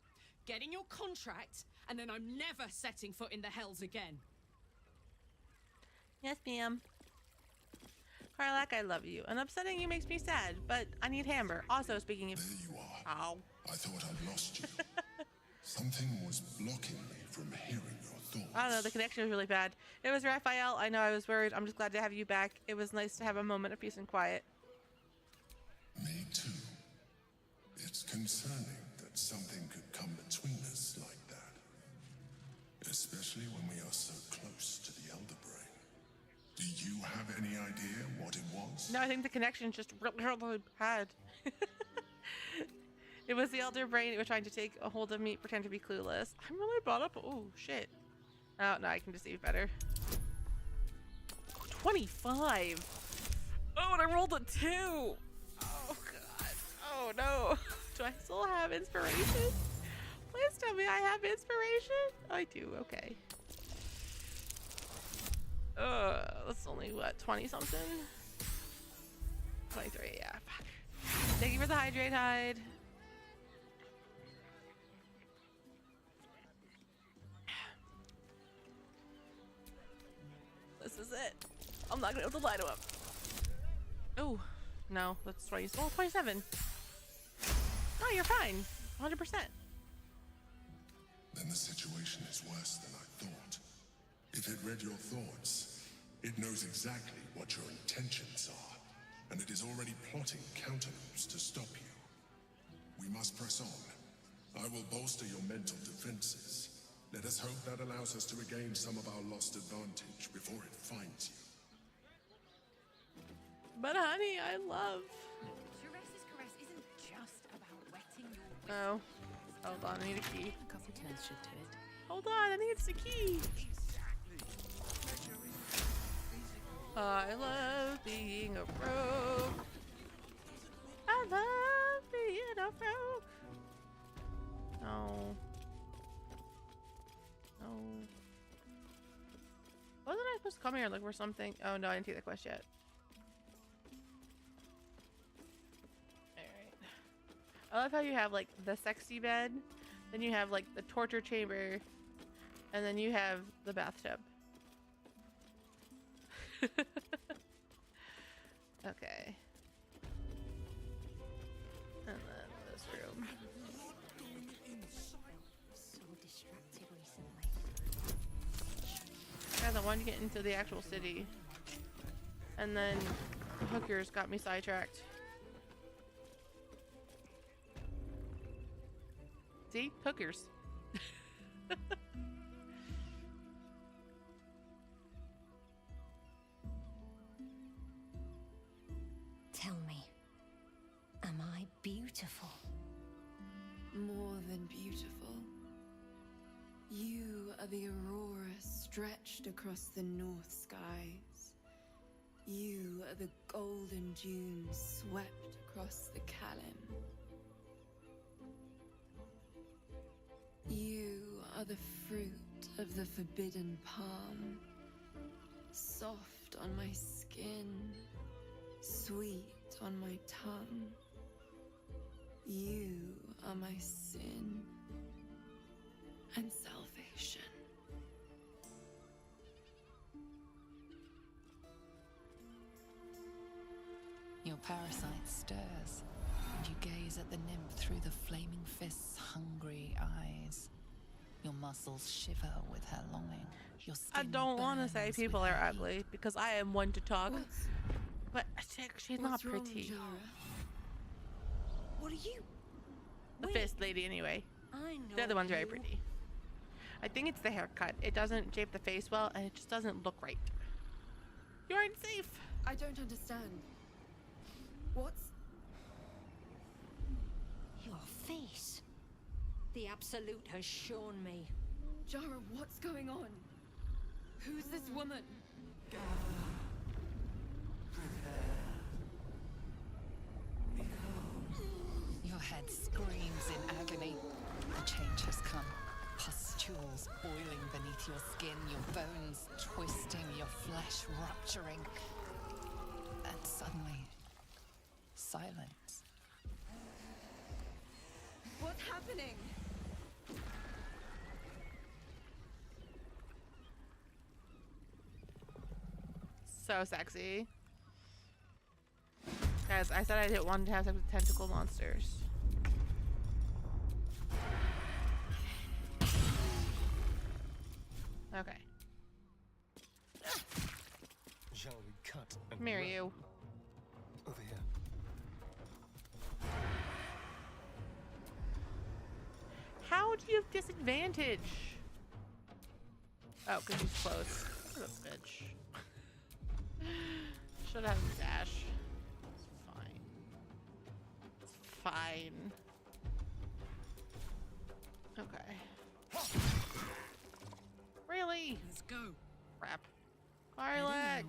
getting your contract, and then I'm never setting foot in the Hells again. Yes, ma'am. Karlak, I love you. And upsetting you makes me sad, but I need hammer. Also, speaking of... There you are. Ow. I thought I'd lost you. Something was blocking me from hearing your thoughts. I don't know, the connection was really bad. It was Raphael. I know I was worried. I'm just glad to have you back. It was nice to have a moment of peace and quiet. Me too. It's concerning that something could come between us like that. Especially when we are so close to the Elder Brain. Do you have any idea what it was? No, I think the connection just really bad. It was the Elder Brain. It was trying to take a hold of me, pretend to be clueless. I'm really brought up. Oh, shit. Oh, no, I can deceive better. Oh, 25. Oh, and I rolled a 2. Oh, God. Oh, no. Do I still have inspiration? Please tell me I have inspiration. I do. Okay. That's only, what, 20-something? 23, yeah. Fuck. Thank you for the hydrate hide. is it. I'm not gonna be able to lie to him. Oh, no, that's 20. Well, 27. No, you're fine. 100%. Then the situation is worse than I thought. If it read your thoughts, it knows exactly what your intentions are, and it is already plotting countermoves to stop you. We must press on. I will bolster your mental defenses. Let us hope that allows us to regain some of our lost advantage before it finds you. But honey, I love... Teresa's caress isn't just about wetting your... Oh. Hold on, I need a key. A couple turns should do it. Hold on, I need a key. I love being a rogue. I love being a rogue. No. No. Wasn't I supposed to come here and look for something? Oh no, I didn't take the quest yet. Alright. I love how you have like the sexy bed, then you have like the torture chamber, and then you have the bathtub. Okay. And then this room. So distracted recently. Guys, I wanted to get into the actual city. And then hookers got me sidetracked. See? Hookers. Tell me, am I beautiful? More than beautiful. You are the aurora stretched across the north skies. You are the golden dunes swept across the Kalim. You are the fruit of the forbidden palm, soft on my skin, sweet on my tongue. You are my sin and salvation. Your parasite stirs, and you gaze at the nymph through the flaming fist's hungry eyes. Your muscles shiver with her longing. Your skin I don't want to say burns people with are her ugly because I am one to talk. But she's not What's wrong, pretty. Jara? What are you? The fist lady, anyway. I know. The other one's very you. pretty. I think it's the haircut. It doesn't shape the face well, and it just doesn't look right. You aren't safe. I don't understand. What's... Your face. The Absolute has shown me. Jara, what's going on? Who's this woman? Your head screams in agony. The change has come. Pustules boiling beneath your skin, your bones twisting, your flesh rupturing. And suddenly, silence. What's happening? So sexy. Guys, I said I didn't want to have sex with tentacle monsters. Okay. Shall we cut and Marry run? you. Over here. How do you have disadvantage? Oh, because he's close. What a bitch. Should have him dash. It's fine. It's fine. Okay. Really? Let's go. Crap. Karlak!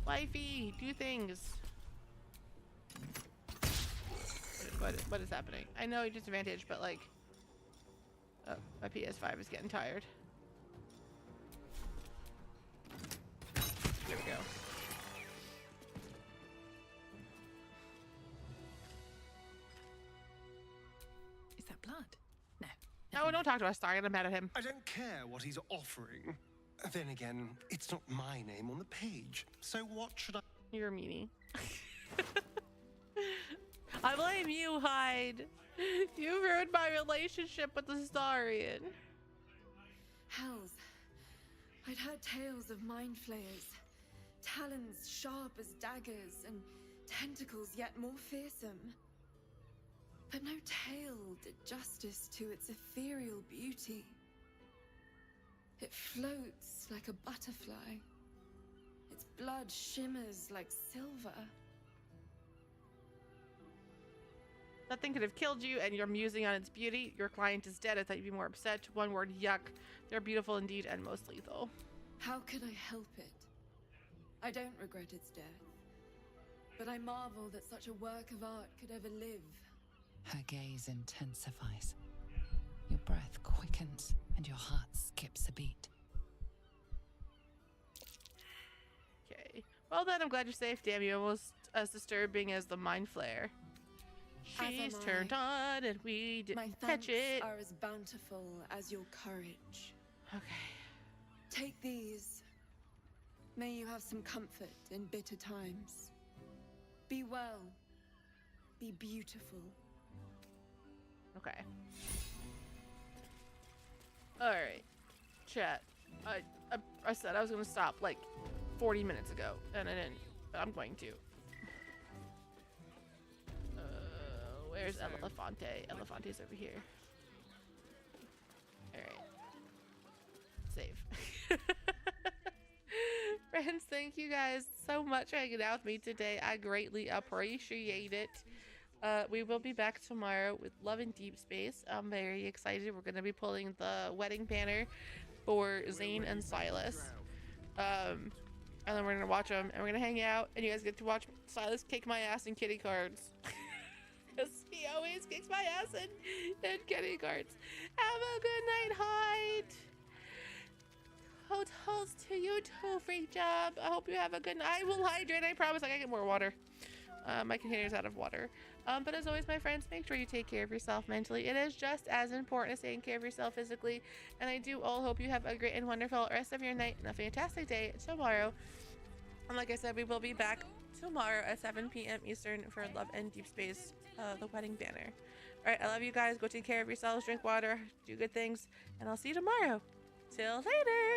Wifey, do things. What is happening? I know disadvantage, but like... Oh, my PS5 is getting tired. There we go. Is that blood? No. No, don't talk to us. Sorry, I'm mad at him. I don't care what he's offering. Then again, it's not my name on the page, so what should I... You're a meanie. I blame you, Hyde. You ruined my relationship with the Starian. Hells. I'd heard tales of mind flayers. Talons sharp as daggers and tentacles yet more fearsome. But no tale did justice to its ethereal beauty. It floats like a butterfly. Its blood shimmers like silver. That thing could have killed you, and you're musing on its beauty. Your client is dead. I thought you'd be more upset. One word, yuck. They're beautiful indeed, and most lethal. How could I help it? I don't regret its death. But I marvel that such a work of art could ever live. Her gaze intensifies. Your breath quickens, and your heart skips a beat. Okay. Well then, I'm glad you're safe. Damn you, almost as disturbing as the mind flare. She's turned on, and we didn't catch it. My thanks are as bountiful as your courage. Okay. Take these. May you have some comfort in bitter times. Be well. Be beautiful. Okay. Alright. Chat. I said I was going to stop like 40 minutes ago, and I didn't. But I'm going to. Where's Elefante? Elefante's over here. Alright. Save. Friends, thank you guys so much for hanging out with me today. I greatly appreciate it. We will be back tomorrow with Love in Deep Space. I'm very excited. We're going to be pulling the wedding banner for Zane and Silas. And then we're going to watch them, and we're going to hang out, and you guys get to watch Silas kick my ass in kitty cards. Because he always kicks my ass in kitty cards. Have a good night, Hyde. Hotels to you too, free job. I hope you have a good night. I will hydrate, I promise. I gotta get more water. My container's out of water. But as always, my friends, make sure you take care of yourself mentally. It is just as important as taking care of yourself physically. And I do all hope you have a great and wonderful rest of your night and a fantastic day tomorrow. And like I said, we will be back tomorrow at 7 p.m. Eastern for Love and Deep Space, the wedding banner. Alright, I love you guys. Go take care of yourselves, drink water, do good things, and I'll see you tomorrow. Till later!